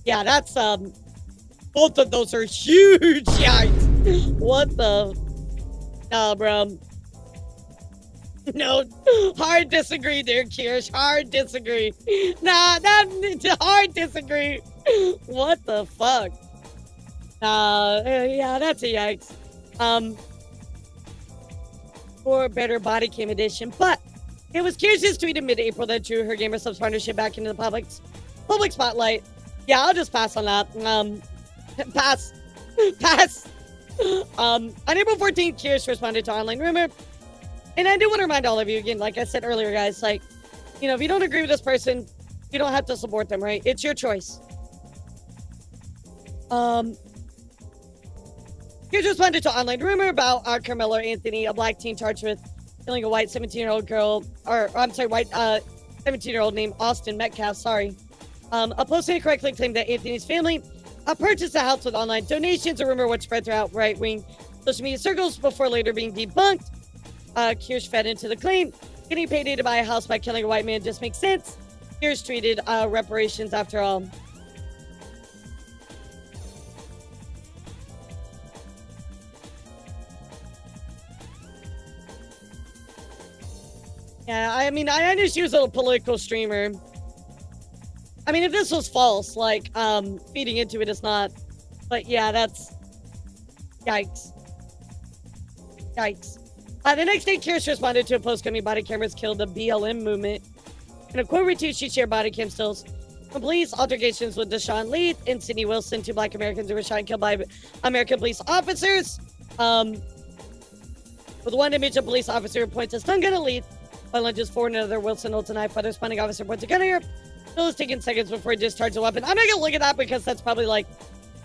Yeah, that's, both of those are huge yikes. What the? Nah, bro. No, hard disagree there, Kirsch. Hard disagree. Nah, hard disagree. What the fuck? Yeah, that's a yikes. For better body cam edition, but it was Kirsch's tweet in mid-April that drew her Gamer Subs partnership back into the public spotlight. Yeah, I'll just pass on that. Pass. On April 14th, Kirsch responded to online rumor. And I do want to remind all of you again, like I said earlier, guys, like, you know, if you don't agree with this person, you don't have to support them, right? It's your choice. Kirsch responded to online rumor about Carmelo Anthony, a black teen charged with killing a white 17-year-old girl, white 17-year-old named Austin Metcalf, sorry. A post incorrectly claimed that Anthony's family purchased a house with online donations, a rumor which spread throughout right-wing social media circles before later being debunked. Kirsch fed into the claim. Getting paid to buy a house by killing a white man just makes sense. Kirsch treated reparations after all. Yeah, I mean, I knew she was a political streamer. I mean, if this was false, like, feeding into it is not. But yeah, that's... Yikes. Yikes. The next day, Kirsch responded to a post claiming body cameras killed the BLM movement. In a quote retweet, she shared body cam stills from police altercations with Deshaun Leith and Sidney Wilson, 2 black Americans who were shot and killed by American police officers. With one image, a police officer points a stun gun at Leith, while lunges forward, another Wilson holds a knife, while the responding officer points a gun at her. Still is taking seconds before he discharges a weapon. I'm not gonna look at that because that's probably like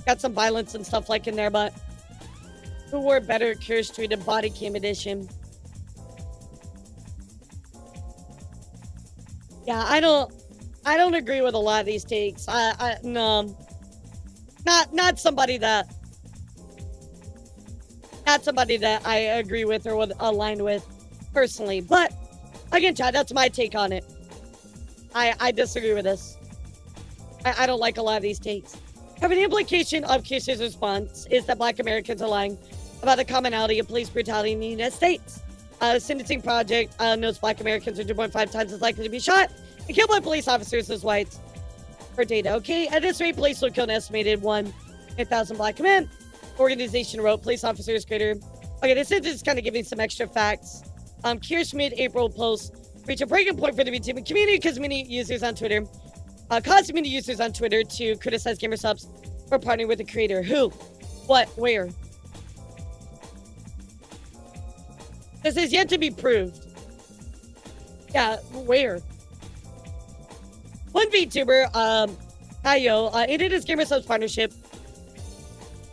got some violence and stuff like in there, but who wore better Kirsch tweeted body cam edition? Yeah, I don't agree with a lot of these takes. No, not somebody that I agree with or would align with personally. But again, Chad, that's my take on it. I disagree with this. I don't like a lot of these takes. The implication of Kirsch's response is that black Americans are lying about the commonality of police brutality in the United States. Sentencing Project notes black Americans are 2.5 times as likely to be shot and killed by police officers as whites. For data, okay? At this rate, police will kill an estimated 1,000 black men. Organization wrote police officers greater. Okay, this is just kind of giving some extra facts. Kirsch mid-April post reached a breaking point for the VTuber community because many users on Twitter caused many users on Twitter to criticize GamerSupps for partnering with the creator. Who? What? Where? This is yet to be proved. Yeah, where? One VTuber, Kaio, ended his GamerSupps partnership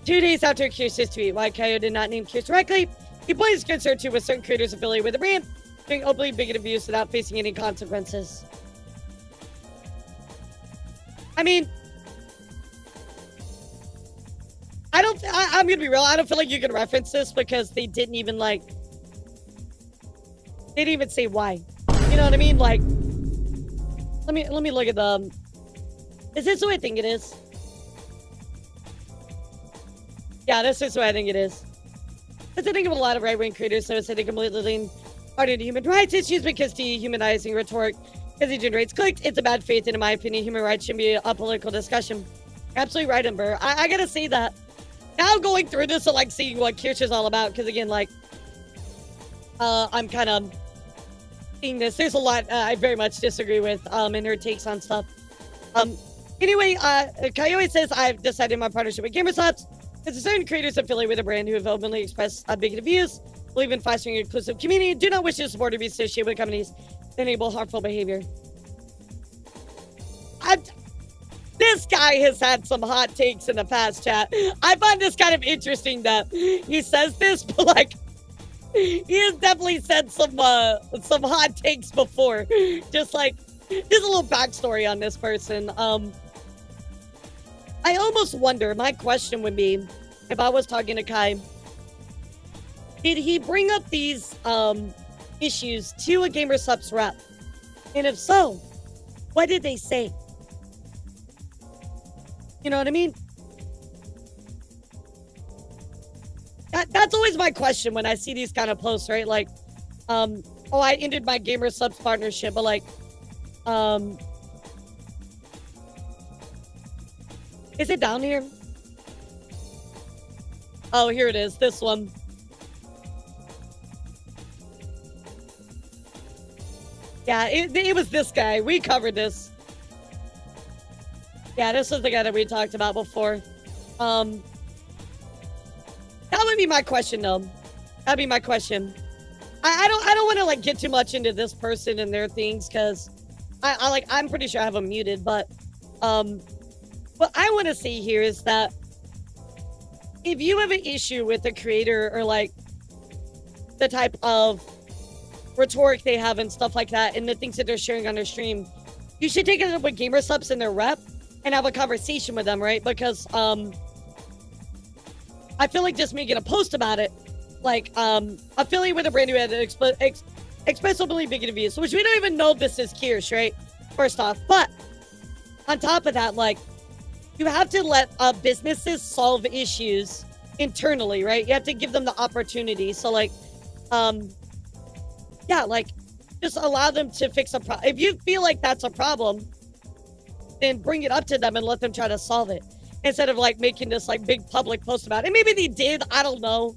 2 days after Kirsch's tweet. Why Kaio did not name Kirsch directly, he pointed his concern to with certain creators affiliated with the brand doing openly bigoted views without facing any consequences. I mean, I'm gonna be real, I don't feel like you can reference this because they didn't even they didn't even say why. You know what I mean? Like, let me look at the, is this who I think it is? Yeah, this is who I think it is. Because I think of a lot of right-wing creators, so it's they completely lean hard into human rights issues because dehumanizing rhetoric because it generates clicks. It's a bad faith, and in my opinion, human rights shouldn't be a political discussion. Absolutely right, Ember. I gotta say that. Now going through this and seeing what Kirsch is all about, because again, I'm kind of seeing this. There's a lot I very much disagree with in her takes on stuff. Anyway, Kaioe says, I've decided my partnership with GamerSupps because certain creators affiliated with a brand who have openly expressed bigoted views, believe in fostering an inclusive community, do not wish to support or be associated with companies that enable harmful behavior. This guy has had some hot takes in the past, chat. I find this kind of interesting that he says this, but he has definitely said some hot takes before. Just a little backstory on this person. I almost wonder, my question would be, if I was talking to Kai, did he bring up these issues to a GamerSupps rep? And if so, what did they say? You know what I mean? That's always my question when I see these kind of posts, right? Oh, I ended my GamerSupps partnership, but is it down here? Oh, here it is. This one. Yeah, it was this guy. We covered this. Yeah, this was the guy that we talked about before. That would be my question, though. That'd be my question. I don't want to get too much into this person and their things because I'm pretty sure I have them muted, but what I want to see here is that if you have an issue with the creator or the type of rhetoric they have and stuff like that, and the things that they're sharing on their stream, you should take it up with gamer subs and their rep and have a conversation with them, right? Because I feel like just making a post about it, like affiliate with a brand new ad that express openly bigoted views, which we don't even know this is Kirsch, right? First off, but on top of that, like, you have to let businesses solve issues internally, right? You have to give them the opportunity. So, like, yeah, like, just allow them to fix a problem. If you feel like that's a problem, then bring it up to them and let them try to solve it. Instead of, like, making this, like, big public post about it. And maybe they did, I don't know.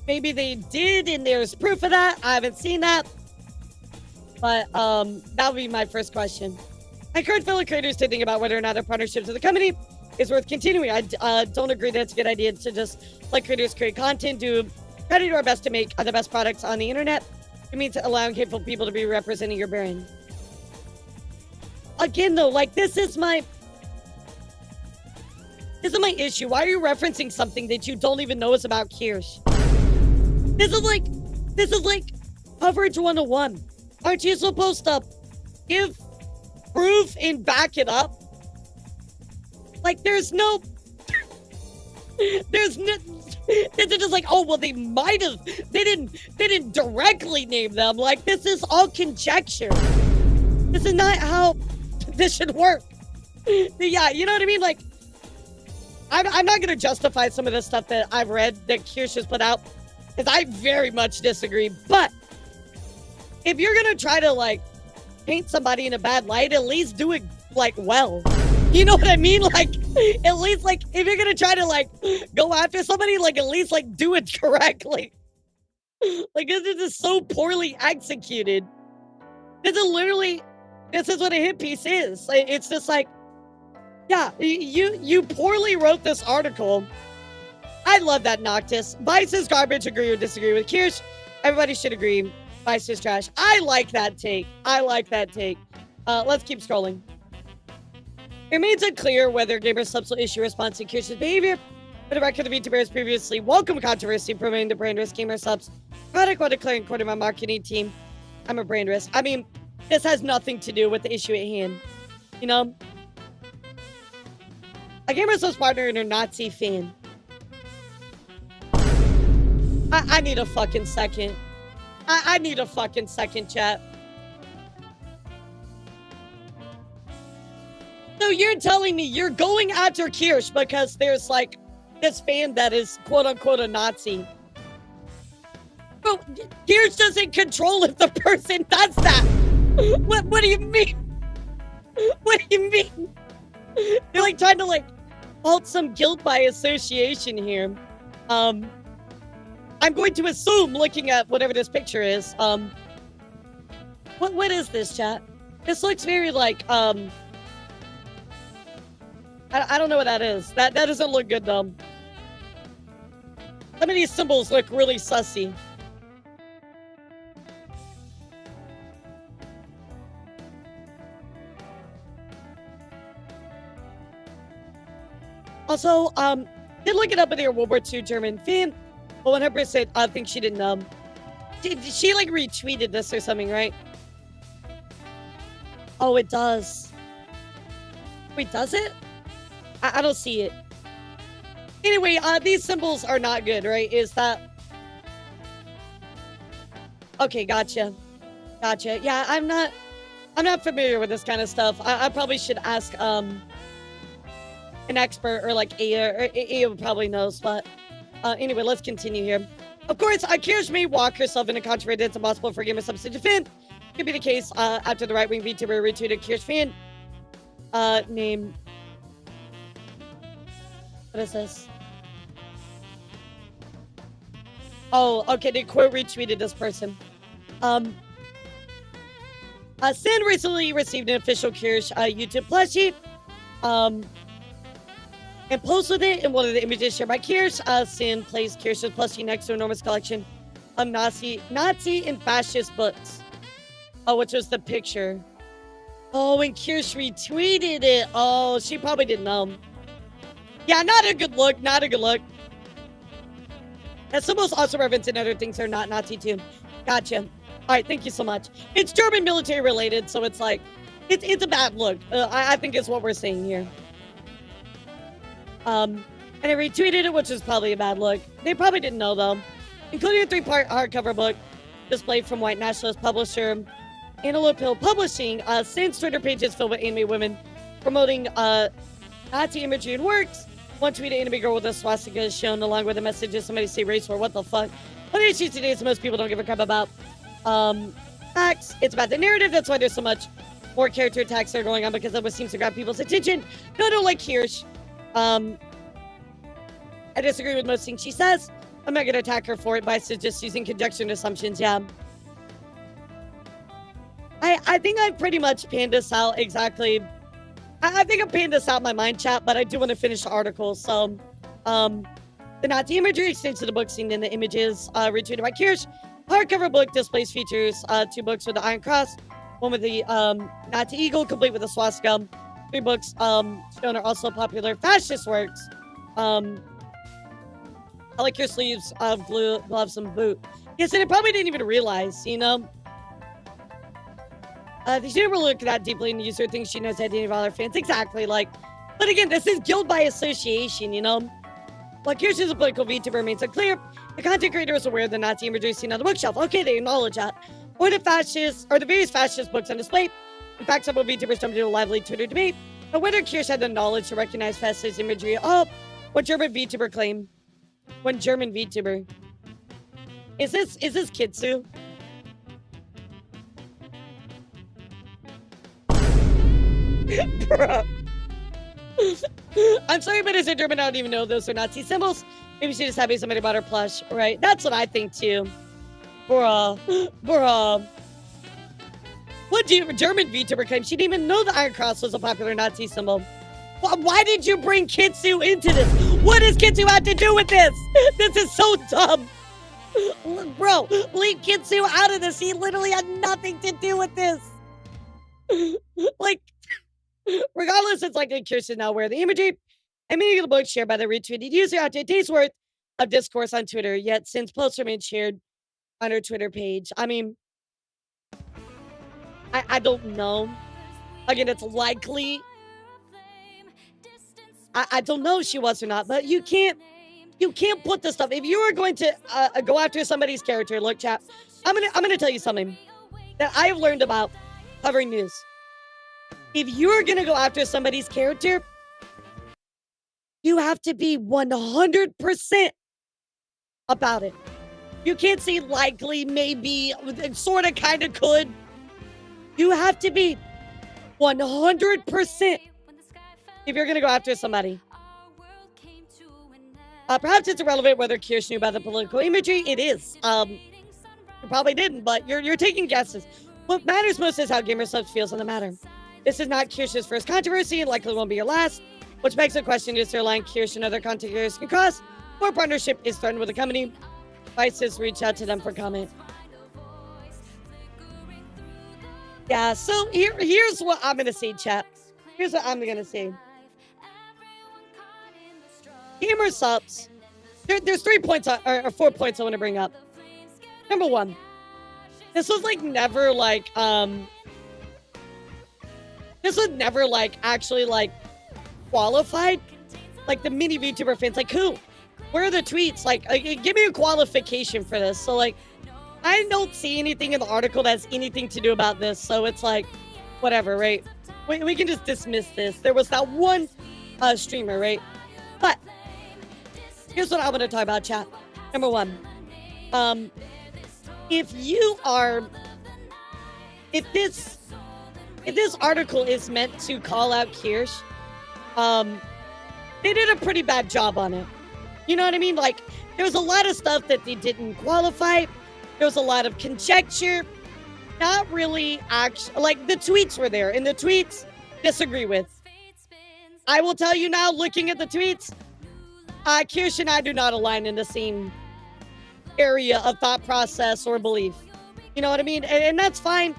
Maybe they did, and there's proof of that. I haven't seen that. But, that would be my first question. I encourage fellow creators to think about whether or not a partnership with the company is worth continuing. I don't agree that it's a good idea to just let creators create content, try to do our best to make the best products on the internet. It means allowing capable people to be representing your brand. Again, though, like, this is my issue. Why are you referencing something that you don't even know is about Kirsch? This is like coverage 101. Aren't you supposed to give proof and back it up? Like, there's no it's just like, oh, well, they might have, they didn't directly name them. Like, this is all conjecture. This is not how this should work. Yeah, you know what I mean? Like, I'm not going to justify some of the stuff that I've read that Kirsch has put out, because I very much disagree. But if you're going to try to, like, paint somebody in a bad light, at least do it, like, well. You know what I mean? Like, at least, like, if you're going to try to, like, go after somebody, like, at least, like, do it correctly. Like, this is just so poorly executed. This is what a hit piece is. Like, it's just like, yeah, you poorly wrote this article. I love that, Noctis. Vice is garbage, agree or disagree with Kirsch. Everybody should agree. Vice is trash. I like that take. Let's keep scrolling. It remains unclear whether gamer subs will issue a response to Kirsch's behavior. For the record, the VTuber's previously welcomed controversy promoting the brand risk gamer subs product while declaring, quoting my marketing team, I'm a brand risk. I mean, this has nothing to do with the issue at hand. You know? A gamer subs partner and a Nazi fan. I need a fucking second. I need a fucking second, chat. So you're telling me you're going after Kirsch because there's, like, this fan that is quote-unquote a Nazi. Bro, Kirsch doesn't control if the person does that. What do you mean? What do you mean? You're, like, trying to, like, fault some guilt by association here. I'm going to assume, looking at whatever this picture is, what is this, chat? This looks very, like, I don't know what that is. That doesn't look good, though. Some of these symbols look really sussy. Also, did look it up with your World War II German fan. But 100%, I think she didn't, she, like, retweeted this or something, right? Oh, it does. Wait, does it? I don't see it. Anyway, these symbols are not good, right? Is that... Okay, gotcha. Yeah, I'm not familiar with this kind of stuff. I probably should ask, an expert, or, like, Aya probably knows, but... anyway, let's continue here. Of course, Kirsch may walk herself into controversy that's impossible for gamer subs to defend. Could be the case after the right-wing VTuber retweeted Kirsch fan. Name. What is this? Oh, okay, they quote retweeted this person. Sin recently received an official Kirsch YouTube plushie. And posted it in one of the images shared by Kirsch. Sin placed Kirsch's plushie next to an enormous collection of Nazi and fascist books. Oh, which was the picture. Oh, and Kirsch retweeted it. Oh, she probably didn't know. Yeah, not a good look. And symbols also reference in other things that are not Nazi too. Gotcha. All right, thank you so much. It's German military related, so it's like, it's a bad look. I think is what we're seeing here. And I retweeted it, which is probably a bad look. They probably didn't know, though. Including a 3-part hardcover book displayed from white nationalist publisher Antelope Hill Publishing. Since Twitter pages filled with anime women promoting Nazi imagery and works, one tweet of anime girl with a swastika is shown along with a message of somebody say race war. What the fuck? One of the issues today is most people don't give a crap about facts. It's about the narrative. That's why there's so much more character attacks that are going on, because that what seems to grab people's attention. No, like Hirsch. I disagree with most things she says. I'm not gonna attack her for it by just using conjecture and assumptions. Yeah. I think I've pretty much panned this out exactly. I think I've panned this out in my mind chat, but I do want to finish the article. So, the Nazi imagery extends to the book seen in the images retweeted by Kirsch. Hardcover book displays features 2 books with the Iron Cross, one with the Nazi eagle, complete with a swastika. 3 books shown are also popular fascist works. I like your sleeves of gloves and boot. Yes, and I probably didn't even realize, you know. She never look that deeply into user thinks she knows identity of all her fans. Exactly, like, but again, this is guild by association, you know. Like, here's just a political VTuber remains unclear. The content creator is aware of the Nazi imagery seen on the bookshelf. Okay, they acknowledge that. Or the various fascist books on display. In fact, several VTubers jumped into a lively Twitter debate. But whether Kirsch had the knowledge to recognize fascist imagery. Oh, what German VTuber claim? One German VTuber. Is this Kitsu? Bro. I'm sorry, but as a German, I don't even know those are Nazi symbols. Maybe she just happy somebody bought her plush, right? That's what I think too. Bruh. What German VTuber claim? She didn't even know the Iron Cross was a popular Nazi symbol. Why did you bring Kitsu into this? What does Kitsu have to do with this? This is so dumb. Bro, leave Kitsu out of this. He literally had nothing to do with this. Like, regardless, it's likely Kirsten now aware of the imagery and many of the books shared by the retweeted user after a day's worth of discourse on Twitter, yet since posts remain shared on her Twitter page. I mean, I don't know. Again, it's likely. I don't know if she was or not, but you can't put this stuff. If you are going to go after somebody's character, look, chat, I'm gonna tell you something that I have learned about covering news. If you're gonna go after somebody's character, you have to be 100% about it. You can't say likely, maybe, sort of, kind of, could. You have to be 100% if you're going to go after somebody. Perhaps it's irrelevant whether Kirsch knew about the political imagery. It is. You probably didn't, but you're taking guesses. What matters most is how GamerSubs feels on the matter. This is not Kirsch's first controversy and likely won't be your last, which begs the question, is there a line Kirsch and other content creators can cross, or partnership is threatened with the company? Vices, reach out to them for comment. Yeah, so here's what I'm going to say, chat. Here's what I'm going to say. GamerSubs, there's 3 points, or 4 points I want to bring up. Number 1, this was like never like, this was never like actually like qualified. Like the mini VTuber fans, like who? Where are the tweets? Like, give me a qualification for this. So like, I don't see anything in the article that has anything to do about this. So it's like, whatever, right? We can just dismiss this. There was that one streamer, right? But here's what I'm going to talk about, chat. Number 1, if this article is meant to call out Kirsch, they did a pretty bad job on it. You know what I mean? Like, there was a lot of stuff that they didn't qualify. There was a lot of conjecture. Not really actually, like, the tweets were there, and the tweets disagree with. I will tell you now, looking at the tweets, Kirsch and I do not align in the same area of thought process or belief. You know what I mean? And that's fine.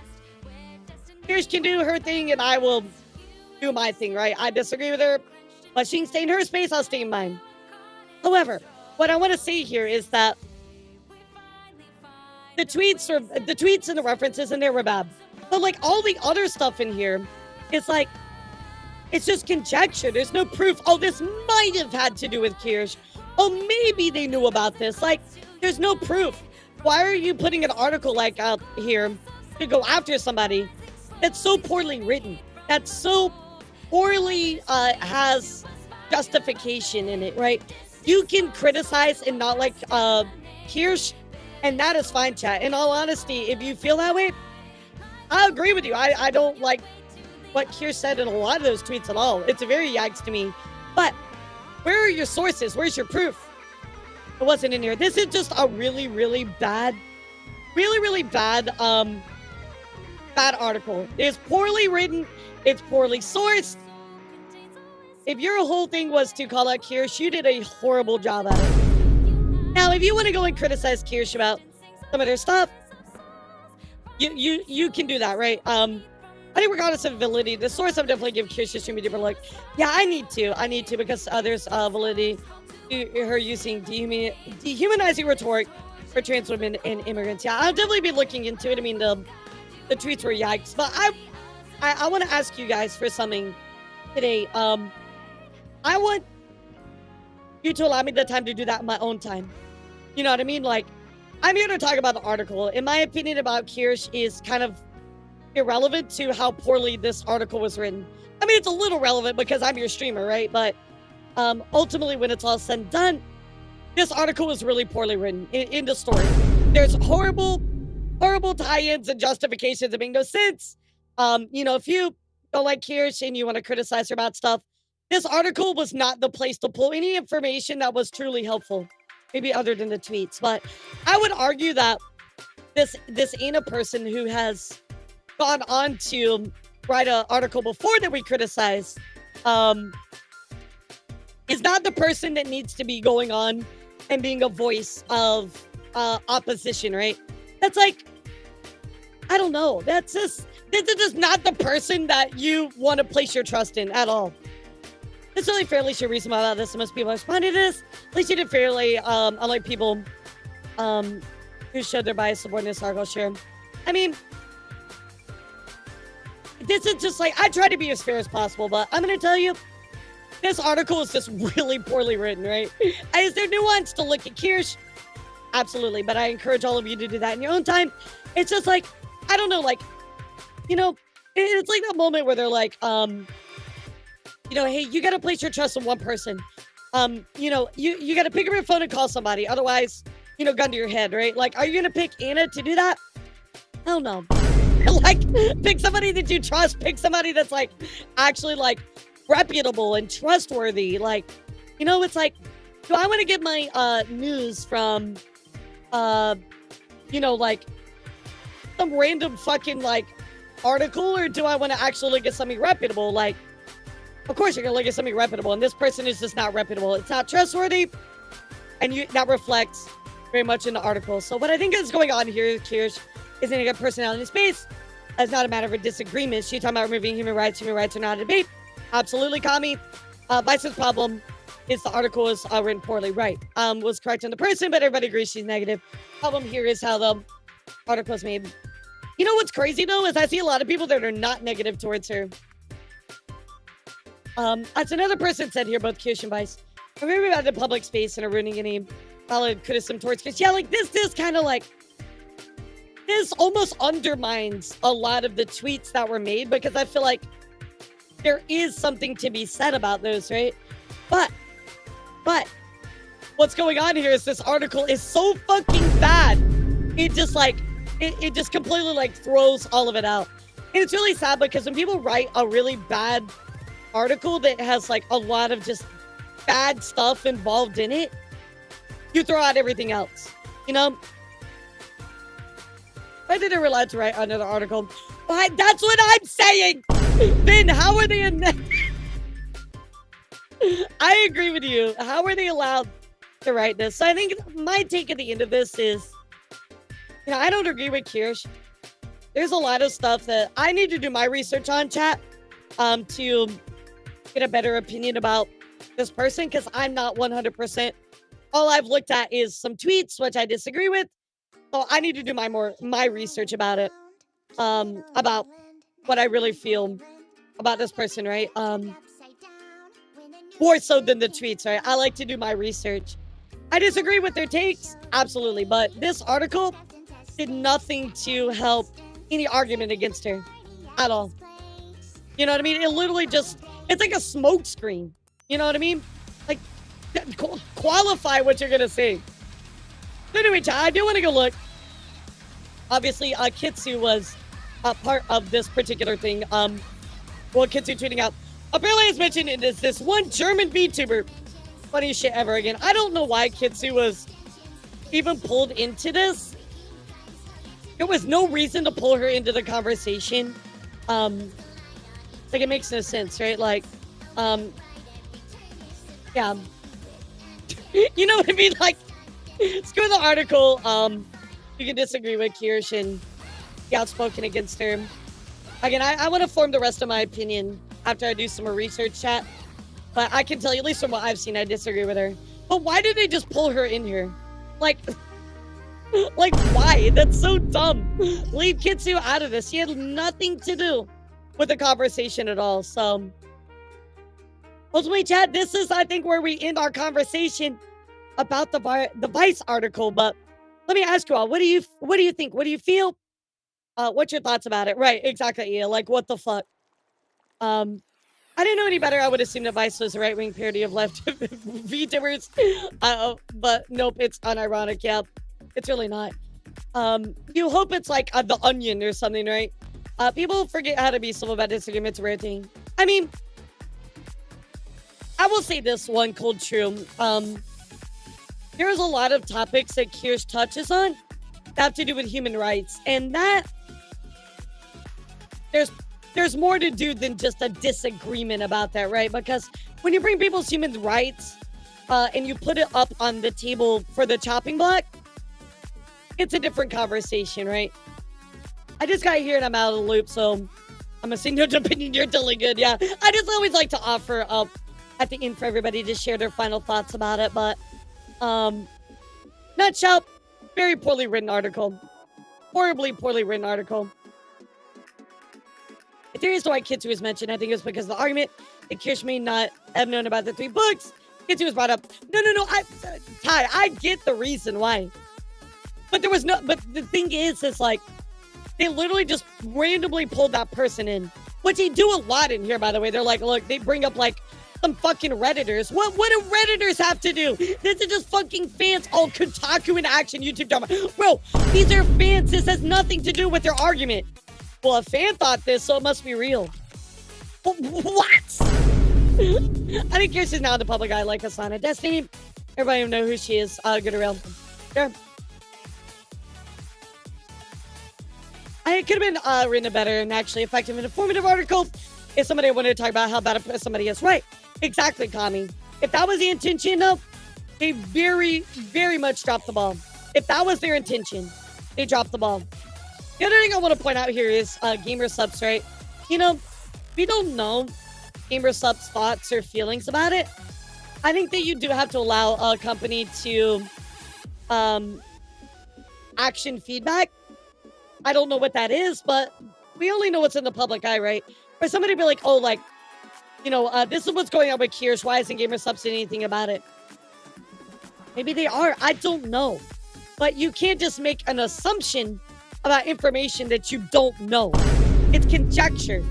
Kirsch can do her thing, and I will do my thing, right? I disagree with her, but she can stay in her space, I'll stay in mine. However, what I want to say here is that the tweets and the references in there were bad. But like all the other stuff in here, it's like, it's just conjecture. There's no proof. Oh, this might have had to do with Kirsch. Oh, maybe they knew about this. Like, there's no proof. Why are you putting an article like out here to go after somebody that's so poorly written? That's so poorly has justification in it, right? You can criticize and not like Kirsch, and that is fine, chat. In all honesty, if you feel that way, I agree with you. I don't like what Kirsch said in a lot of those tweets at all. It's very yikes to me. But where are your sources? Where's your proof? It wasn't in here. This is just a really, really bad, bad article. It's poorly written. It's poorly sourced. If your whole thing was to call out Kirsch, you did a horrible job at it. Now, if you want to go and criticize Kirsch about some of their stuff, you can do that, right? I think regardless of validity, the source I'm definitely give Kirsch a stream a different look. Yeah, I need to because there's validity to her using dehumanizing rhetoric for trans women and immigrants. Yeah, I'll definitely be looking into it. I mean, the tweets were yikes, but I want to ask you guys for something today. I want you to allow me the time to do that in my own time. You know what I mean? Like, I'm here to talk about the article. In my opinion about Kirsch is kind of irrelevant to how poorly this article was written. I mean, it's a little relevant because I'm your streamer, right? But ultimately, when it's all said and done, this article was really poorly written in the story. There's horrible tie-ins and justifications that make no sense. You know, if you don't like Kirsch and you want to criticize her about stuff, this article was not the place to pull any information that was truly helpful. Maybe other than the tweets. But I would argue that this ain't a person who has gone on to write an article before that we criticize, is not the person that needs to be going on and being a voice of opposition, right? That's like, I don't know. This is just not the person that you want to place your trust in at all. It's only fairly should reason about this. Most people responded to this. At least you did fairly, unlike people who showed their bias toward this article. Sure. I mean, this is just like, I try to be as fair as possible, but I'm going to tell you, this article is just really poorly written, right? Is there nuance to look at Kirsch? Absolutely, but I encourage all of you to do that in your own time. It's just like, I don't know, like, you know, it's like that moment where they're like, you know, hey, you got to place your trust in one person. You know, you got to pick up your phone and call somebody. Otherwise, you know, gun to your head, right? Like, are you going to pick Anna to do that? Hell no. Like, pick somebody that you trust. Pick somebody that's, like, actually, like, reputable and trustworthy. Like, you know, it's like, do I want to get my news from, you know, like, some random fucking, like, article? Or do I want to actually look at something reputable? Like, of course you're going to look at something reputable, and this person is just not reputable. It's not trustworthy, and that reflects very much in the article. So what I think is going on here, Kirsch, is in a good personality space. It's not a matter of a disagreement. She's talking about removing human rights. Human rights are not a debate. Absolutely, Kami. Vice's problem is the article was written poorly. Right. Was correct on the person, but everybody agrees she's negative. Problem here is how the article was made. You know what's crazy, though, is I see a lot of people that are not negative towards her. As another person said here, both Kirsch and Vice, I'm very about the public space and are ruining any valid criticism towards Kirsch. Yeah, like this kind of like, this almost undermines a lot of the tweets that were made because I feel like there is something to be said about those, right? But what's going on here is this article is so fucking bad. It just like, it just completely like throws all of it out. And it's really sad because when people write a really bad article that has like a lot of just bad stuff involved in it, you throw out everything else, you know? Why did they allowed to write another article? Why? That's what I'm saying. Ben, how are they in that? I agree with you. How are they allowed to write this? So I think my take at the end of this is, you know, I don't agree with Kirsch. There's a lot of stuff that I need to do my research on, chat, to get a better opinion about this person, because I'm not 100%. All I've looked at is some tweets, which I disagree with. So I need to do my research about it. About what I really feel about this person, right? More so than the tweets, right? I like to do my research. I disagree with their takes, absolutely, but this article did nothing to help any argument against her at all. You know what I mean? It literally just, it's like a smoke screen. You know what I mean? Like, qualify what you're gonna say. So anyway, I do want to go look. Obviously, Kitsu was a part of this particular thing. Well, Kitsu tweeting out, apparently as mentioned, it is this one German VTuber. Funniest shit ever again. I don't know why Kitsu was even pulled into this. There was no reason to pull her into the conversation. Like, it makes no sense, right? Like, yeah. You know what I mean? Like, screw the article. You can disagree with Kirsch and be outspoken against her. Again, I want to form the rest of my opinion after I do some more research, chat. But I can tell you, at least from what I've seen, I disagree with her. But why did they just pull her in here? Like, why? That's so dumb. Leave Kitsu out of this. She had nothing to do with the conversation at all. So, ultimately, chat, this is, I think, where we end our conversation about the Vice article. But let me ask you all, what do you think? What do you feel? What's your thoughts about it? Right, exactly. Yeah, like, what the fuck? I didn't know any better. I would assume that Vice was a right-wing parody of left VTubers. But nope, it's unironic. Yeah, it's really not. You hope it's like The Onion or something, right? People forget how to be civil about disagreements. A rare thing. I mean, I will say this one cold true. There's a lot of topics that Kirsch touches on that have to do with human rights, and that there's more to do than just a disagreement about that, right? Because when you bring people's human rights and you put it up on the table for the chopping block, it's a different conversation, right? I just got here and I'm out of the loop, so I'm assuming your opinion, you're totally good. Yeah, I just always like to offer up at the end for everybody to share their final thoughts about it. But nutshell, very poorly written article, horribly poorly written article. The theory as to why Kitsu was mentioned, I think it was because of the argument that Kirsch may not have known about the 3 books. Kitsu was brought up. No, Ty, I get the reason why. But there was no, but the thing is like, they literally just randomly pulled that person in, which they do a lot in here, by the way. They're like, look, they bring up like some fucking Redditors. What do Redditors have to do? This is just fucking fans, all Kotaku in action, YouTube drama. Bro, these are fans. This has nothing to do with their argument. Well, a fan thought this, so it must be real. What? I think Kirsten's now in the public eye like Asana. Destiny, everybody will know who she is. Good around. Sure. It could have been written a better and actually effective and informative article if somebody wanted to talk about how bad somebody is. Right. Exactly, Kami. If that was the intention, though, they very, very much dropped the ball. If that was their intention, they dropped the ball. The other thing I want to point out here is Gamer Subs, right? You know, we don't know Gamer Subs' thoughts or feelings about it. I think that you do have to allow a company to action feedback. I don't know what that is, but we only know what's in the public eye, right? For somebody to be like, oh, like, you know, this is what's going on with Kirsch. Why isn't Gamer Subs saying anything about it? Maybe they are. I don't know. But you can't just make an assumption about information that you don't know. It's conjecture.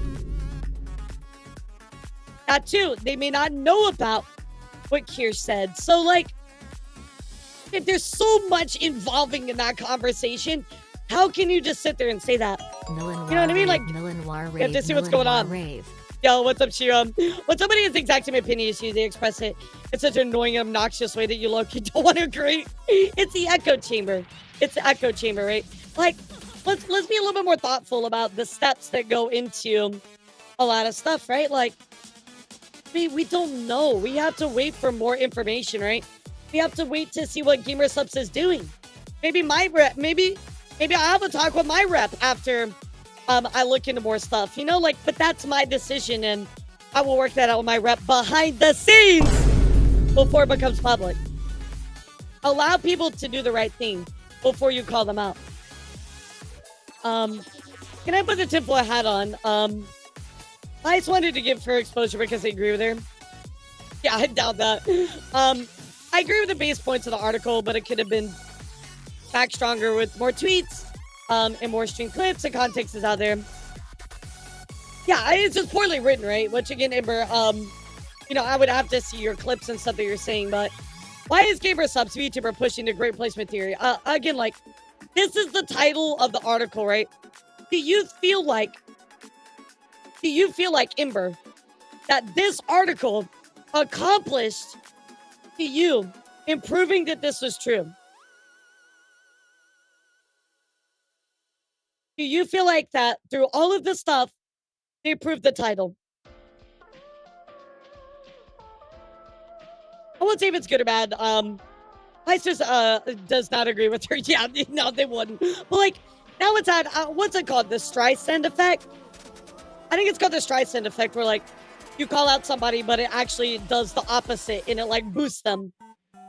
That too, they may not know about what Kirsch said. So, like, if there's so much involving in that conversation, how can you just sit there and say that? You know what I mean? Like, you have to see what's going on. Yo, what's up, Shiram? When somebody has the exact same opinion as you, they express it in such an annoying and obnoxious way that you low-key don't want to agree. It's the echo chamber. It's the echo chamber, right? Like, let's be a little bit more thoughtful about the steps that go into a lot of stuff, right? Like, we don't know. We have to wait for more information, right? We have to wait to see what Gamer Subs is doing. Maybe my rep, maybe I have a talk with my rep after I look into more stuff, you know, like, but that's my decision and I will work that out with my rep behind the scenes before it becomes public. Allow people to do the right thing before you call them out. Can I put the tinfoil hat on? I just wanted to give her exposure because I agree with her. Yeah, I doubt that. I agree with the base points of the article, but it could have been back stronger with more tweets and more stream clips. The context is out there. Yeah, it's just poorly written, right? Which again, Ember, you know, I would have to see your clips and stuff that you're saying, but why is Gamer Subs VTuber pushing the great placement theory? Again, like, this is the title of the article, right? Do you feel like, Ember, that this article accomplished to you in proving that this was true? Do you feel like that through all of this stuff, they proved the title? I won't say if it's good or bad. Heist just does not agree with her. Yeah, no, they wouldn't. But like, now it's at, what's it called? The Streisand effect? I think it's called the Streisand effect, where like, you call out somebody, but it actually does the opposite, and it like boosts them.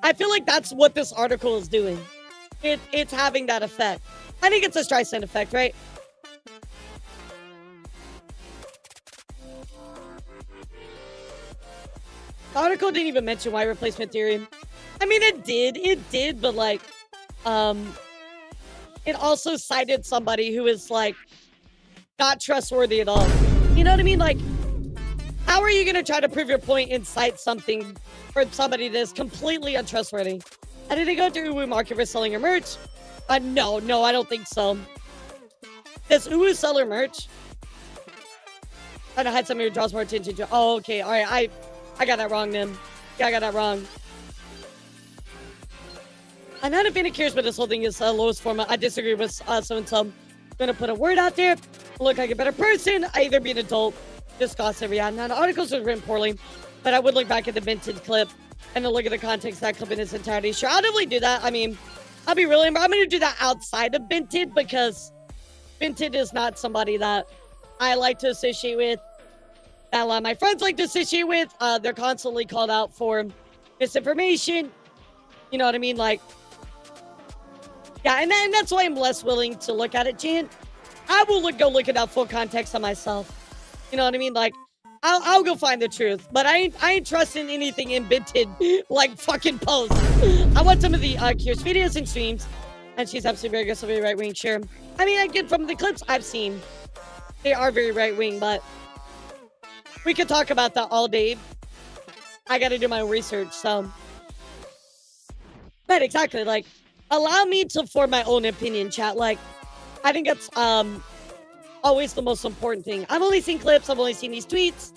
I feel like that's what this article is doing. It's having that effect. I think it's a Streisand effect, right? The article didn't even mention why replacement theory. I mean, it did, but like, it also cited somebody who is like, not trustworthy at all. You know what I mean? Like, how are you going to try to prove your point and cite something for somebody that is completely untrustworthy? And did they go to Uwu Market for selling her merch? No, I don't think so. Does Uwu sell her merch? Trying to hide somebody who draws more attention to. Oh, okay. All right. I got that wrong, then. Yeah, I got that wrong. I'm not a fan of Curious, but this whole thing is lowest form. I disagree with so-and-so. I'm going to put a word out there. Look like a better person. I either be an adult. Discuss every ad. Now, the articles are written poorly, but I would look back at the vintage clip and then look at the context of that clip in its entirety. Sure, I'll definitely do that. I mean, I'll be really, I'm going to do that outside of Vinted because Vinted is not somebody that I like to associate with, that a lot of my friends like to associate with. They're constantly called out for misinformation. You know what I mean? Like, yeah, and that's why I'm less willing to look at it, Jan. I will go look at that full context on myself. You know what I mean? Like, I'll go find the truth, but I ain't trusting anything in Vinted like fucking posts. I want some of the Curious videos and streams, and she's absolutely very aggressively right wing. Sure, I mean, I get from the clips I've seen, they are very right wing, but we could talk about that all day. I got to do my own research, so. But exactly, like, allow me to form my own opinion, chat. Like, I think that's always the most important thing. I've only seen clips. I've only seen these tweets.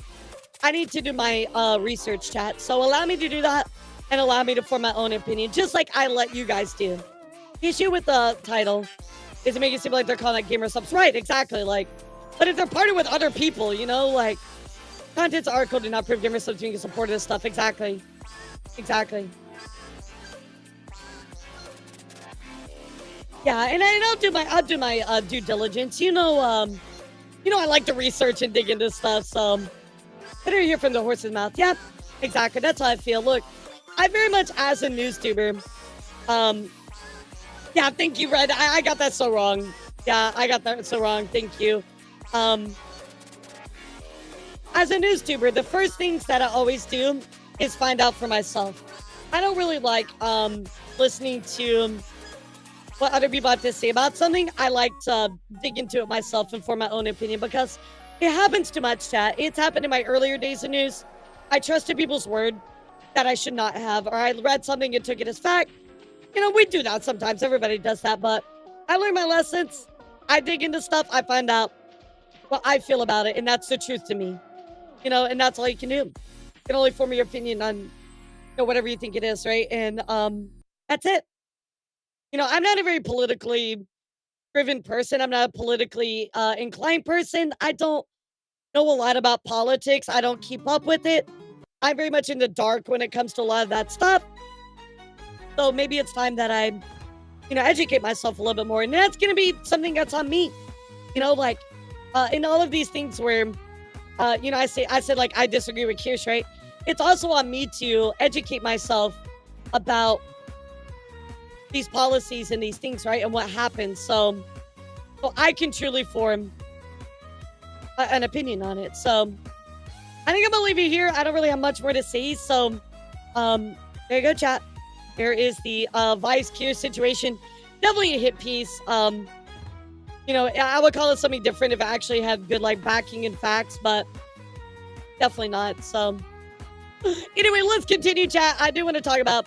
I need to do my research, chat. So allow me to do that and allow me to form my own opinion, just like I let you guys do. The issue with the title is to make it seem like they're calling it Gamer Subs. Right, exactly. Like, but if they're partnered with other people, you know, like, content's article did not prove Gamer Subs being in support of this stuff. Exactly. Yeah, and I'll do my due diligence. You know, I like to research and dig into stuff. So, better hear from the horse's mouth. Yeah, exactly. That's how I feel. Look, I very much, as a news tuber, yeah, thank you, Red. I got that so wrong. Yeah, I got that so wrong. Thank you. As a news tuber, the first things that I always do is find out for myself. I don't really like listening to what other people have to say about something. I like to dig into it myself and form my own opinion because it happens too much, chat. It's happened in my earlier days of news. I trusted people's word that I should not have, or I read something and took it as fact. You know, we do that sometimes. Everybody does that, but I learned my lessons. I dig into stuff. I find out what I feel about it, and that's the truth to me. You know, and that's all you can do. You can only form your opinion on, you know, whatever you think it is, right? And that's it. You know, I'm not a very politically driven person. I'm not a politically inclined person. I don't know a lot about politics. I don't keep up with it. I'm very much in the dark when it comes to a lot of that stuff. So maybe it's time that I, you know, educate myself a little bit more. And that's going to be something that's on me. You know, like in all of these things where, you know, I said like, I disagree with Kirsch, right? It's also on me to educate myself about these policies and these things, right? And what happens. So I can truly form an opinion on it. So I think I'm gonna leave it here. I don't really have much more to say. So there you go, chat. There is the Vice Q situation. Definitely a hit piece. You know, I would call it something different if it actually had good like backing and facts, but definitely not. So anyway, let's continue, chat. I do want to talk about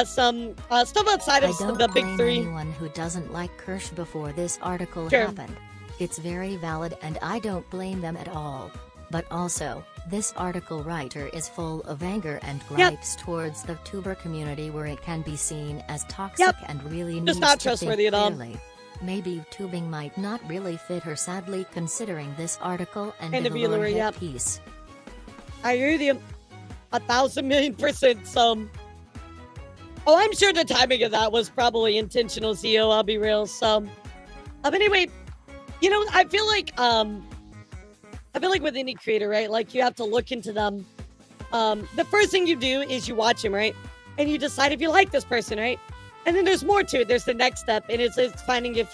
some stuff outside of the big three. Anyone who doesn't like Kirsch before this article Sure. happened. It's very valid and I don't blame them at all. But also, this article writer is full of anger and gripes towards the tuber community where it can be seen as toxic and really needs Just not to think trustworthy at all. clearly. Maybe tubing might not really fit her sadly considering this article and And the the viewer, hit yep. piece. I agree with you 1,000,000,000%. So, I'm sure the timing of that was probably intentional, Zio. I'll be real. So, anyway, you know, I feel like with any creator, right? Like you have to look into them. The first thing you do is you watch him, right? And you decide if you like this person, right? And then there's more to it. There's the next step, and it's finding if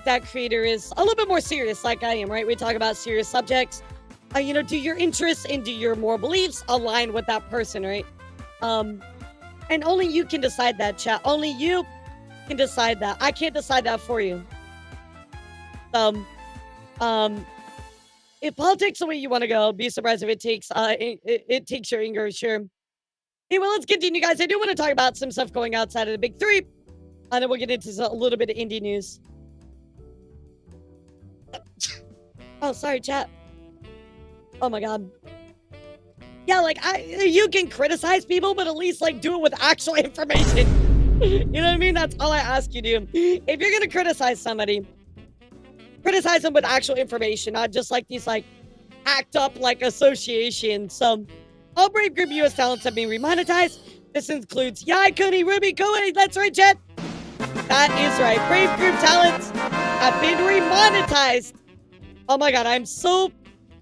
that creator is a little bit more serious, like I am, right? We talk about serious subjects. You know, do your interests and do your moral beliefs align with that person, right? And only you can decide that, chat. Only you can decide that. I can't decide that for you. If politics the way you want to go, be surprised if it takes it takes your anger, sure. Anyway, let's continue, guys. I do want to talk about some stuff going outside of the big three. And then we'll get into a little bit of indie news. Oh, sorry, chat. Oh my god. Yeah, like you can criticize people, but at least like do it with actual information. You know what I mean? That's all I ask you to do. If you're gonna criticize somebody, criticize them with actual information, not just like these like act up like associations. So all Brave Group US talents have been remonetized. This includes Yai, Kuni, Ruby, Koei. That's right, chat. That is right. Brave Group talents have been remonetized. Oh my god, I'm so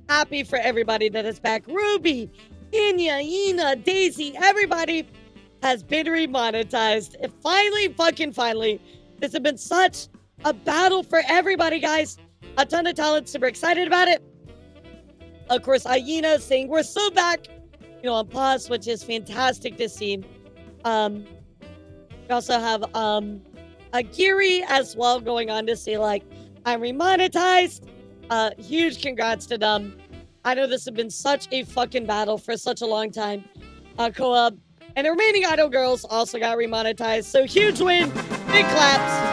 happy for everybody that is back. Ruby, Inya, Ina, Daisy, everybody has been remonetized. And finally, this has been such a battle for everybody, guys. A ton of talent, super excited about it. Of course, Aina saying we're so back, you know, on pause, which is fantastic to see. We also have Agiri as well going on to say like, I'm remonetized. Huge congrats to them. I know this has been such a fucking battle for such a long time. Co-op and the remaining idol girls also got remonetized. So huge win, big claps.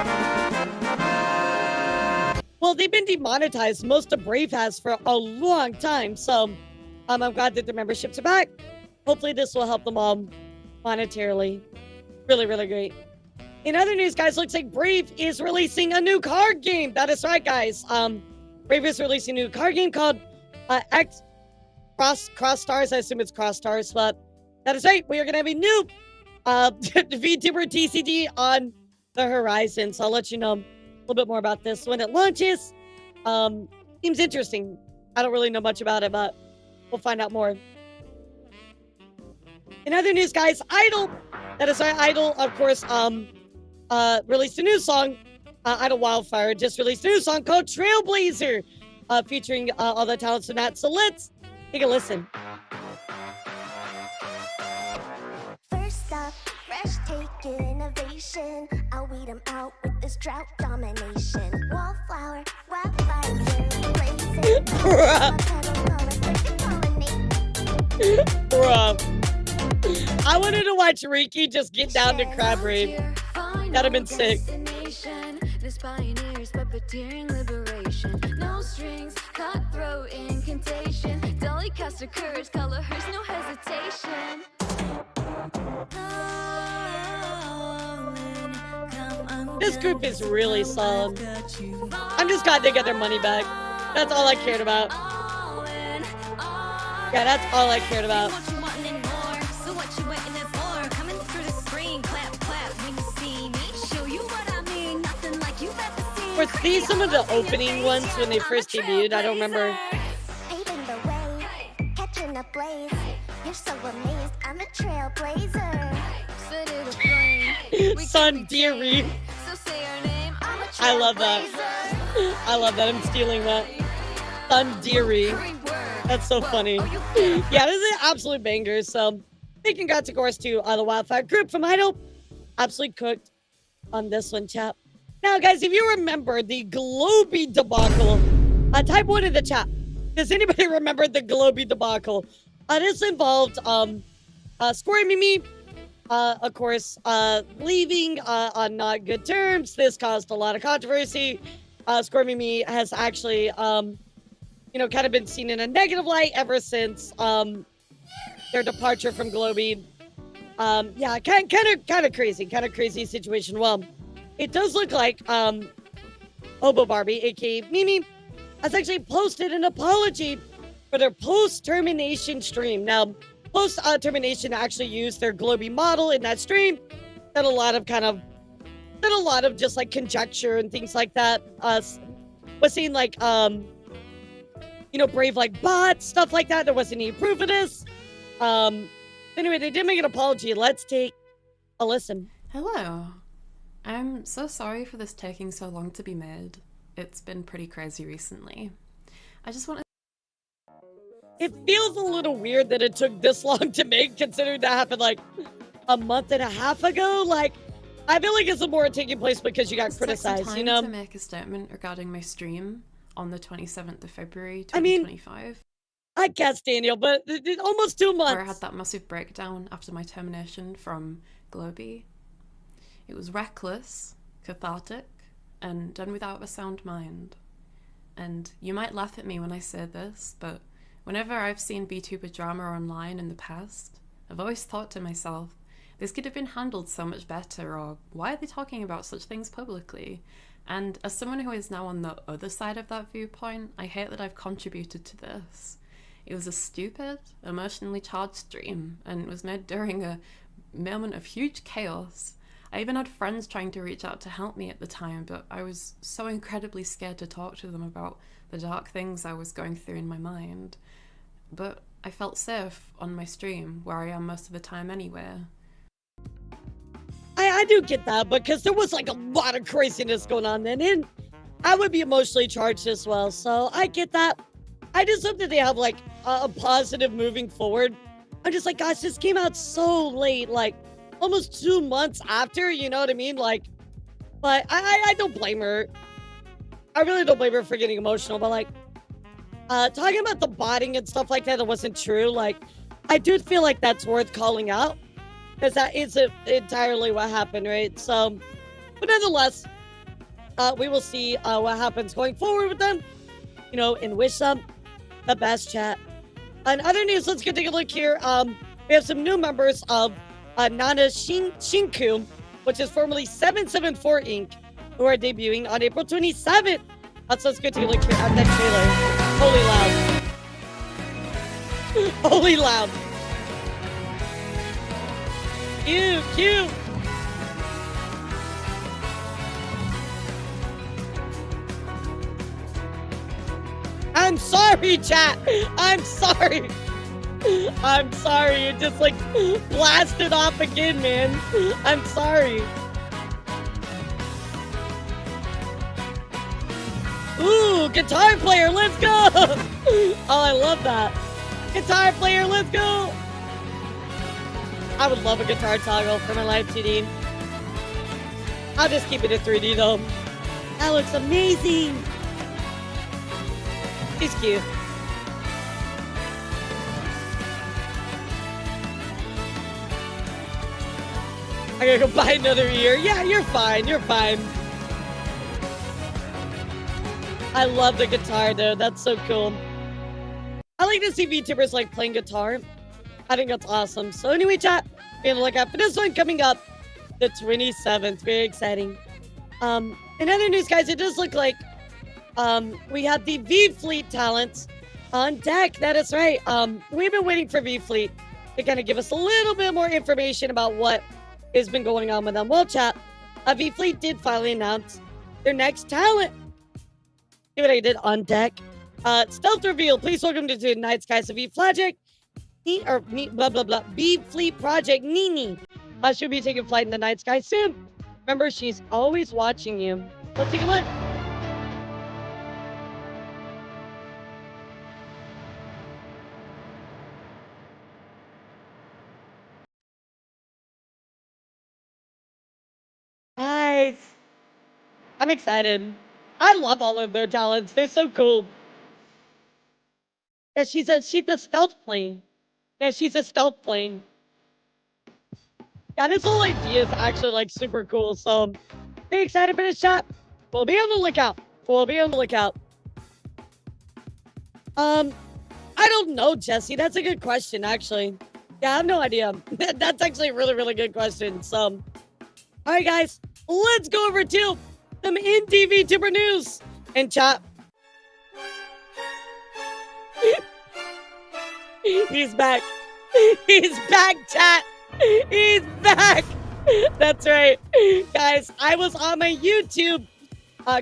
Well, they've been demonetized. Most of Brave has for a long time. So I'm glad that the memberships are back. Hopefully this will help them all monetarily. Really, really great. In other news, guys, looks like Brave is releasing a new card game. That is right, guys. Brave is releasing a new card game called X Cross Stars. I assume it's Cross Stars, but that is right. We are going to have a new VTuber TCG on the horizon. So I'll let you know a little bit more about this when it launches. Seems interesting. I don't really know much about it, but we'll find out more. In other news, guys, Idol. That is right, Idol, of course, released a new song. Idol Wildfire just released a new song called Trailblazer, featuring all the talents in that. So let's take a listen. First up, fresh take innovation. I'll weed them out with this drought domination. Wallflower, wildfire, blazing. Bruh. I wanted to watch Riki just get down to crab rape. That'd have been sick. This pioneers puppeteering liberation. No strings, cutthroat incantation. Dolly cast her courage, color hers, no hesitation. This group is really solid. I'm just glad they get their money back. That's all I cared about. Yeah, that's all I cared about. Were these some of the opening ones when they first debuted? I don't remember. Paving the way, catching a blaze. You're so amazed, I'm a trailblazer. Son Deary. I love that. I love that. I'm stealing that. Son Deary. That's so funny. Yeah, this is an absolute banger. So, big congrats, of course, to the Wildfire group from Idol. Absolutely cooked on this one, chap. Now, guys, if you remember the Globey debacle, type 1 in the chat. Does anybody remember the Globey debacle? This involved Square Mimi, of course, leaving on not good terms. This caused a lot of controversy. Square Mimi has actually, kind of been seen in a negative light ever since their departure from Globey. Yeah, kind of crazy situation. Well, it does look like Obo Barbie, aka Mimi, has actually posted an apology for their post-termination stream. Now, post-termination actually used their Globey model in that stream. Did a lot of just like conjecture and things like that. Was seeing like brave like bots, stuff like that. There wasn't any proof of this. Anyway, they did make an apology. Let's take a listen. Hello. I'm so sorry for this taking so long to be made. It's been pretty crazy recently. I just want to... It feels a little weird that it took this long to make, considering that happened like a month and a half ago. Like, I feel like it's more taking place because you got criticized, you know? to make a statement regarding my stream on the 27th of February 2025. I guess, Daniel, but almost 2 months. Where I had that massive breakdown after my termination from Globey. It was reckless, cathartic, and done without a sound mind. And you might laugh at me when I say this, but whenever I've seen VTuber drama online in the past, I've always thought to myself, this could have been handled so much better, or why are they talking about such things publicly? And as someone who is now on the other side of that viewpoint, I hate that I've contributed to this. It was a stupid, emotionally charged stream, and it was made during a moment of huge chaos. I even had friends trying to reach out to help me at the time, but I was so incredibly scared to talk to them about the dark things I was going through in my mind. But I felt safe on my stream, where I am most of the time anyway. I do get that, because there was like a lot of craziness going on then, and I would be emotionally charged as well, so I get that. I just hope that they have like a positive moving forward. I'm just like, gosh, this came out so late, like almost 2 months after, you know what I mean? Like, but I don't blame her. I really don't blame her for getting emotional, but like, talking about the botting and stuff like that wasn't true. Like, I do feel like that's worth calling out, because that isn't entirely what happened, right? So, but nonetheless, we will see what happens going forward with them, and wish them the best, chat. On other news, let's go take a look here. We have some new members of Nana Shinku, which is formerly 774 Inc., who are debuting on April 27th. So let's go take a look here at that trailer. Holy loud. Holy loud. Cute. I'm sorry, chat. I'm sorry. I'm sorry. It just like blasted off again, man. I'm sorry. Ooh, guitar player, let's go. Oh, I love that. Guitar player, let's go. I would love a guitar toggle for my live 2D. I'll just keep it at 3D though. That looks amazing. He's cute. I gotta go buy another ear. Yeah, you're fine. You're fine. I love the guitar though. That's so cool. I like to see VTubers like playing guitar. I think that's awesome. So anyway, chat, be on the lookout for this one coming up the 27th. Very exciting. In other news, guys, it does look like we have the V-Fleet talents on deck. That is right. We've been waiting for V-Fleet to kind of give us a little bit more information about what has been going on with them. Well, chat, V-Fleet did finally announce their next talent. See what I did on deck? Stealth reveal. Please welcome to tonight's guys of V-Fleet Project. V-Fleet Project Nini. She'll be taking flight in the night sky soon. Remember, she's always watching you. Let's take a look. Nice. I'm excited. I love all of their talents. They're so cool. Yeah, she's a stealth plane. Yeah, she's a stealth plane. Yeah, this whole idea is actually like super cool. So, be excited for this shot. We'll be on the lookout. We'll be on the lookout. I don't know, Jesse. That's a good question, actually. Yeah, I have no idea. That's actually a really, really good question. So, all right, guys, let's go over to some indie VTuber news and chat. He's back. He's back, chat. He's back. That's right. Guys, I was on my YouTube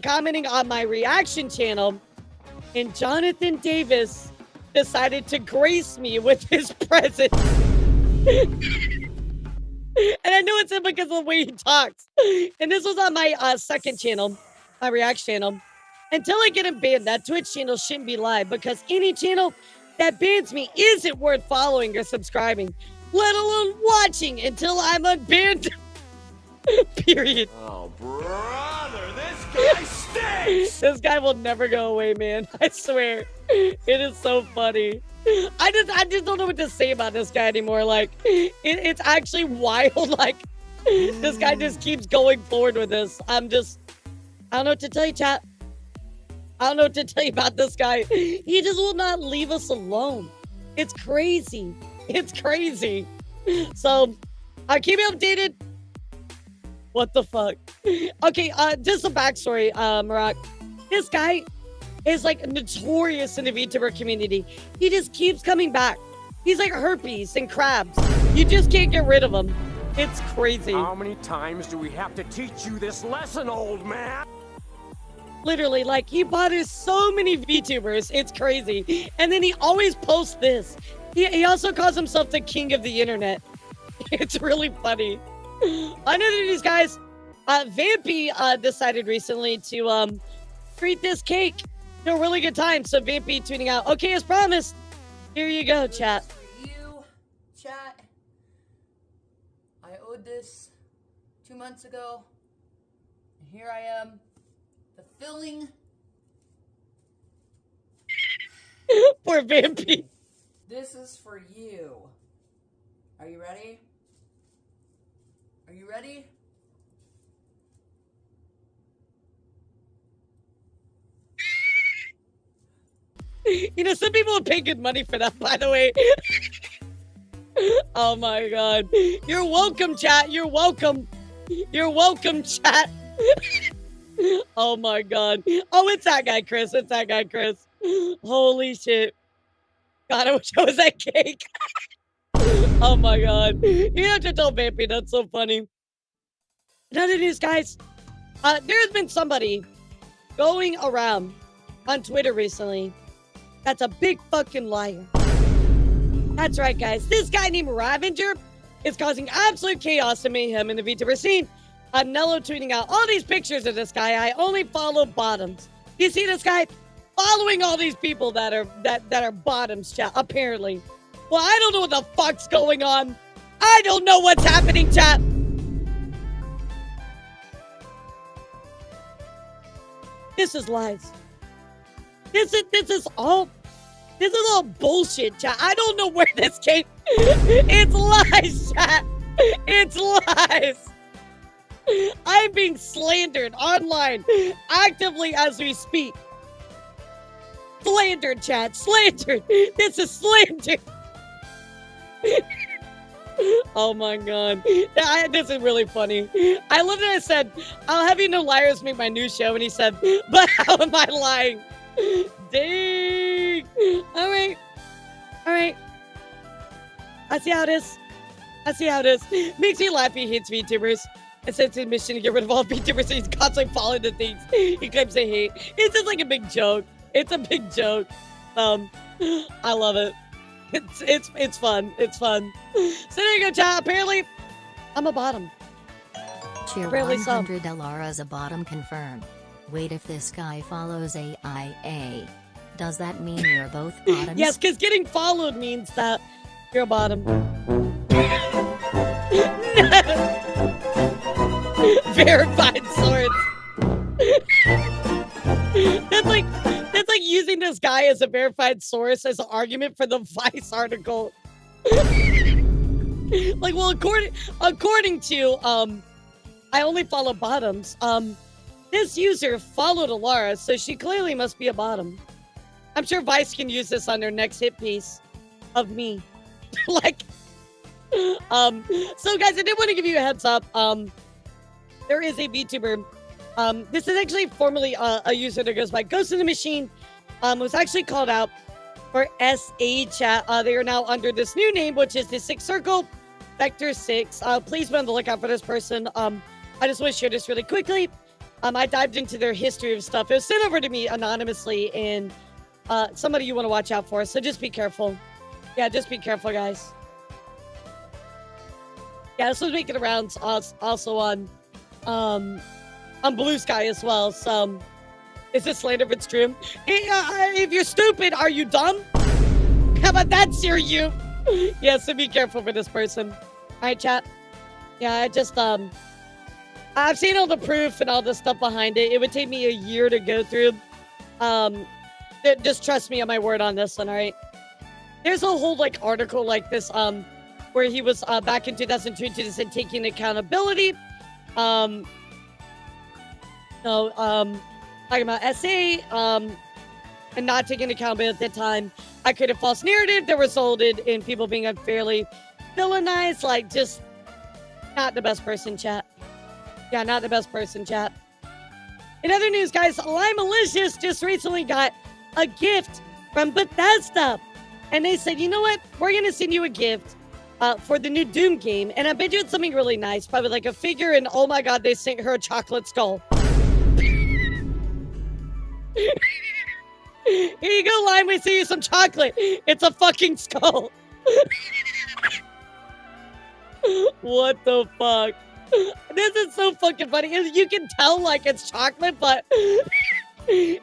commenting on my reaction channel, and Jonathan Davis decided to grace me with his presence. And I know it's him because of the way he talks. And this was on my second channel, my reaction channel. Until I get him banned, that Twitch channel shouldn't be live because any channel that bans me isn't worth following or subscribing, let alone watching until I'm unbanned. Period. Oh, brother, this guy stinks! This guy will never go away, man. I swear. It is so funny. I just don't know what to say about this guy anymore. Like, it's actually wild. Like, this guy just keeps going forward with this. I don't know what to tell you, chat. I don't know what to tell you about this guy. He just will not leave us alone. It's crazy. It's crazy. So, keep me updated. What the fuck? Okay, just a backstory, Marak. This guy is like notorious in the VTuber community. He just keeps coming back. He's like herpes and crabs. You just can't get rid of him. It's crazy. How many times do we have to teach you this lesson, old man? Literally, like, he bothers so many VTubers. It's crazy. And then he always posts this. He also calls himself the king of the internet. It's really funny. Another news, guys. Vampy decided recently to treat this cake to a really good time. So Vampy tuning out. Okay, as promised. Here you go, chat. For you, chat. I owed this 2 months ago. And here I am, fulfilling. Poor Vampy. This is for you. Are you ready? Are you ready? You know, some people would pay good money for that, by the way. Oh my god. You're welcome, chat. You're welcome. You're welcome, chat. Oh my god. Oh, it's that guy, Chris. It's that guy, Chris. Holy shit. God, I wish I was that cake. Oh my god. You have to tell Vampy. That's so funny. Another news, guys. There's been somebody going around on Twitter recently that's a big fucking liar. That's right, guys. This guy named Ravager is causing absolute chaos and mayhem in the VTuber scene. Nello tweeting out all these pictures of this guy. I only follow bottoms. You see this guy following all these people that are bottoms, chat, apparently. Well, I don't know what the fuck's going on. I don't know what's happening, chat. This is lies. This is all bullshit, chat. I don't know where this came. It's lies, chat. It's lies. I'm being slandered online actively as we speak. Slandered, chat. Slandered. This is slandered. Oh my god. This is really funny. I love that I said, I'll have you know liars make my new show. And he said, but how am I lying? Dang. All right. All right. I see how it is. I see how it is. Makes me laugh. He hates VTubers. And says his mission to get rid of all VTubers. So he's constantly falling to things he claims they hate. It's just like a big joke. It's a big joke. I love it. It's fun. It's fun. So there you go, chat. Apparently, I'm a bottom. Cheer Really so. 100 Alara's a bottom confirm. Wait, if this guy follows AIA, does that mean you're both bottoms? Yes, because getting followed means that you're a bottom. Verified source. That's like using this guy as a verified source as an argument for the Vice article. Like, well, according to I only follow bottoms. This user followed Alara, so she clearly must be a bottom. I'm sure Vice can use this on their next hit piece of me. Like, so guys, I did want to give you a heads up. There is a VTuber. This is actually formerly a user that goes by Ghost in the Machine. Was actually called out for SA chat. They are now under this new name, which is the Sixth Circle Vector 6. Please be on the lookout for this person. I just want to share this really quickly. I dived into their history of stuff. It was sent over to me anonymously, and somebody you want to watch out for. So just be careful. Yeah, just be careful, guys. Yeah, this was making the rounds also on Blue Sky as well. So, is this slander if it's true? If you're stupid, are you dumb? How about that, sir, you? Yeah, so be careful for this person. All right, chat. Yeah, I just, I've seen all the proof and all the stuff behind it. It would take me a year to go through. Just trust me on my word on this one, all right? There's a whole, like, article like this, where he was, back in 2022, just said taking accountability. Talking about SA, and not taking accountability at the time. I created a false narrative that resulted in people being unfairly villainized. Like, just not the best person, chat. Yeah, not the best person, chat. In other news, guys, Lime Malicious just recently got a gift from Bethesda. And they said, you know what? We're going to send you a gift for the new Doom game. And I bet you it's something really nice. Probably like a figure, and oh my god, they sent her a chocolate skull. Here you go, Lime. We see you some chocolate. It's a fucking skull. What the fuck? This is so fucking funny. You can tell, like, it's chocolate, but...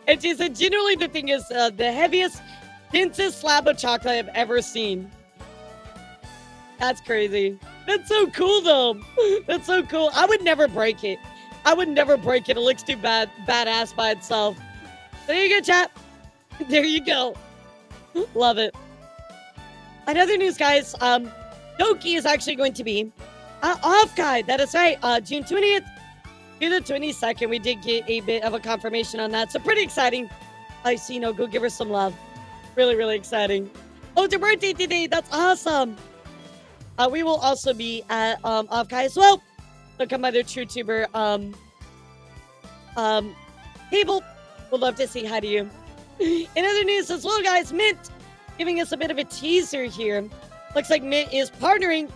And she said, generally, the thing is the heaviest, densest slab of chocolate I've ever seen. That's crazy. That's so cool, though. That's so cool. I would never break it. I would never break it. It looks too badass by itself. There you go, chat. There you go. Love it. Another news, guys. Doki is actually going to be off guide. That is right. June 20th to the 22nd. We did get a bit of a confirmation on that. So pretty exciting. I see. Go give her some love. Really, really exciting. Oh, it's her birthday today. That's awesome. We will also be at off guide as well. So come by their TrueTuber table. We'd love to say hi to you. In other news as well, guys, Mint giving us a bit of a teaser here. Looks like Mint is partnering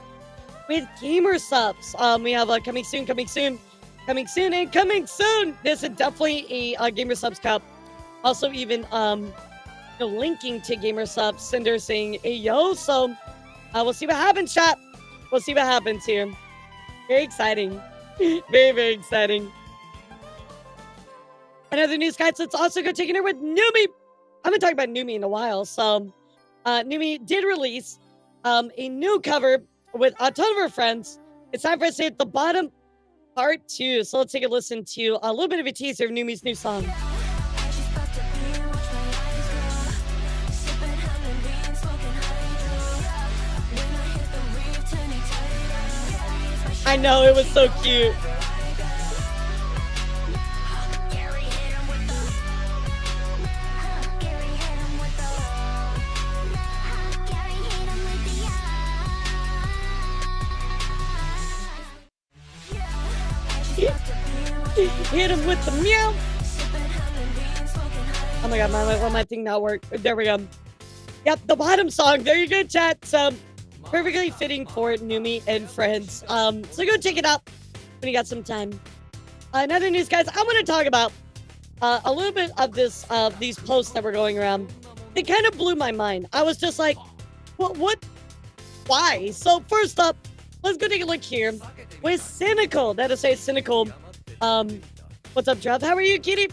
with Gamer Subs. We have coming soon. This is definitely a Gamer Subs cup. Also, even linking to Gamer Subs, Cinder saying, "Hey yo!" So we'll see what happens, chat. We'll see what happens here. Very exciting. Very, very exciting. Another news, guys, let's also go taking her with Numi. I've been talking about Numi in a while. So, Numi did release a new cover with a ton of her friends. It's time for us to hit the bottom part 2. So let's take a listen to a little bit of a teaser of Numi's new song. I know, it was so cute. Hit him with the meow. Oh my god, my thing not work. There we go. Yep, the bottom song. There you go, chat. So perfectly fitting for Numi and friends. So go check it out when you got some time. Another news, guys. I want to talk about a little bit of this these posts that were going around. It kind of blew my mind. I was just like, what? Why? So first up, let's go take a look here with Cynical. That is a Cynical. What's up, Trev? How are you, kitty?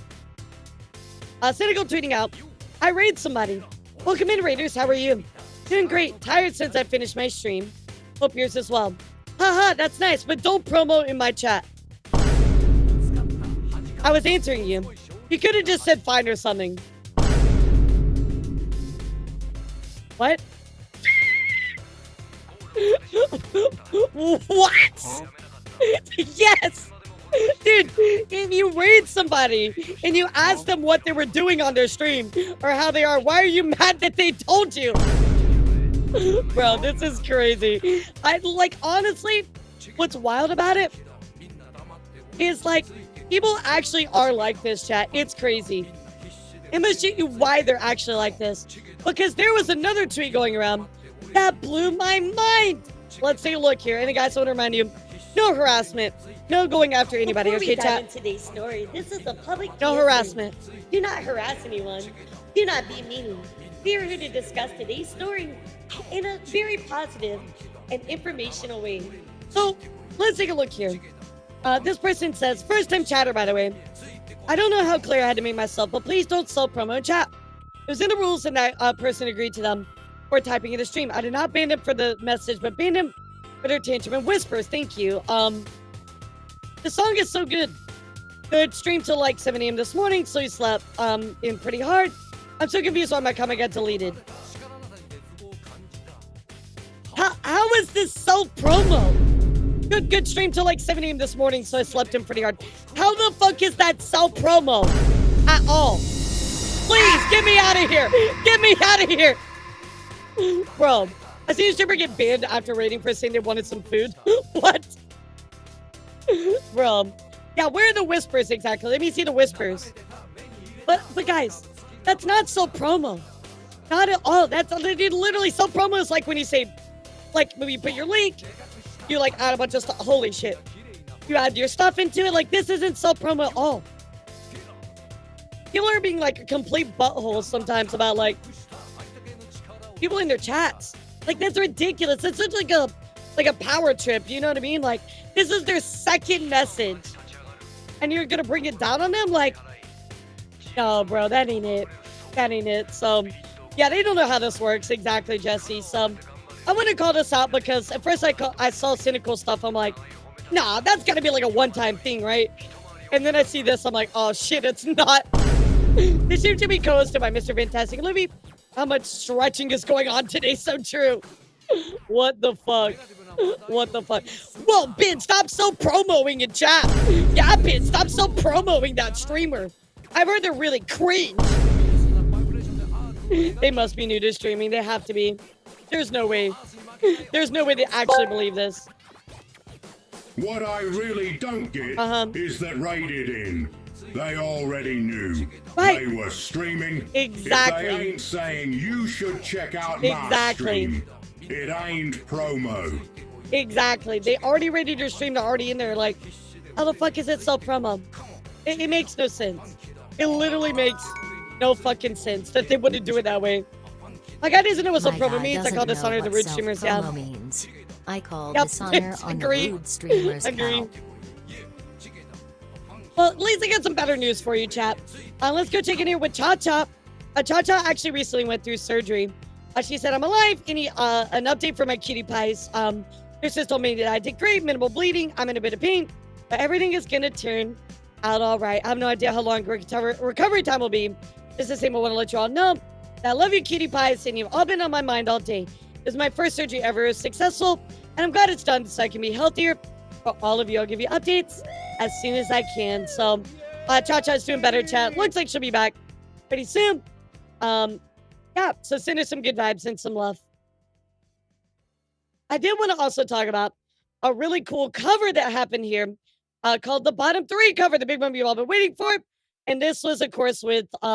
Cynical tweeting out, I raid somebody. Welcome in, Raiders. How are you? Doing great. Tired since I finished my stream. Hope yours as well. Haha, that's nice, but don't promote in my chat. I was answering you. You could have just said fine or something. What? What? Yes! Dude, if you raid somebody and you ask them what they were doing on their stream or how they are, why are you mad that they told you? Bro, this is crazy. Honestly, what's wild about it is people actually are like this, chat. It's crazy. It must show you why they're actually like this. Because there was another tweet going around that blew my mind. Let's take a look here. And guys, I want to remind you, no harassment. No going after anybody, Before okay, we dive chat? into today's story, this is a public No PSA. harassment. Do not harass anyone. Do not be mean. We are here to discuss today's story in a very positive and informational way. So, let's take a look here. This person says, first time chatter, by the way. I don't know how clear I had to make myself, but please don't sell promo in chat. It was in the rules and that person agreed to them for typing in the stream. I did not ban him for the message, but banned him for their tantrum and whispers. Thank you. The song is so good. Good stream till 7 a.m. this morning, so he slept in pretty hard. I'm so confused why my comment got deleted. How is this self-promo? Good stream till 7 a.m. this morning, so I slept in pretty hard. How the fuck is that self-promo at all? Please, get me out of here. Get me out of here. Bro, I seen a streamer get banned after raiding for saying they wanted some food. What? Bro. Yeah, where are the whispers exactly? Let me see the whispers. But guys, that's not self-promo. Not at all. That's literally self-promo is like when you say, when you put your link, you add a bunch of stuff. Holy shit. You add your stuff into it. This isn't self-promo at all. People are being a complete butthole sometimes about people in their chats. That's ridiculous. It's such a power trip. You know what I mean? This is their second message. And you're gonna bring it down on them? No, bro, that ain't it. That ain't it. So, yeah, they don't know how this works exactly, Jesse. So, I want to call this out because at first I saw cynical stuff. I'm like, nah, that's gotta be a one-time thing, right? And then I see this. I'm like, oh shit, it's not. This seems to be co-hosted by Mr. Fantastic. Libby, how much stretching is going on today? So true. What the fuck? What the fuck? Whoa, Ben, stop promoing in chat. Yeah, Ben, stop promoting that streamer. I've heard they're really cringe. They must be new to streaming. They have to be. There's no way. There's no way they actually believe this. What I really don't get is that raided in. They already knew. Right. They were streaming. Exactly. If they ain't saying you should check out my stream, it ain't promo. Exactly. They already rated your stream. They're already in there. How the fuck is it self-promo? It makes no sense. It literally makes no fucking sense that they wouldn't do it that way. I didn't know what self-promo means. I call dishonor the rude streamers. Yeah. Means. I call yep. dishonor on the rude streamers. Agree. Well, at least I got some better news for you, chat. Let's go check in here with Cha-Cha. Cha-Cha actually recently went through surgery. She said, I'm alive. Any an update for my cutie pies. Nurses told me that I did great, minimal bleeding. I'm in a bit of pain, but everything is going to turn out all right. I have no idea how long recovery time will be. It's the same. I want to let you all know that I love you, cutie pies, and you've all been on my mind all day. This is my first surgery ever. It was successful, and I'm glad it's done so I can be healthier. For all of you, I'll give you updates as soon as I can. So, Cha-Cha's doing better, chat. Looks like she'll be back pretty soon. Yeah, so send her some good vibes and some love. I did want to also talk about a really cool cover that happened here called the Bottom 3 cover, the big one you've all been waiting for. And this was, of course, with